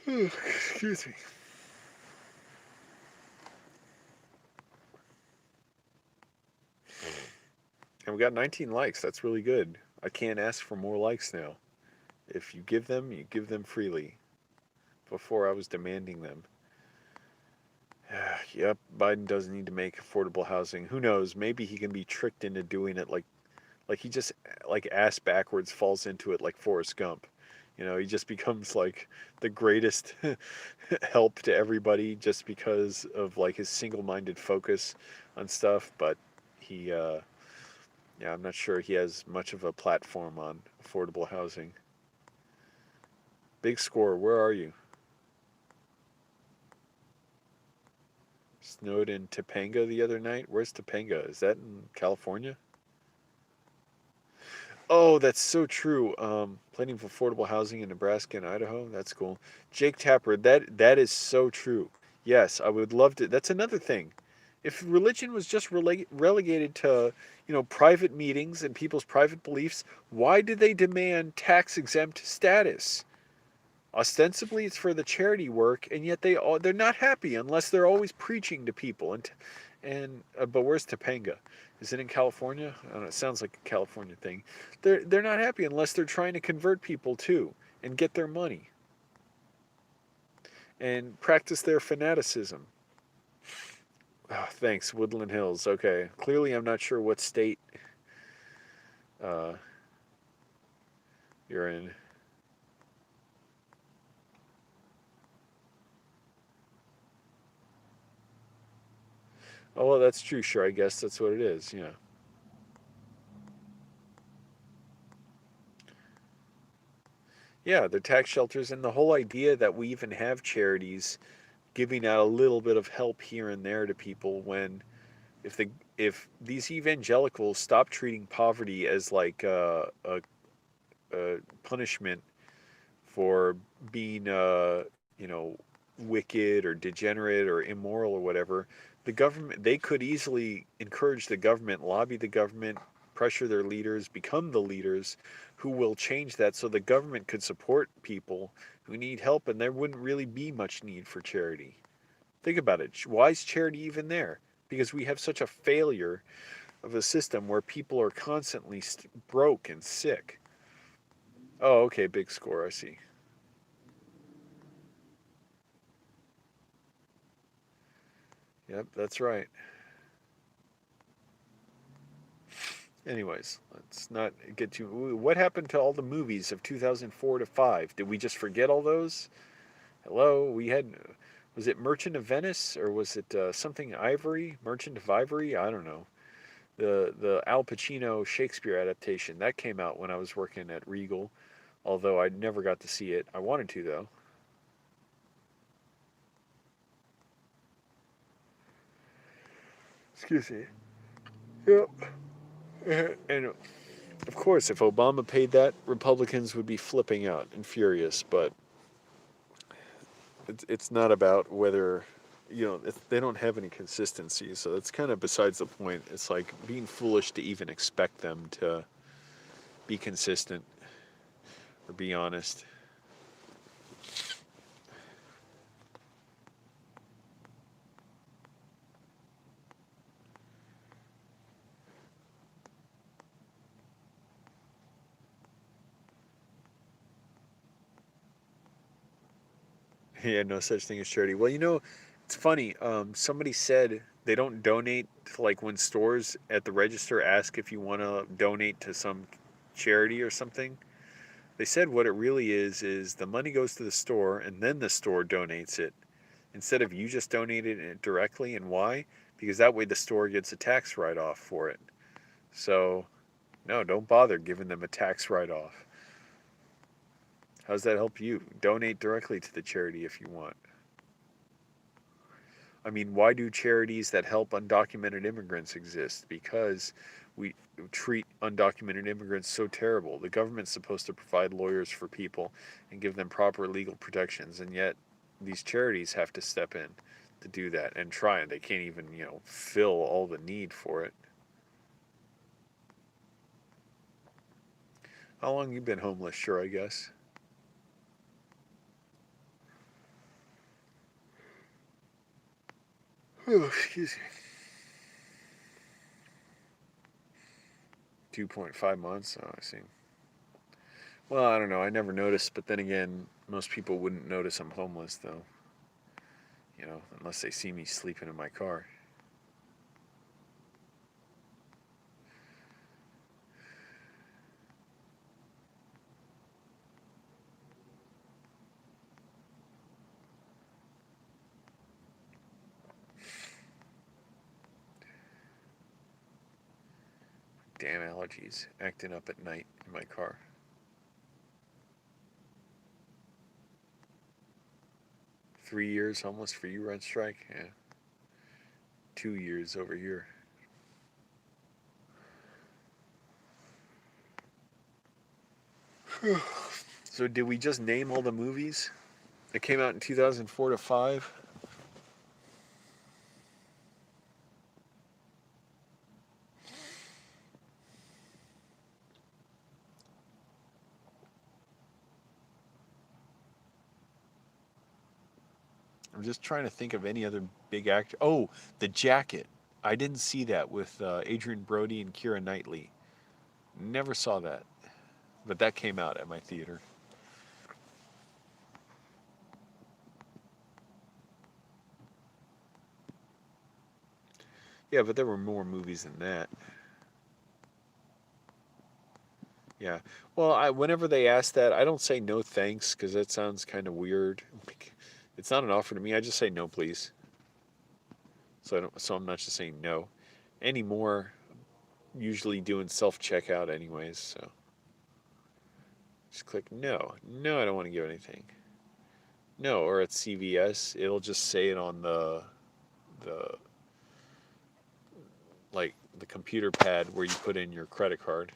Excuse me. And we got 19 likes. That's really good. I can't ask for more likes now. If you give them freely. Before I was demanding them. Yep, Biden does need to make affordable housing. Who knows? Maybe he can be tricked into doing it like he just like ass backwards falls into it like Forrest Gump. He just becomes like the greatest help to everybody just because of like his single-minded focus on stuff, but he yeah, I'm not sure he has much of a platform on affordable housing. Big score, where are you? Snowed in Topanga the other night. Where's Topanga? Is that in California? Oh, that's so true. Planning for affordable housing in Nebraska and Idaho. That's cool. Jake Tapper, that is so true. Yes, I would love to. That's another thing. If religion was just relegated to, private meetings and people's private beliefs, why do they demand tax exempt status? Ostensibly, it's for the charity work, and yet they're not happy unless they're always preaching to people. But where's Topanga? Is it in California? I don't know. It sounds like a California thing. They're not happy unless they're trying to convert people too and get their money and practice their fanaticism. Oh, thanks, Woodland Hills. Okay, clearly I'm not sure what state uh, you're in. Oh, well, that's true. Sure, I guess that's what it is. Yeah. Yeah, the tax shelters and the whole idea that we even have charities giving out a little bit of help here and there to people when if the if these evangelicals stop treating poverty as like a punishment for being wicked or degenerate or immoral or whatever, the government they could easily encourage the government, lobby the government, pressure their leaders, become the leaders who will change that so the government could support people who need help, and there wouldn't really be much need for charity. Think about it. Why is charity even there? Because we have such a failure of a system where people are constantly broke and sick. Oh, okay, big score, I see. Yep, that's right. Anyways, let's not get too. What happened to all the movies of 2004 to 5? Did we just forget all those? Hello, we had. Was it Merchant of Venice or was it something Ivory? Merchant of Ivory? I don't know. The Al Pacino Shakespeare adaptation that came out when I was working at Regal, although I never got to see it. I wanted to though. Excuse me. Yep. And of course, if Obama paid that, Republicans would be flipping out and furious. But it's not about whether, they don't have any consistency. So that's kind of besides the point. It's like being foolish to even expect them to be consistent or be honest. Yeah, no such thing as charity. Well, it's funny. Somebody said they don't donate to, like, when stores at the register ask if you want to donate to some charity or something. They said what it really is the money goes to the store and then the store donates it instead of you just donating it directly. And why? Because that way the store gets a tax write off for it. So, no, don't bother giving them a tax write off. How's that help you? Donate directly to the charity if you want. I mean, why do charities that help undocumented immigrants exist? Because we treat undocumented immigrants so terrible. The government's supposed to provide lawyers for people and give them proper legal protections, and yet these charities have to step in to do that and try, and they can't even, fill all the need for it. How long you been homeless? Sure, I guess. Oh, excuse me. 2.5 months. Oh, I see. Well, I don't know. I never noticed, but then again, most people wouldn't notice I'm homeless, though. Unless they see me sleeping in my car. Damn allergies acting up at night in my car. 3 years homeless for you, Red Strike? Yeah. 2 years over here. So did we just name all the movies that came out in 2004 to 5? I'm just trying to think of any other big actor. Oh, The Jacket. I didn't see that with Adrian Brody and Keira Knightley. Never saw that, but that came out at my theater. Yeah, but there were more movies than that. Yeah. Well, whenever they ask that, I don't say no thanks because that sounds kind of weird. It's not an offer to me. I just say no, please. So I don't. So I'm not just saying no anymore. Usually doing self checkout anyways. So just click no. No, I don't want to give anything. No, or at CVS, it'll just say it on the like the computer pad where you put in your credit card.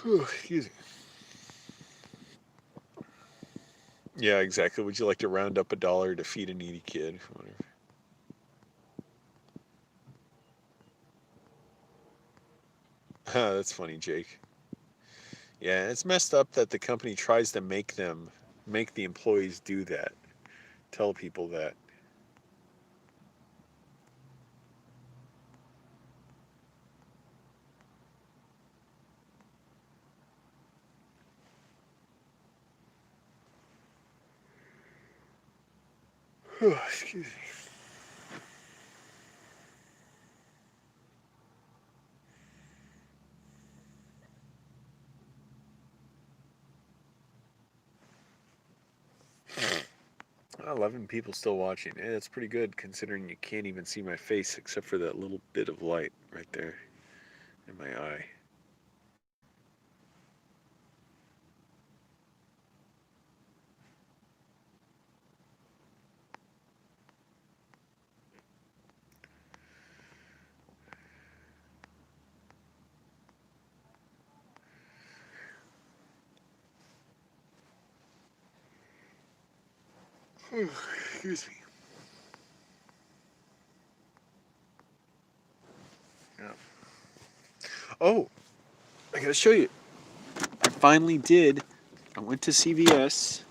Excuse me. Yeah, exactly. Would you like to round up $1 to feed a needy kid? Whatever. That's funny, Jake. Yeah, it's messed up that the company tries to make the employees do that. Tell people that. Excuse me. Well, 11 people still watching. And it's pretty good considering you can't even see my face except for that little bit of light right there in my eye. Excuse me. Yeah. Oh, I gotta show you. I finally did. I went to CVS.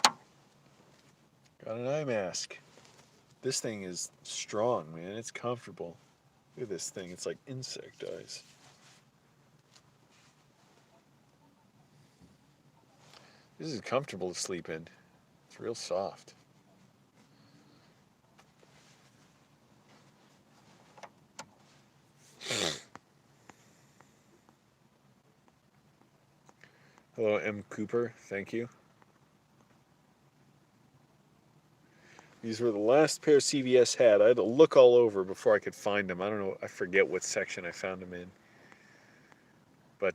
Got an eye mask. This thing is strong, man. It's comfortable. Look at this thing. It's like insect eyes. This is comfortable to sleep in. It's real soft. Hello, M. Cooper. Thank you. These were the last pair CVS had. I had to look all over before I could find them. I don't know. I forget what section I found them in. But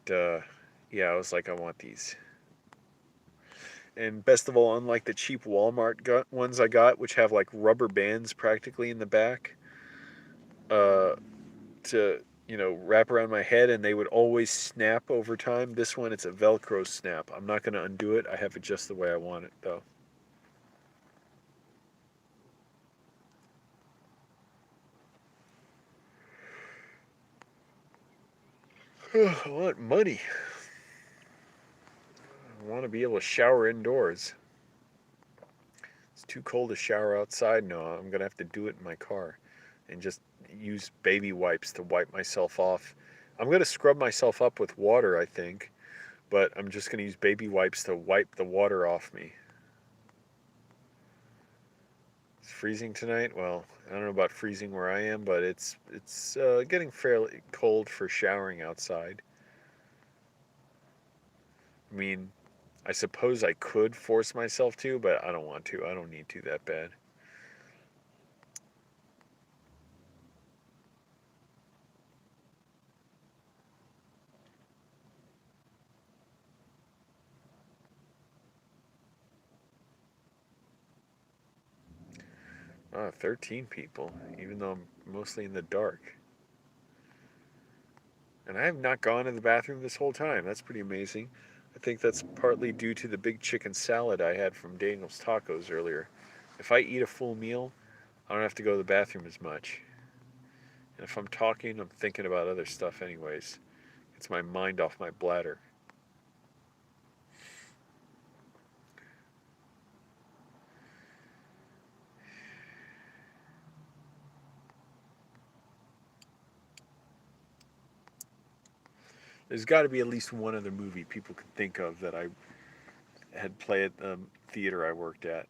yeah, I was like, I want these. And best of all, unlike the cheap Walmart ones I got, which have like rubber bands practically in the back uh, to wrap around my head, and they would always snap over time. This one, it's a Velcro snap. I'm not going to undo it. I have it just the way I want it, though. I want money. I want to be able to shower indoors. It's too cold to shower outside now. I'm going to have to do it in my car and just use baby wipes to wipe myself off. I'm going to scrub myself up with water, I think, but I'm just going to use baby wipes to wipe the water off me. It's freezing tonight. Well, I don't know about freezing where I am, but it's getting fairly cold for showering outside. I mean, I suppose I could force myself to, but I don't want to. I don't need to that bad. 13 people, even though I'm mostly in the dark. And I have not gone to the bathroom this whole time. That's pretty amazing. I think that's partly due to the big chicken salad I had from Daniel's Tacos earlier. If I eat a full meal, I don't have to go to the bathroom as much. And if I'm talking, I'm thinking about other stuff anyways. It's my mind off my bladder. There's got to be at least one other movie people could think of that I had play at the theater I worked at.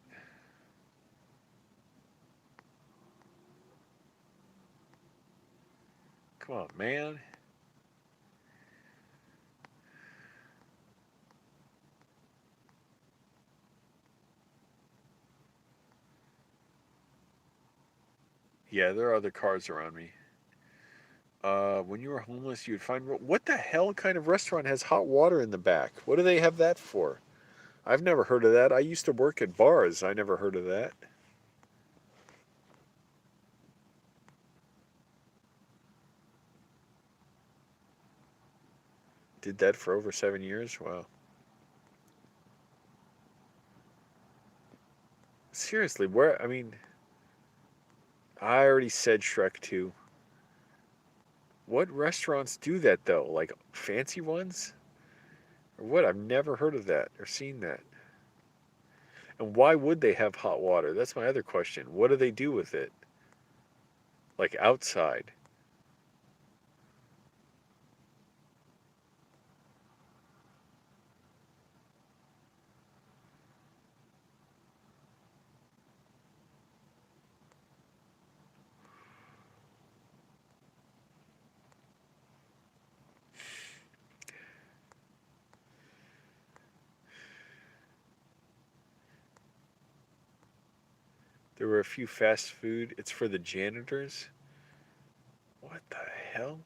Come on, man. Yeah, there are other cars around me. When you were homeless, you'd find what the hell kind of restaurant has hot water in the back? What do they have that for? I've never heard of that. I used to work at bars. I never heard of that. Did that for over 7 years. Wow. Seriously, where? I mean, I already said Shrek 2. What restaurants do that though? Like fancy ones? Or what? I've never heard of that or seen that. And why would they have hot water? That's my other question. What do they do with it? Like outside? There were a few fast food. It's for the janitors. What the hell?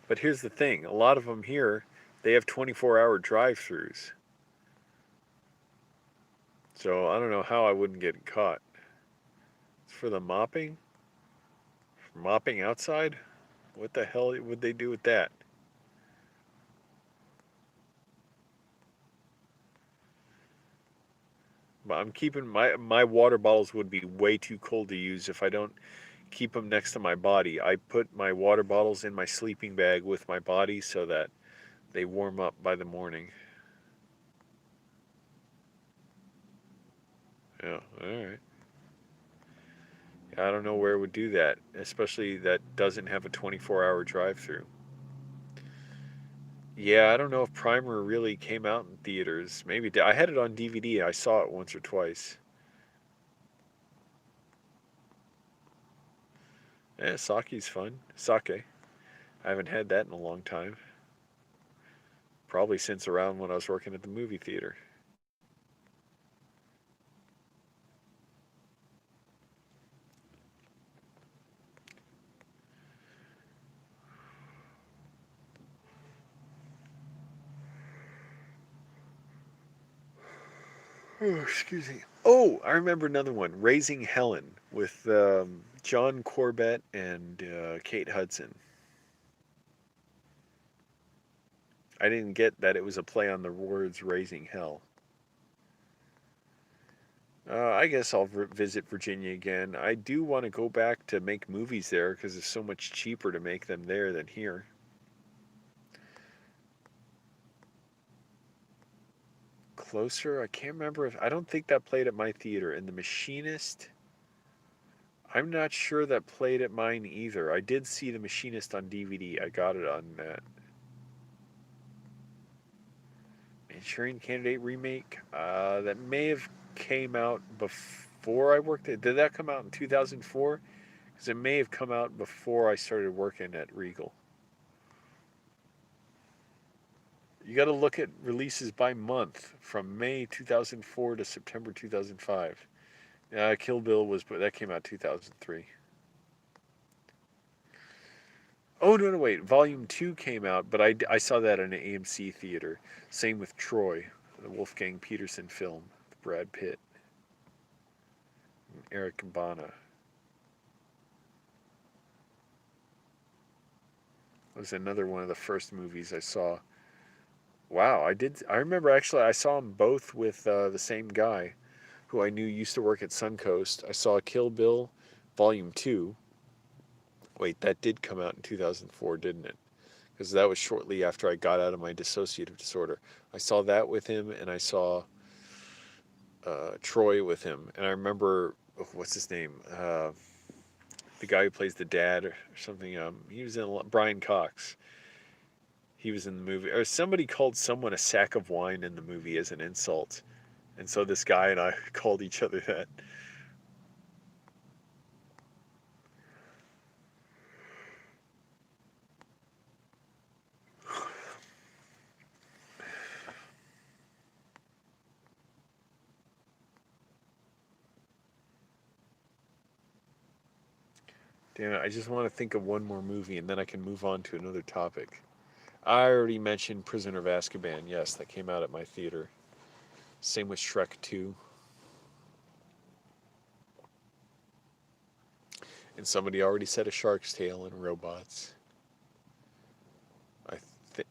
But here's the thing. A lot of them here, they have 24-hour drive-throughs. So I don't know how I wouldn't get caught. It's for the mopping? For mopping outside? What the hell would they do with that? But I'm keeping my water bottles would be way too cold to use if I don't keep them next to my body. I put my water bottles in my sleeping bag with my body so that they warm up by the morning. Yeah, all right. I don't know where it would do that, especially that doesn't have a 24-hour drive-through. Yeah, I don't know if Primer really came out in theaters. Maybe I had it on DVD. I saw it once or twice. Yeah, sake's fun. Sake. I haven't had that in a long time. Probably since around when I was working at the movie theater. Oh, excuse me. Oh, I remember another one, Raising Helen, with John Corbett and Kate Hudson. I didn't get that it was a play on the words Raising Hell. I guess I'll visit Virginia again. I do want to go back to make movies there because it's so much cheaper to make them there than here. Closer, I can't remember if I don't think that played at my theater. And The Machinist, I'm not sure that played at mine either. I did see The Machinist on DVD. I got it on that. Manchurian Candidate remake. That may have came out before I worked at. Did that come out in 2004? Because it may have come out before I started working at Regal. You got to look at releases by month from May 2004 to September 2005. Kill Bill was, but that came out 2003. Oh no, no, wait. Volume 2 came out, but I saw that in an AMC theater. Same with Troy, the Wolfgang Peterson film, with Brad Pitt and Eric Bana. It was another one of the first movies I saw. Wow, I did. I remember actually I saw them both with the same guy, who I knew used to work at Suncoast. I saw Kill Bill, Volume 2. Wait, that did come out in 2004, didn't it? Because that was shortly after I got out of my dissociative disorder. I saw that with him, and I saw Troy with him. And I remember, oh, what's his name? The guy who plays the dad or something. He was in Brian Cox. He was in the movie. Or somebody called someone a sack of wine in the movie as an insult. And so this guy and I called each other that. Damn it, I just want to think of one more movie and then I can move on to another topic. I already mentioned Prisoner of Azkaban. Yes, that came out at my theater. Same with Shrek 2. And somebody already said A Shark's Tale and Robots.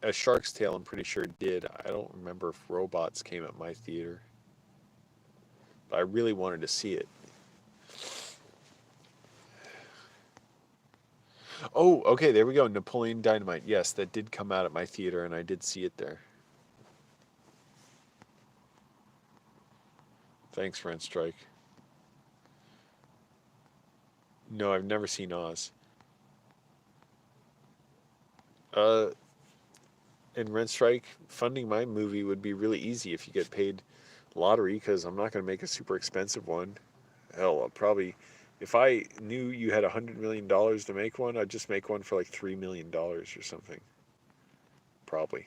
A Shark's Tale, I'm pretty sure did. I don't remember if Robots came at my theater. But I really wanted to see it. Oh, okay, there we go. Napoleon Dynamite. Yes, that did come out at my theater, and I did see it there. Thanks, Rent Strike. No, I've never seen Oz. Uh, in Rent Strike, funding my movie would be really easy if you get paid lottery, because I'm not going to make a super expensive one. Hell, I'll probably, if I knew you had $100 million to make one, I'd just make one for like $3 million or something. Probably.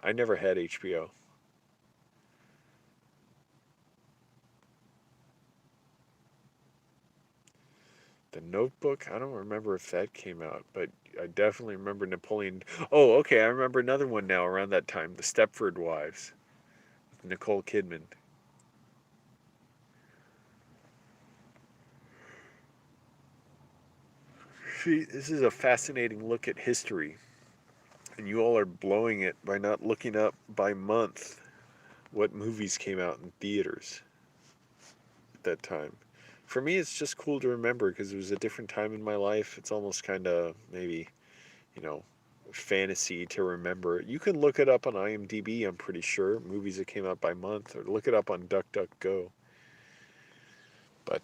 I never had HBO. The Notebook, I don't remember if that came out, but I definitely remember Napoleon. Oh, okay, I remember another one now around that time, The Stepford Wives, with Nicole Kidman. See, this is a fascinating look at history, and you all are blowing it by not looking up by month what movies came out in theaters at that time. For me, it's just cool to remember because it was a different time in my life. It's almost kind of maybe, you know, fantasy to remember. You can look it up on IMDb, I'm pretty sure, movies that came out by month, or look it up on DuckDuckGo. But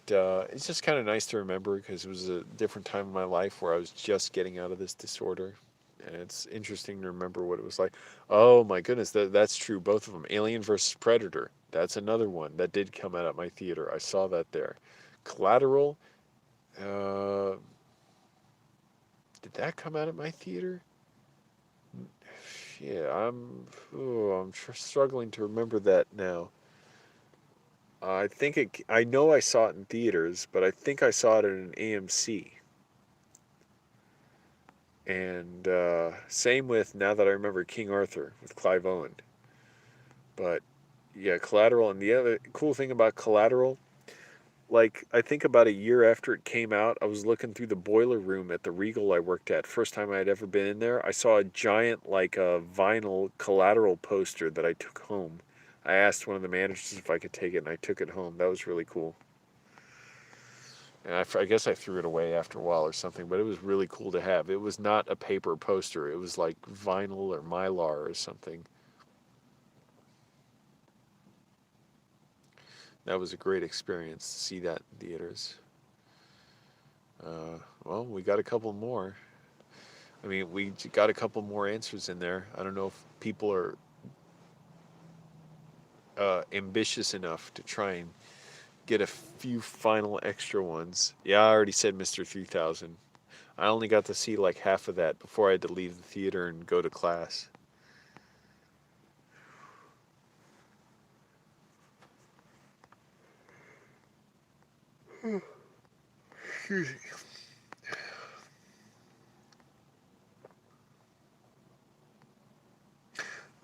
it's just kind of nice to remember because it was a different time in my life where I was just getting out of this disorder. And it's interesting to remember what it was like. Oh my goodness, that's true. Both of them. Alien versus Predator. That's another one that did come out at my theater. I saw that there. Collateral. Uh, did that come out at my theater? Yeah, I'm struggling to remember that now. I think I know I saw it in theaters, but I think I saw it at an AMC. And same with, now that I remember, King Arthur with Clive Owen. But yeah, Collateral. And the other cool thing about Collateral, like, I think about a year after it came out, I was looking through the boiler room at the Regal I worked at. First time I had ever been in there. I saw a giant, like, a vinyl Collateral poster that I took home. I asked one of the managers if I could take it, and I took it home. That was really cool. And I guess I threw it away after a while or something, but it was really cool to have. It was not a paper poster. It was like vinyl or mylar or something. That was a great experience to see that in theaters. Well, we got a couple more. I mean, we got a couple more answers in there. I don't know if people are ambitious enough to try and get a few final extra ones. Yeah, I already said Mr. 3000. I only got to see like half of that before I had to leave the theater and go to class. Excuse me.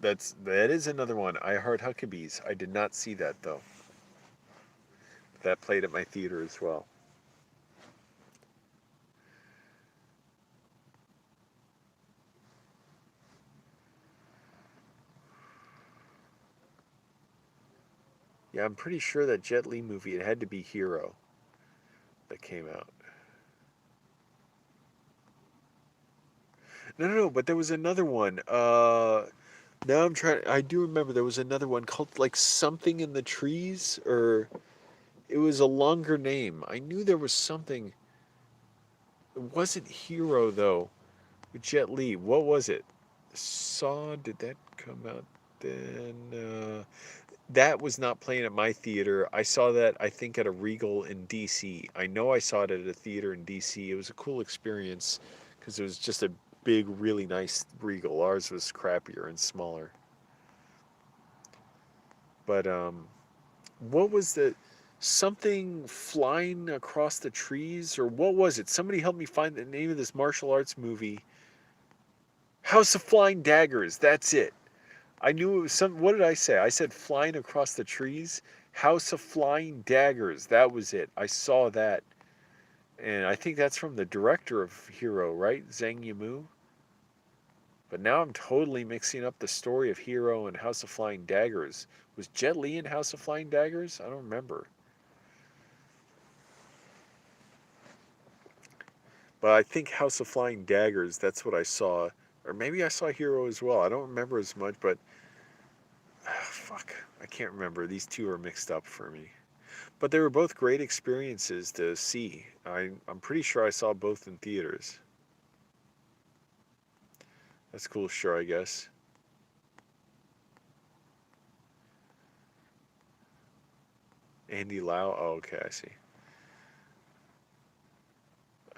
That is another one. I Heart Huckabees. I did not see that though. That played at my theater as well. Yeah, I'm pretty sure that Jet Li movie, it had to be Hero that came out. No, but there was another one. Now I'm trying. I do remember there was another one called like something in the trees, or it was a longer name. I knew there was something. It wasn't Hero though. With Jet Li. What was it? Saw. Did that come out then? That was not playing at my theater. I saw that, I think, at a Regal in DC. I know I saw it at a theater in DC. It was a cool experience because it was just a big, really nice Regal. Ours was crappier and smaller. But what was the something flying across the trees, or what was it? Somebody help me find the name of this martial arts movie. House of Flying Daggers. That's it. I knew it was some. What did I say? I said flying across the trees. House of Flying Daggers. That was it. I saw that, and I think that's from the director of Hero, right? Zhang Yimou. But now I'm totally mixing up the story of Hero and House of Flying Daggers. Was Jet Li in House of Flying Daggers? I don't remember. But I think House of Flying Daggers, that's what I saw. Or maybe I saw Hero as well. I don't remember as much, but fuck, I can't remember. These two are mixed up for me. But they were both great experiences to see. I'm pretty sure I saw both in theaters. That's cool, sure, I guess. Andy Lau? Oh, okay, I see.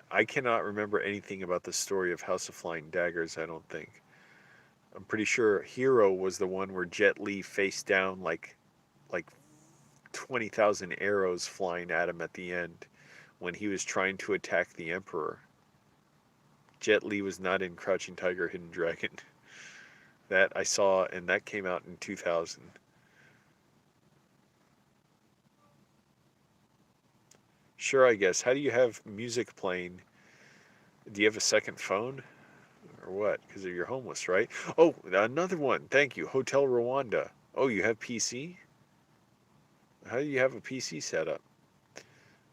I cannot remember anything about the story of House of Flying Daggers, I don't think. I'm pretty sure Hero was the one where Jet Li faced down like 20,000 arrows flying at him at the end when he was trying to attack the Emperor. Jet Li was not in Crouching Tiger, Hidden Dragon. That I saw, and that came out in 2000. Sure, I guess. How do you have music playing? Do you have a second phone? Or what? Because you're homeless, right? Oh, another one. Thank you. Hotel Rwanda. Oh, you have PC? How do you have a PC set up?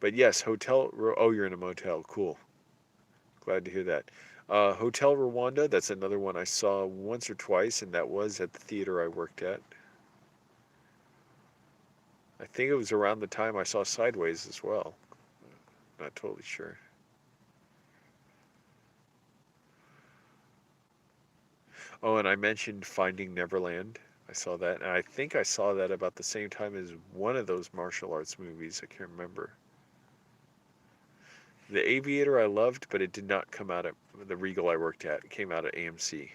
But yes, oh, you're in a motel. Cool. Glad to hear that. Hotel Rwanda, that's another one I saw once or twice, and that was at the theater I worked at. I think it was around the time I saw Sideways as well. Not totally sure. Oh, and I mentioned Finding Neverland. I saw that, and I think I saw that about the same time as one of those martial arts movies. I can't remember. The Aviator I loved, but it did not come out at the Regal I worked at. It came out at AMC.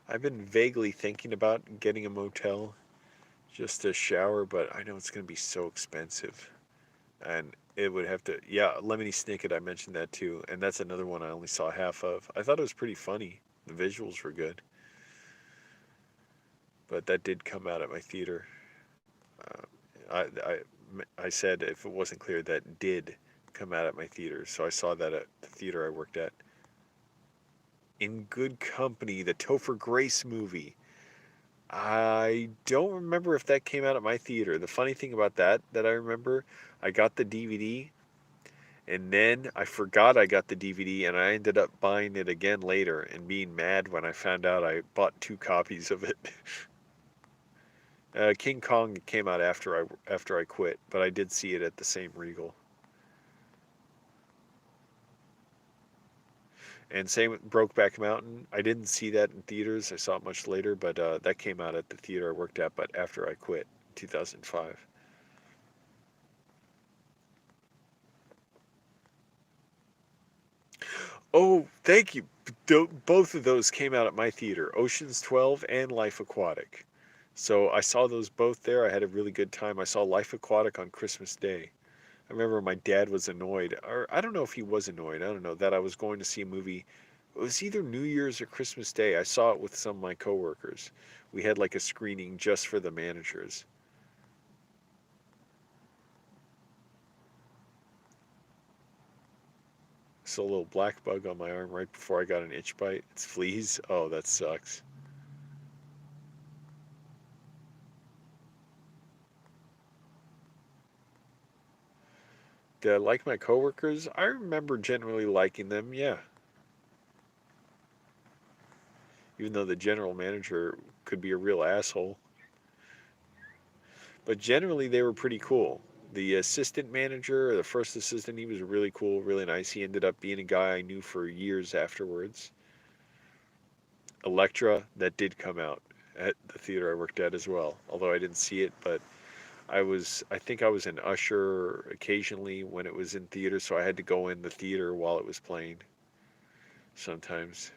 I've been vaguely thinking about getting a motel just to shower, but I know it's going to be so expensive. And it would have to, yeah, Lemony Snicket, I mentioned that too. And that's another one I only saw half of. I thought it was pretty funny. The visuals were good. But that did come out at my theater. I said, if it wasn't clear, that did come out at my theater. So I saw that at the theater I worked at. In Good Company, the Topher Grace movie. I don't remember if that came out at my theater. The funny thing about that I remember, I got the DVD and then I forgot I got the DVD and I ended up buying it again later and being mad when I found out I bought two copies of it. King Kong came out after I quit, but I did see it at the same Regal. And same with Brokeback Mountain. I didn't see that in theaters. I saw it much later, but that came out at the theater I worked at, but after I quit, 2005. Oh, thank you. Both of those came out at my theater, Ocean's 12 and Life Aquatic. So I saw those both there. I had a really good time. I saw Life Aquatic on Christmas Day. I remember my dad was annoyed, or I don't know if he was annoyed. I don't know that I was going to see a movie. It was either New Year's or Christmas Day. I saw it with some of my coworkers. We had like a screening just for the managers. Saw a little black bug on my arm right before I got an itch bite. It's fleas. Oh, that sucks. Did I like my coworkers? I remember generally liking them, yeah. Even though the general manager could be a real asshole. But generally, they were pretty cool. The assistant manager, or the first assistant, he was really cool, really nice. He ended up being a guy I knew for years afterwards. Electra, that did come out at the theater I worked at as well. Although I didn't see it, but I think I was an usher occasionally when it was in theater, so I had to go in the theater while it was playing sometimes.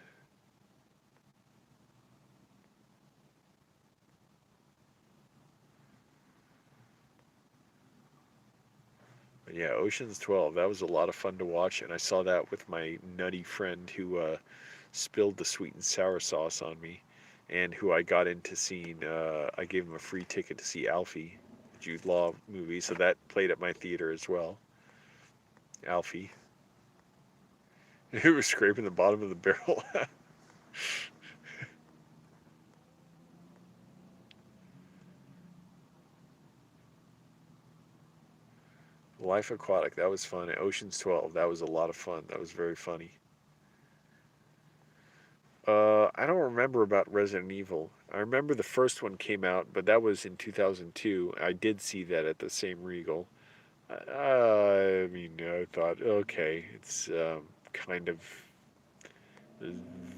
But yeah, Ocean's 12, that was a lot of fun to watch, and I saw that with my nutty friend who spilled the sweet and sour sauce on me, and who I got into seeing. I gave him a free ticket to see Alfie, the Jude Law movie, so that played at my theater as well. Alfie. He was scraping the bottom of the barrel. Life Aquatic, that was fun. Ocean's 12, that was a lot of fun. That was very funny. I don't remember about Resident Evil. I remember the first one came out, but that was in 2002. I did see that at the same Regal. I mean, I thought, okay, it's kind of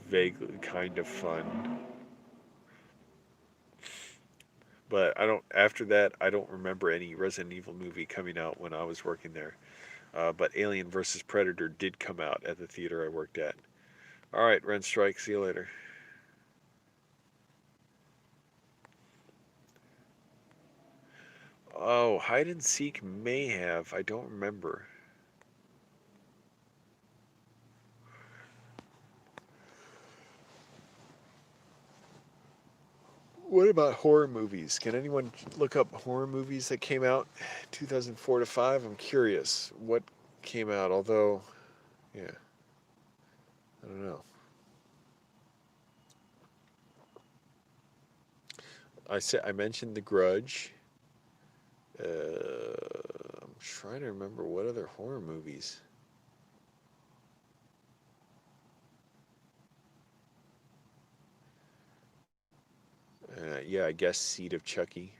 vaguely kind of fun. But I don't. After that, I don't remember any Resident Evil movie coming out when I was working there. But Alien versus Predator did come out at the theater I worked at. All right, Ren Strike. See you later. Oh, hide and seek may have. I don't remember. What about horror movies? Can anyone look up horror movies that came out 2004 to 5? I'm curious what came out. Although, yeah, I don't know. I mentioned The Grudge. I'm trying to remember what other horror movies. Yeah, I guess Seed of Chucky.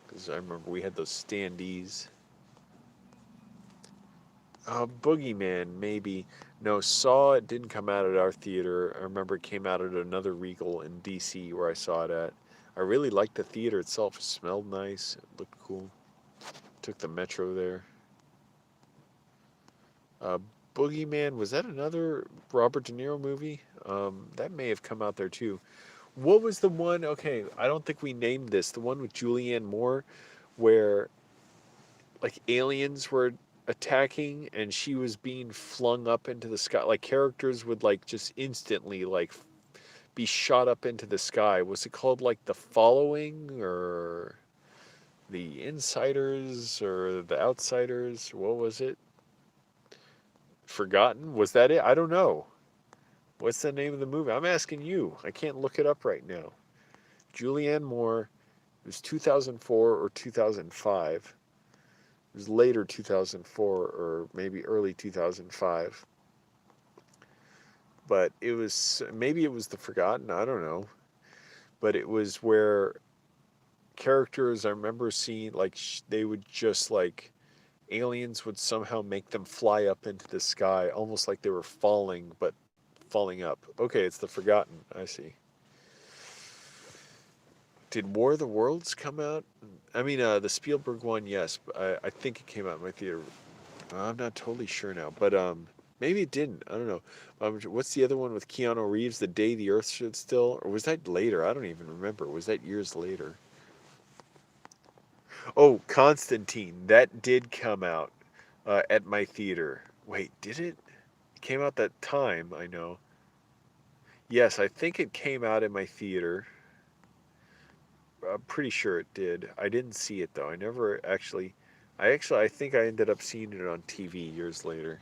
Because I remember we had those standees. Boogeyman, maybe. No, Saw, it didn't come out at our theater. I remember it came out at another Regal in DC where I saw it at. I really liked the theater itself. It smelled nice. It looked cool. Took the metro there. Uh, Boogeyman, was that another Robert De Niro movie? That may have come out there too. What was the one? Okay, I don't think we named this. The one with Julianne Moore, where like aliens were attacking and she was being flung up into the sky. Like characters would like just instantly like be shot up into the sky. Was it called like The Following or The Insiders or The Outsiders? What was it? Forgotten? Was that it? I don't know. What's the name of the movie? I'm asking you. I can't look it up right now. Julianne Moore. It was 2004 or 2005. It was later 2004 or maybe early 2005. But it was maybe it was The Forgotten. I don't know. But it was where characters I remember seeing like they would just like aliens would somehow make them fly up into the sky, almost like they were falling, but falling up. Okay, it's The Forgotten. I see. Did War of the Worlds come out? I mean, the Spielberg one, yes. I think it came out in my theater. I'm not totally sure now, but maybe it didn't. I don't know. What's the other one with Keanu Reeves? The Day the Earth Stood Still, or was that later? I don't even remember. Was that years later? Oh, Constantine. That did come out at my theater. Wait, did it? It came out that time. I know. Yes, I think it came out in my theater. I'm pretty sure it did. I didn't see it though. I never actually. I think I ended up seeing it on TV years later.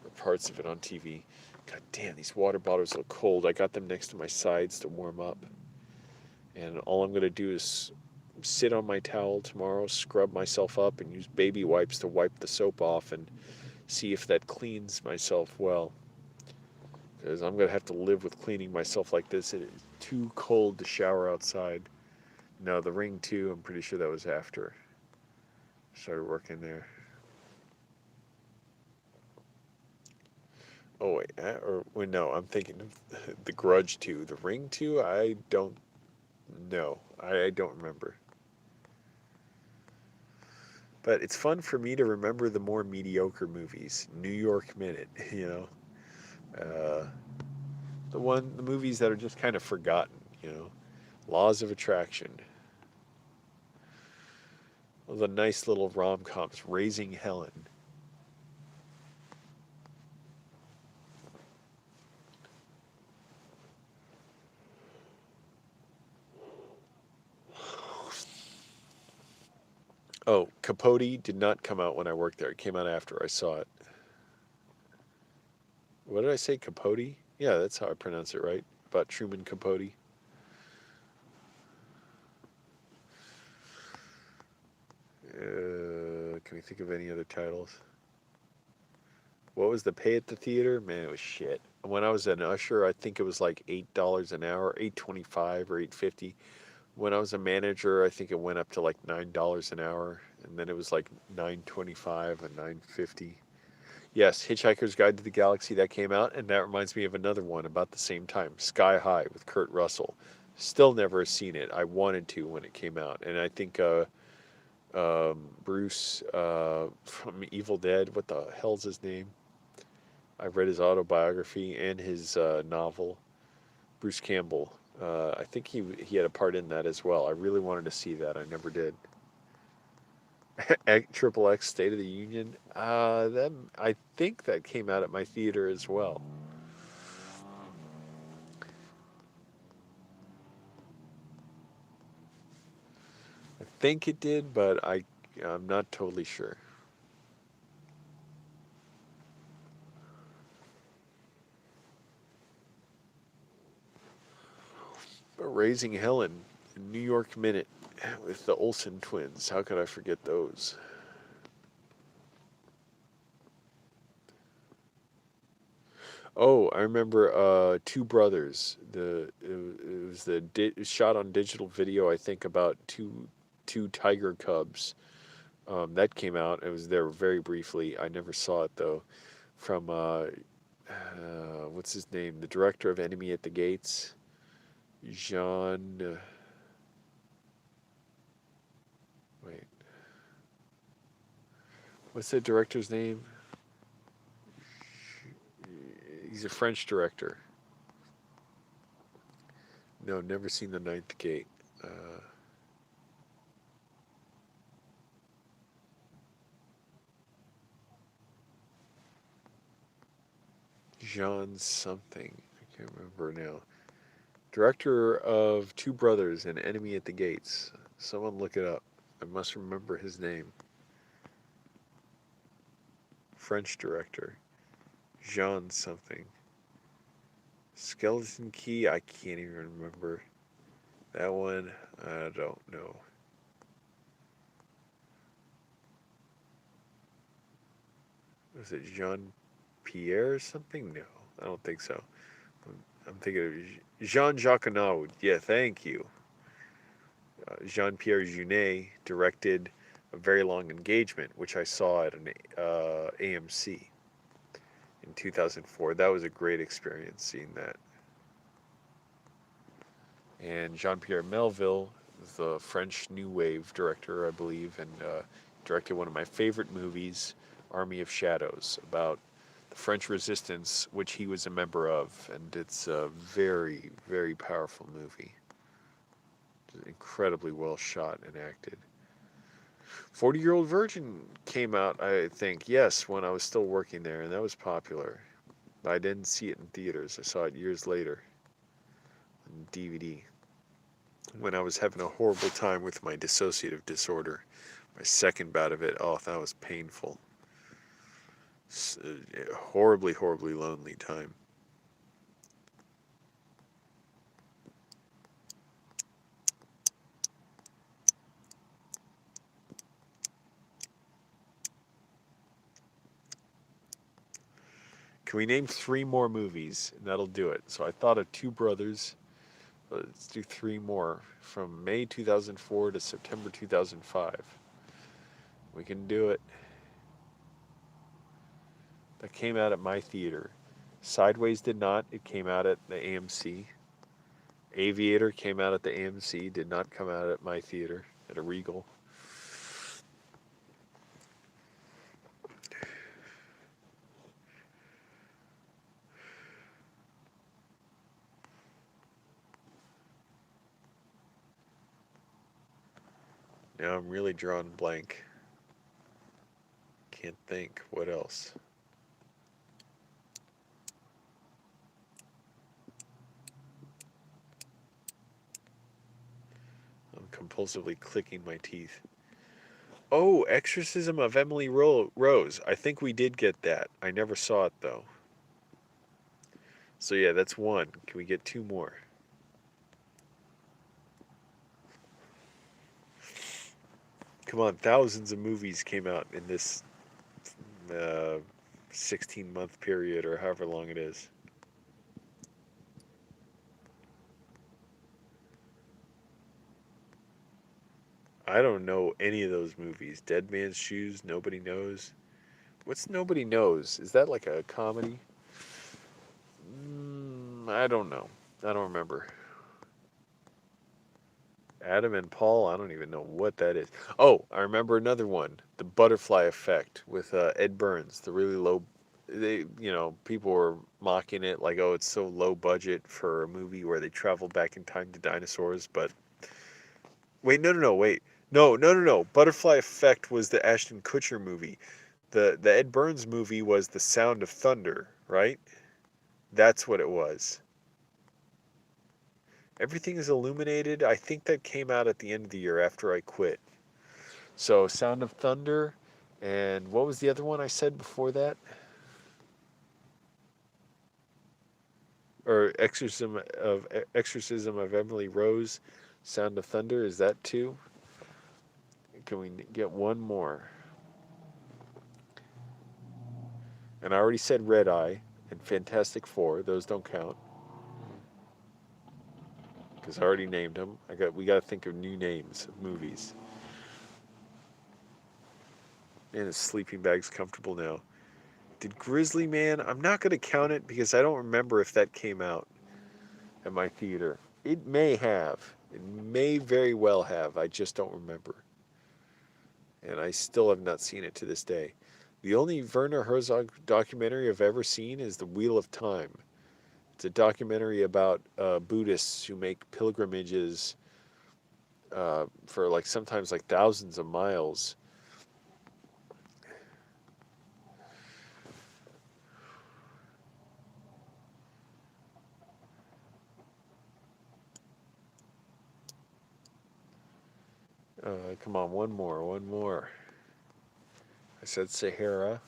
Or parts of it on TV. God damn, these water bottles look cold. I got them next to my sides to warm up. And all I'm gonna do is sit on my towel tomorrow, scrub myself up, and use baby wipes to wipe the soap off and see if that cleans myself well. Because I'm gonna have to live with cleaning myself like this. It is too cold to shower outside. No, the Ring 2, I'm pretty sure that was after I started working there. Oh wait, or wait, no, I'm thinking of the Grudge 2. The Ring 2, I don't know. I don't remember. But it's fun for me to remember the more mediocre movies. New York Minute, uh, the movies that are just kind of forgotten. Laws of Attraction. Well, the nice little rom coms. Raising Helen. Oh, Capote did not come out when I worked there. It came out after I saw it. What did I say? Capote? Yeah, that's how I pronounce it, right? About Truman Capote. Can we think of any other titles? What was the pay at the theater? Man, it was shit. When I was an usher, I think it was like $8 an hour, 8.25 or 8.50. When I was a manager, I think it went up to like $9 an hour, and then it was like 9.25 and 9.50. Yes, Hitchhiker's Guide to the Galaxy that came out, and that reminds me of another one about the same time, Sky High with Kurt Russell. Still never seen it. I wanted to when it came out, and I think Bruce from Evil Dead. What the hell's his name? I've read his autobiography and his novel. Bruce Campbell. I think he had a part in that as well. I really wanted to see that. I never did. Triple X State of the Union. That I think that came out at my theater as well. I think it did, but I'm not totally sure. But Raising Helen, New York Minute with the Olsen twins. How could I forget those? Oh, I remember Two Brothers. It was shot on digital video. I think about two tiger cubs. That came out. It was there very briefly. I never saw it though. From what's his name? The director of Enemy at the Gates, Jean. Wait, what's the director's name? He's a French director. No, never seen The Ninth Gate. Uh, Jean something. I can't remember now. Director of Two Brothers and Enemy at the Gates. Someone look it up. I must remember his name. French director. Jean something. Skeleton Key, I can't even remember. That one, I don't know. Was it Jean Pierre or something? No, I don't think so. I'm thinking of Jean Jacques Annaud. Yeah, thank you. Jean Pierre Jeunet directed A Very Long Engagement, which I saw at an AMC in 2004. That was a great experience seeing that. And Jean Pierre Melville is the French New Wave director, I believe, and directed one of my favorite movies, Army of Shadows, about the French resistance, which he was a member of. And it's a very, very powerful movie. Incredibly well shot and acted. 40-Year-Old Virgin came out, I think, yes, when I was still working there, and that was popular. I didn't see it in theaters. I saw it years later on DVD when I was having a horrible time with my dissociative disorder. My second bout of it, oh, that was painful. Horribly, horribly lonely time. Can we name three more movies? And that'll do it. So I thought of Two Brothers. Let's do three more from May 2004 to September 2005. We can do it. That came out at my theater. Sideways did not. It came out at the AMC. Aviator came out at the AMC. Did not come out at my theater at a Regal. Now I'm really drawing blank. Can't think. What else? I'm compulsively clicking my teeth. Oh, Exorcism of Emily Rose. I think we did get that. I never saw it though. So yeah, that's one. Can we get two more? Come on, thousands of movies came out in this uh, 16-month period or however long it is. I don't know any of those movies. Dead Man's Shoes, Nobody Knows. What's Nobody Knows? Is that like a comedy? I don't know. I don't remember. Adam and Paul, I don't even know what that is. Oh, I remember another one, The Butterfly Effect with Ed Burns, the really low people were mocking it like, oh, it's so low budget for a movie where they travel back in time to dinosaurs, but wait, no, wait. No. Butterfly Effect was the Ashton Kutcher movie. The Ed Burns movie was The Sound of Thunder, right? That's what it was. Everything is Illuminated. I think that came out at the end of the year after I quit. So Sound of Thunder, and what was the other one I said before that? Or Exorcism of Emily Rose, Sound of Thunder. Is that two? Can we get one more? And I already said Red Eye and Fantastic Four. Those don't count because I already named them. We got to think of new names of movies. And his sleeping bag's comfortable now. Did Grizzly Man? I'm not going to count it because I don't remember if that came out at my theater. It may have. It may very well have. I just don't remember. And I still have not seen it to this day. The only Werner Herzog documentary I've ever seen is The Wheel of Time. It's a documentary about Buddhists who make pilgrimages for like sometimes like thousands of miles. Come on, one more. I said Sahara.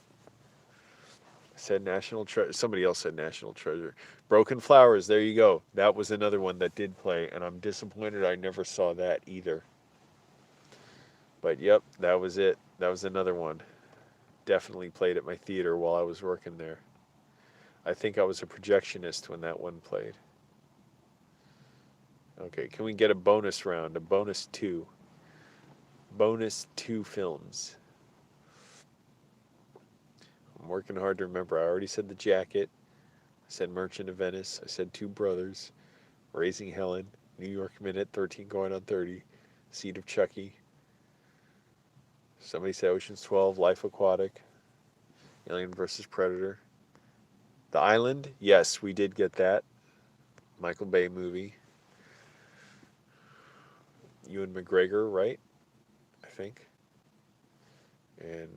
I said National Treasure. Somebody else said National Treasure. Broken Flowers. There you go. That was another one that did play, and I'm disappointed I never saw that either. But yep, that was it. That was another one. Definitely played at my theater while I was working there. I think I was a projectionist when that one played. Okay, can we get a bonus round? A bonus two. Bonus two films. I'm working hard to remember. I already said The Jacket. I said Merchant of Venice. I said Two Brothers. Raising Helen. New York Minute, 13 going on 30. Seed of Chucky. Somebody said Ocean's 12. Life Aquatic. Alien vs. Predator. The Island. Yes, we did get that. Michael Bay movie. Ewan McGregor, right? I think. And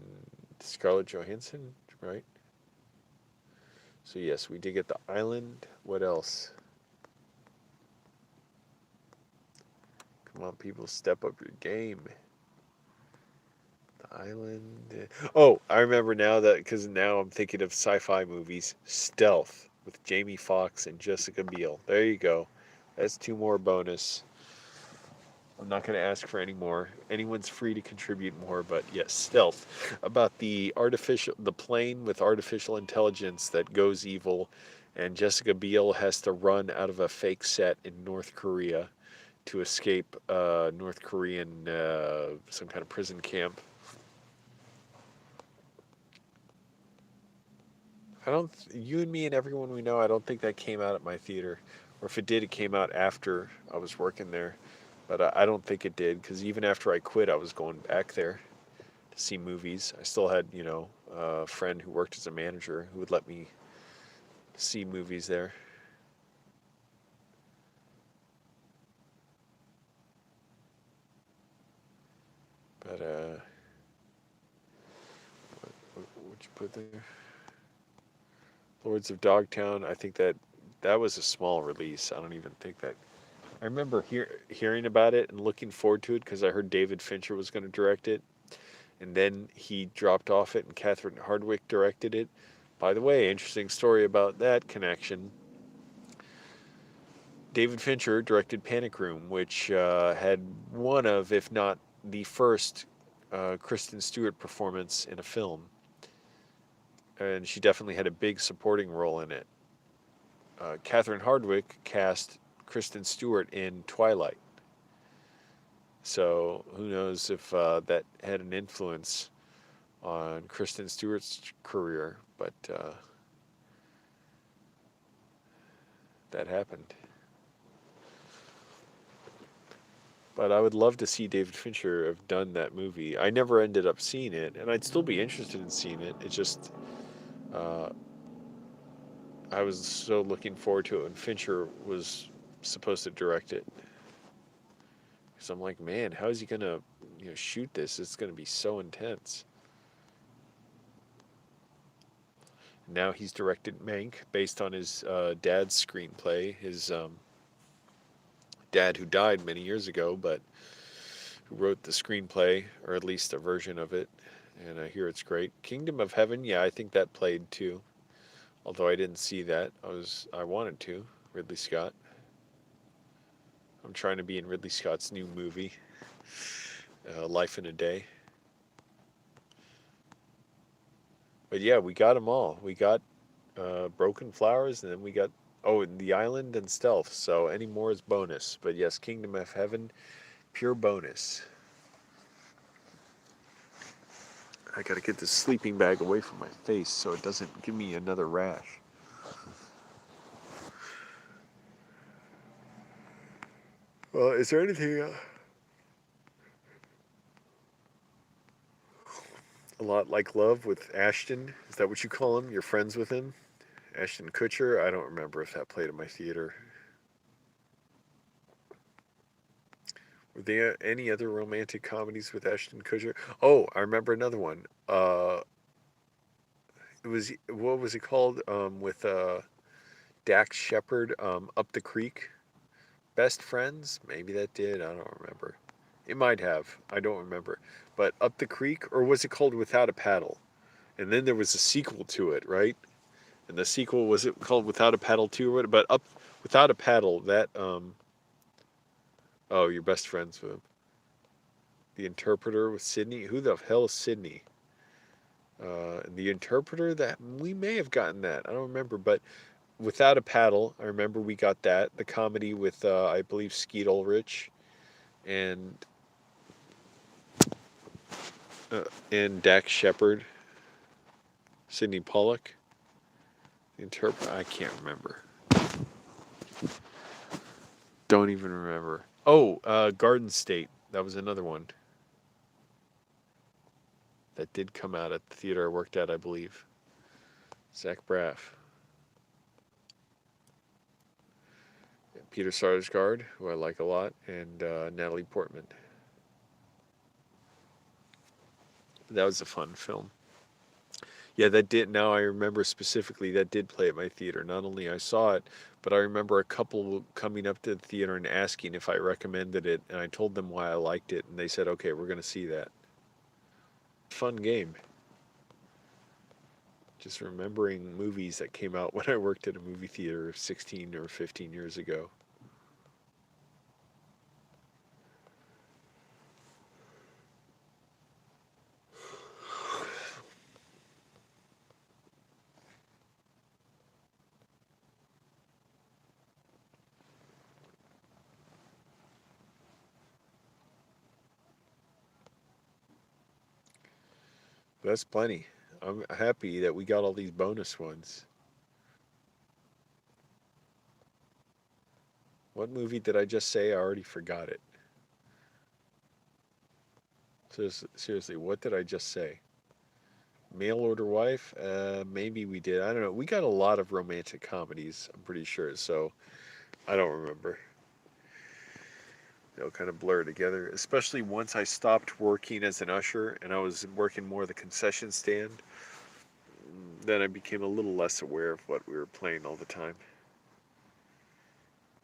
Scarlett Johansson, right? So yes, we did get The Island. What else? Come on, people, step up your game. The Island. Oh, I remember now that because now I'm thinking of sci-fi movies. Stealth with Jamie Foxx and Jessica Biel. There you go. That's two more bonus. I'm not going to ask for any more. Anyone's free to contribute more, but yes, Stealth. About the plane with artificial intelligence that goes evil, and Jessica Biel has to run out of a fake set in North Korea to escape North Korean some kind of prison camp. I don't. You and me and everyone we know. I don't think that came out at my theater, or if it did, it came out after I was working there. But I don't think it did because even after I quit, I was going back there to see movies. I still had, a friend who worked as a manager who would let me see movies there. But what'd you put there? Lords of Dogtown. I think that was a small release. I don't even think that. I remember hearing about it and looking forward to it because I heard David Fincher was going to direct it. and then he dropped off it, and Catherine Hardwicke directed it. By the way, interesting story about that connection. David Fincher directed Panic Room, which had one of, if not the first, Kristen Stewart performance in a film. And she definitely had a big supporting role in it. Catherine Hardwicke cast Kristen Stewart in Twilight. So who knows if that had an influence on Kristen Stewart's career, but that happened. But I would love to see David Fincher have done that movie. I never ended up seeing it, and I'd still be interested in seeing it. It's just uh, I was so looking forward to it when Fincher was supposed to direct it. Because I'm like, man, how is he gonna, shoot this? It's gonna be so intense. Now he's directed Mank based on his dad's screenplay. His dad, who died many years ago, but who wrote the screenplay, or at least a version of it. And I hear it's great. Kingdom of Heaven, yeah, I think that played too. Although I didn't see that, I wanted to. Ridley Scott. I'm trying to be in Ridley Scott's new movie, Life in a Day. But yeah, we got them all. We got Broken Flowers, and then we got The Island and Stealth. So any more is bonus. But yes, Kingdom of Heaven, pure bonus. I gotta get this sleeping bag away from my face so it doesn't give me another rash. Well, is there anything a lot like Love with Ashton? Is that what you call him? You're friends with him? Ashton Kutcher? I don't remember if that played in my theater. Were there any other romantic comedies with Ashton Kutcher? Oh, I remember another one. It was, what was it called? With Dax Shepard, Up the Creek. Best Friends? Maybe that did. I don't remember. It might have. I don't remember. But Up the Creek, or was it called Without a Paddle? And then there was a sequel to it, right? And the sequel, was it called Without a Paddle 2? But Up Without a Paddle, that oh, you're best friends with him. The Interpreter with Sydney. Who the hell is Sydney? The Interpreter, that we may have gotten that. I don't remember, but Without a Paddle, I remember we got that. The comedy with I believe Skeet Ulrich and Dax Shepard, Sidney Pollack. The Interpreter, I can't remember. Don't even remember. Oh, Garden State. That was another one that did come out at the theater I worked at, I believe. Zach Braff. Peter Sarsgaard, who I like a lot, and Natalie Portman. That was a fun film. Yeah, that did. Now I remember specifically that did play at my theater. Not only I saw it, but I remember a couple coming up to the theater and asking if I recommended it, and I told them why I liked it, and they said, "Okay, we're going to see that." Fun game. Just remembering movies that came out when I worked at a movie theater 16 or 15 years ago. That's plenty. I'm happy that we got all these bonus ones. What movie did I just say? I already forgot it. Seriously, what did I just say? Mail Order Wife? Maybe we did. I don't know. We got a lot of romantic comedies, I'm pretty sure, so I don't remember. They'll kind of blur together, especially once I stopped working as an usher and I was working more the concession stand. Then I became a little less aware of what we were playing all the time.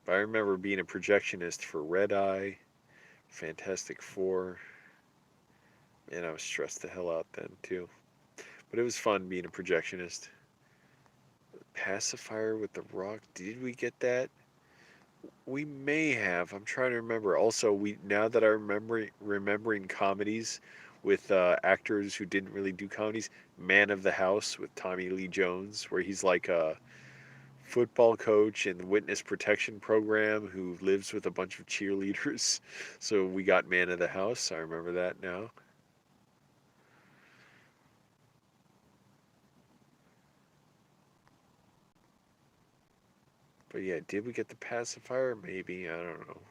But I remember being a projectionist for Red Eye, Fantastic Four, And I was stressed the hell out then too. But it was fun being a projectionist. Pacifier with the Rock. Did we get that? We may have. I'm trying to remember. Also, we now that I remembering comedies with actors who didn't really do comedies. Man of the House with Tommy Lee Jones, where he's like a football coach in the witness protection program who lives with a bunch of cheerleaders. So we got Man of the House. I remember that now. But yeah, did we get the pacifier? Maybe. I don't know.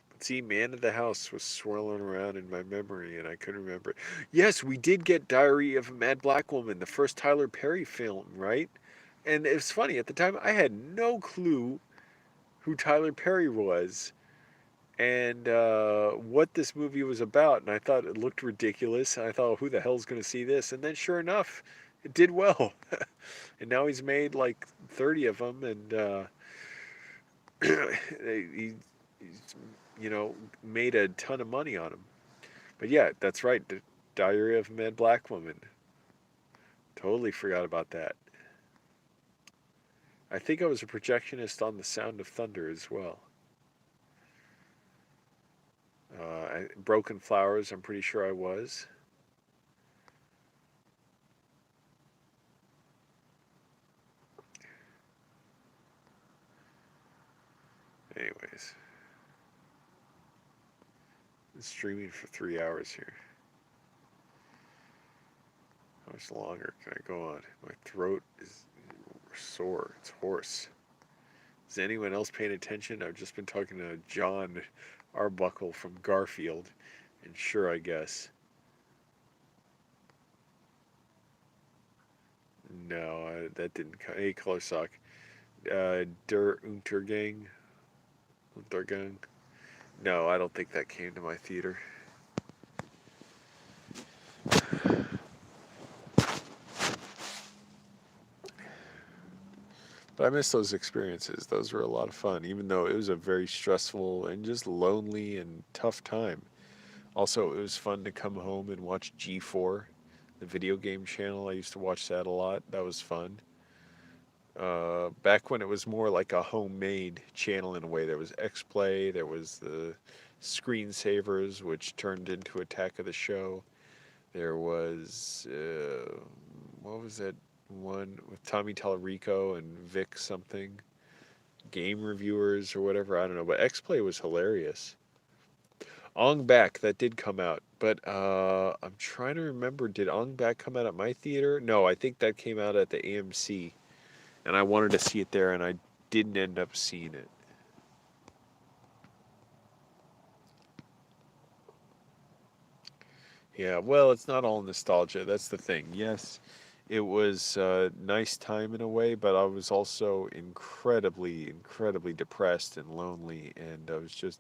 But see, Man of the House was swirling around in my memory and I couldn't remember it. Yes, we did get Diary of a Mad Black Woman, the first Tyler Perry film, right? And it was funny, at the time I had no clue who Tyler Perry was and what this movie was about. And I thought it looked ridiculous. And I thought, who the hell's going to see this? And then sure enough, it did well. And now he's made like 30 of them. And he's, made a ton of money on them. But yeah, that's right. The Diary of a Mad Black Woman. Totally forgot about that. I think I was a projectionist on The Sound of Thunder as well. Broken Flowers, I'm pretty sure I was. Anyways, it's streaming for 3 hours here. How much longer can I go on? My throat is sore. It's hoarse. Is anyone else paying attention? I've just been talking to John Arbuckle from Garfield, and sure, I guess. No, that didn't come. Hey, Color Sock. Der Untergang. Untergang. No, I don't think that came to my theater. But I miss those experiences. Those were a lot of fun, even though it was a very stressful and just lonely and tough time. Also, it was fun to come home and watch G4, the video game channel. I used to watch that a lot. That was fun. Back when it was more like a homemade channel in a way. There was X Play, there was the Screensavers, which turned into Attack of the Show. There was what was that one with Tommy Tallarico and Vic something, Game Reviewers or whatever. I don't know, but X Play was hilarious. Ong Bak that did come out, but I'm trying to remember. Did Ong Bak come out at my theater? No, I think that came out at the AMC, and I wanted to see it there, and I didn't end up seeing it. Yeah, well, it's not all nostalgia. That's the thing. Yes, it was a nice time in a way, but I was also incredibly, incredibly depressed and lonely, and I was just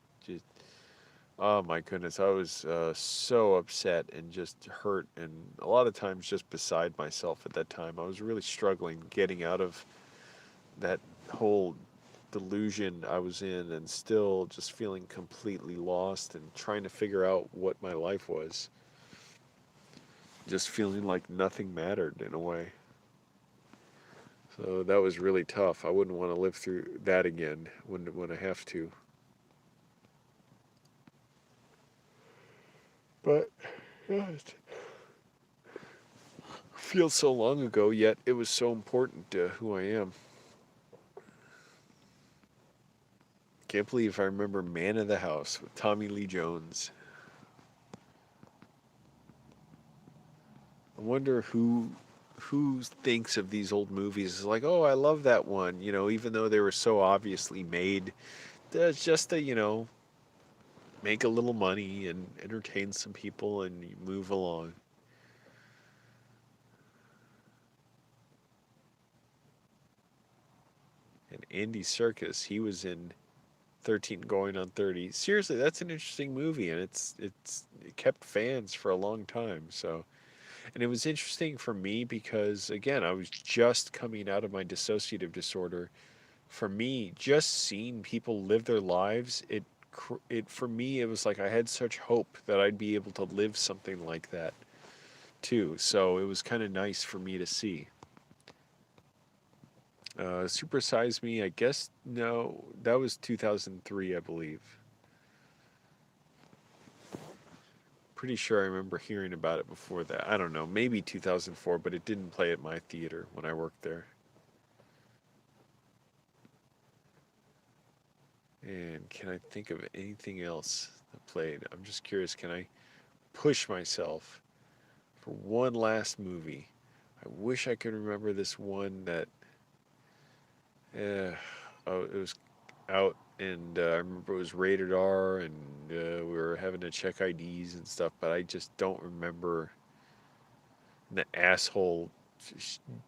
oh my goodness, I was so upset and just hurt, and a lot of times just beside myself at that time. I was really struggling getting out of that whole delusion I was in, and still just feeling completely lost and trying to figure out what my life was. Just feeling like nothing mattered in a way. So that was really tough. I wouldn't want to live through that again when I have to. But yeah, it feels so long ago, yet it was so important to who I am. Can't believe I remember Man of the House with Tommy Lee Jones. I wonder who thinks of these old movies as like, oh, I love that one, even though they were so obviously made just to, make a little money and entertain some people and you move along. And Andy Serkis, he was in 13 going on 30. Seriously, that's an interesting movie, and it kept fans for a long time. So, and it was interesting for me because again, I was just coming out of my dissociative disorder. For me, just seeing people live their lives, it it for me, it was like I had such hope that I'd be able to live something like that too. So it was kind of nice for me to see. Super Size Me, I guess, no, that was 2003, I believe. Pretty sure I remember hearing about it before that. I don't know, maybe 2004, but it didn't play at my theater when I worked there. And can I think of anything else that played? I'm just curious, can I push myself for one last movie? I wish I could remember this one that, oh, it was out, and I remember it was rated R, and we were having to check IDs and stuff, but I just don't remember the asshole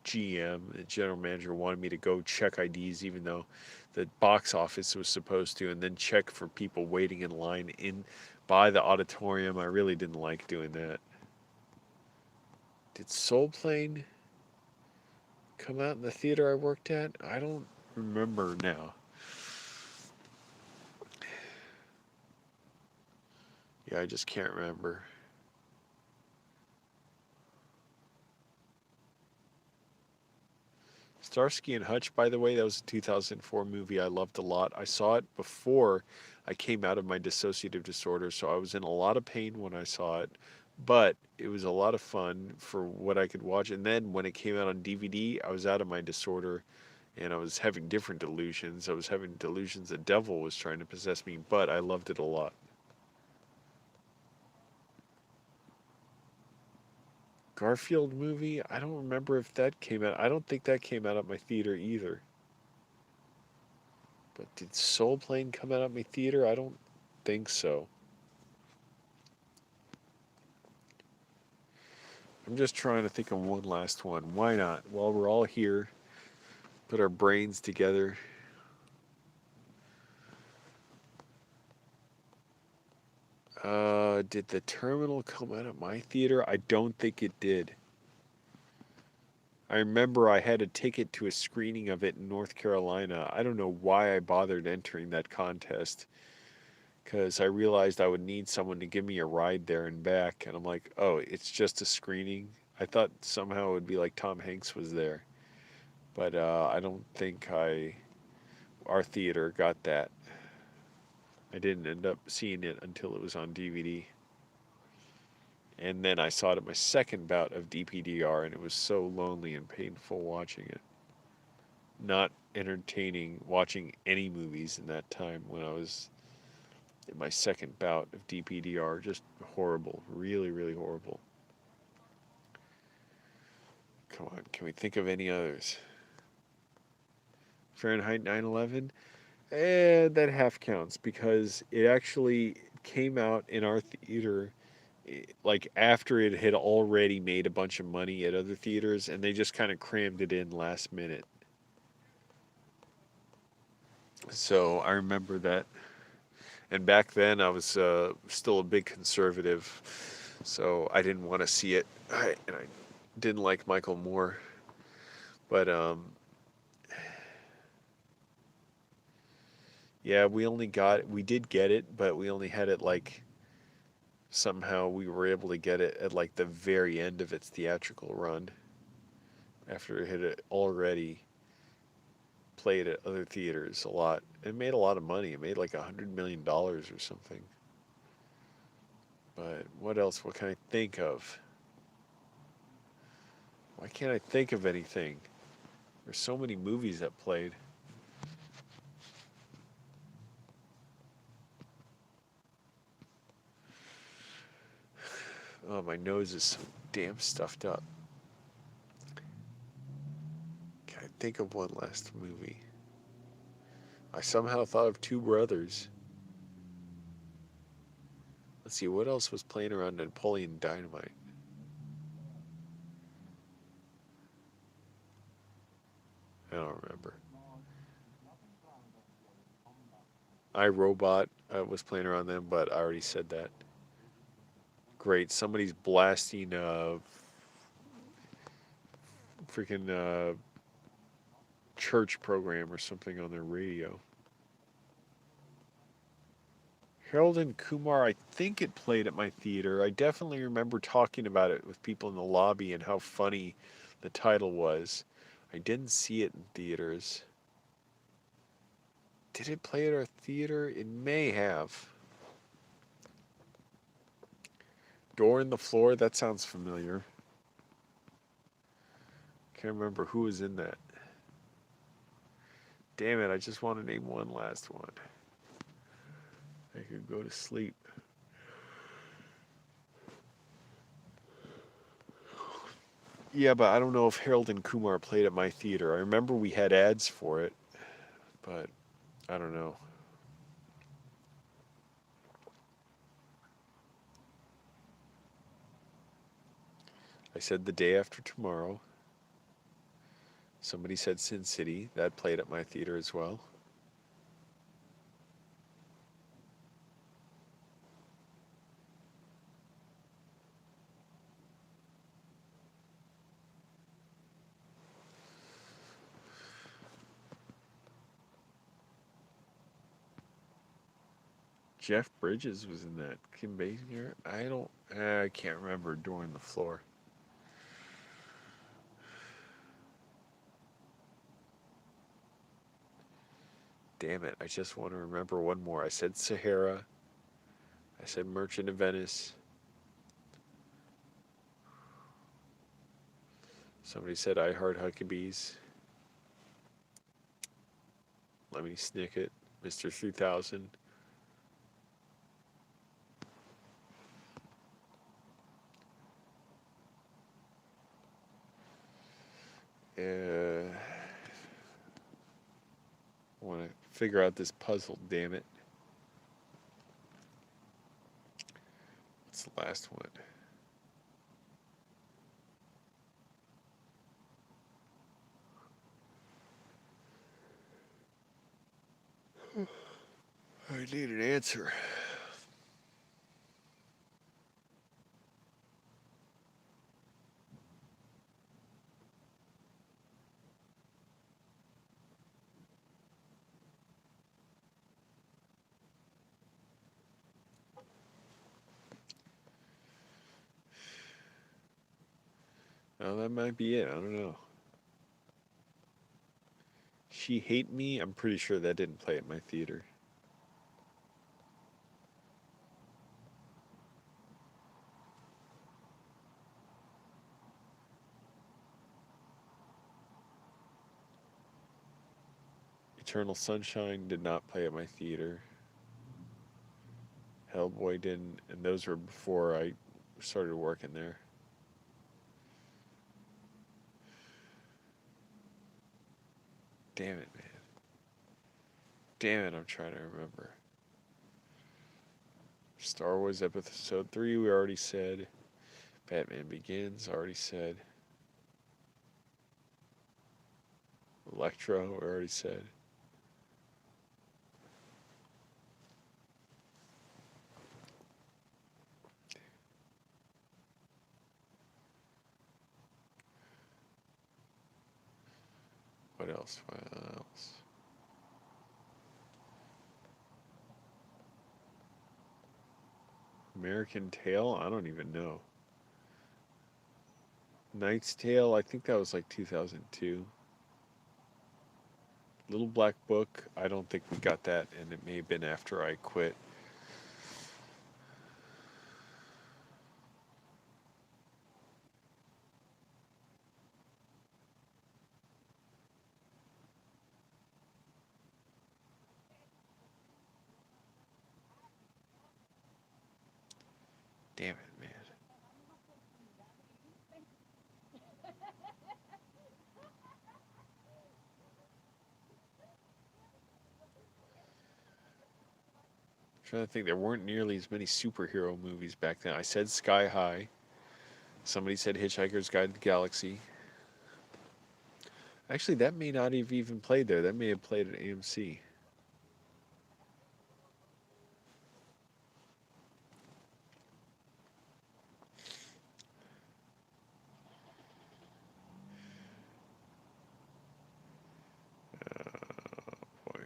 GM, the general manager, wanted me to go check IDs, even though the box office was supposed to, and then check for people waiting in line in by the auditorium. I really didn't like doing that. Did Soul Plane come out in the theater I worked at? I don't remember now. Yeah, I just can't remember. Starsky and Hutch, by the way, that was a 2004 movie I loved a lot. I saw it before I came out of my dissociative disorder, so I was in a lot of pain when I saw it, but it was a lot of fun for what I could watch. And then when it came out on DVD, I was out of my disorder and I was having different delusions. I was having delusions the devil was trying to possess me, but I loved it a lot. Garfield movie, I don't remember if that came out. I don't think that came out at my theater either. But did Soul Plane come out at my theater? I don't think so. I'm just trying to think of one last one. Why not? While we're all here, put our brains together. Did The Terminal come out at my theater? I don't think it did. I remember I had a ticket to a screening of it in North Carolina. I don't know why I bothered entering that contest because I realized I would need someone to give me a ride there and back. And I'm like, oh, it's just a screening. I thought somehow it would be like Tom Hanks was there, but I don't think our theater got that. I didn't end up seeing it until it was on DVD. And then I saw it at my second bout of DPDR, and it was so lonely and painful watching it. Not entertaining watching any movies in that time when I was in my second bout of DPDR. Just horrible. Really, really horrible. Come on, can we think of any others? Fahrenheit 9/11? That half counts because it actually came out in our theater like after it had already made a bunch of money at other theaters, and they just kind of crammed it in last minute. So I remember that. And back then I was still a big conservative, so I didn't want to see it. And I didn't like Michael Moore, but yeah, we did get it, but we only had it like somehow we were able to get it at like the very end of its theatrical run after it had already played at other theaters a lot. It made a lot of money. It made like $100 million or something. But what else? What can I think of? Why can't I think of anything? There's so many movies that played. Oh, my nose is so damn stuffed up. Can I think of one last movie? I somehow thought of Two Brothers. Let's see, what else was playing around Napoleon Dynamite? I don't remember. I Robot was playing around them, but I already said that. Great, somebody's blasting freaking church program or something on their radio. Harold and Kumar, I think it played at my theater. I definitely remember talking about it with people in the lobby and how funny the title was. I didn't see it in theaters. Did it play at our theater? It may have. Door in the Floor, that sounds familiar. Can't remember who was in that. Damn it, I just want to name one last one. I could go to sleep. Yeah, but I don't know if Harold and Kumar played at my theater. I remember we had ads for it, but I don't know. I said The Day After Tomorrow. Somebody said Sin City. That played at my theater as well. Jeff Bridges was in that. Kim Basinger? I can't remember. Door in the Floor. Damn it, I just want to remember one more. I said Sahara. I said Merchant of Venice. Somebody said I Heart Huckabees. Lemony Snicket. Mr. 3000. Want to figure out this puzzle, damn it. What's the last one? I need an answer. Oh, that might be it. I don't know. She Hate Me? I'm pretty sure that didn't play at my theater. Eternal Sunshine did not play at my theater. Hellboy didn't, and those were before I started working there. Damn it, man. Damn it, I'm trying to remember. Star Wars Episode 3, we already said. Batman Begins, already said. Electro, we already said. What else? What else? American Tail? I don't even know. Knight's Tale? I think that was like 2002. Little Black Book? I don't think we got that, and it may have been after I quit. Damn it, man. I'm trying to think, there weren't nearly as many superhero movies back then. I said Sky High. Somebody said Hitchhiker's Guide to the Galaxy. Actually, that may not have even played there. That may have played at AMC. Boy.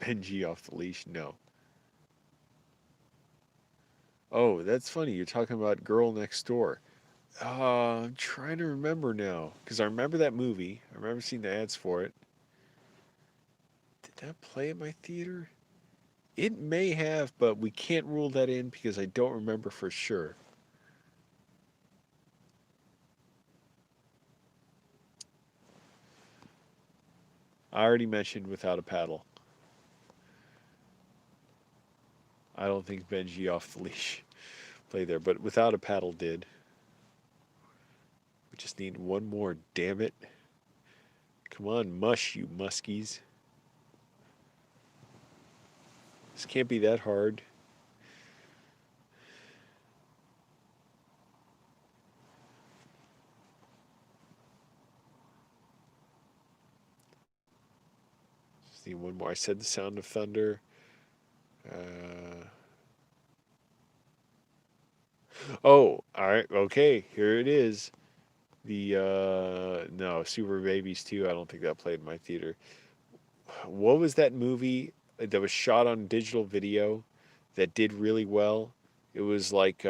Benji off the leash? No. Oh, that's funny. You're talking about Girl Next Door. I'm trying to remember now because I remember that movie. I remember seeing the ads for it. Did that play at my theater? It may have, but we can't rule that in because I don't remember for sure. I already mentioned Without a Paddle. I don't think Benji off the leash played there, but Without a Paddle did. We just need one more, damn it. Come on, mush, you muskies. This can't be that hard. Just need one more. I said The Sound of Thunder. Uh, oh, all right, okay, here it is. The no, Super Babies 2. I don't think that played in my theater. What was that movie that was shot on digital video that did really well? It was like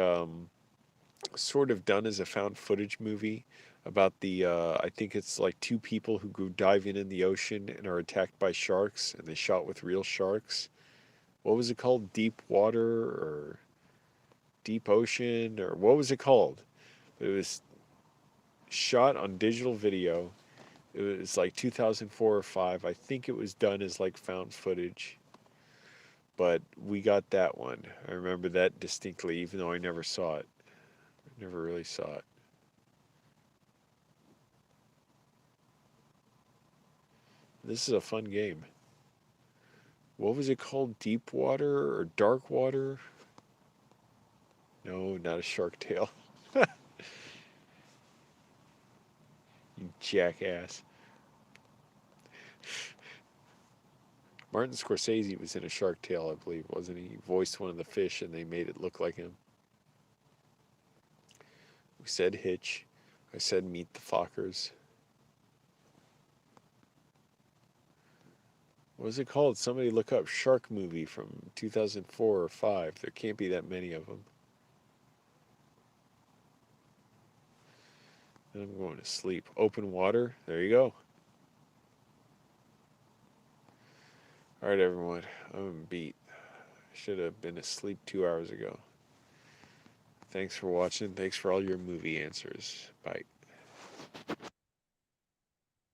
sort of done as a found footage movie about the I think it's like two people who go diving in the ocean and are attacked by sharks and they shot with real sharks. What was it called? Deep Water or Deep Ocean or what was it called? It was shot on digital video. It was like 2004 or 5. I think it was done as like found footage. But we got that one. I remember that distinctly even though I never saw it. I never really saw it. This is a fun game. What was it called? Deep Water or Dark Water? No, not a Shark Tale. You jackass. Martin Scorsese was in a Shark Tale, I believe, wasn't he? He voiced one of the fish and they made it look like him. We said Hitch. I said Meet the Fockers. What was it called? Somebody look up Shark Movie from 2004 or 5. There can't be that many of them. And I'm going to sleep. Open Water. There you go. All right, everyone. I'm beat. I should have been asleep 2 hours ago. Thanks for watching. Thanks for all your movie answers. Bye.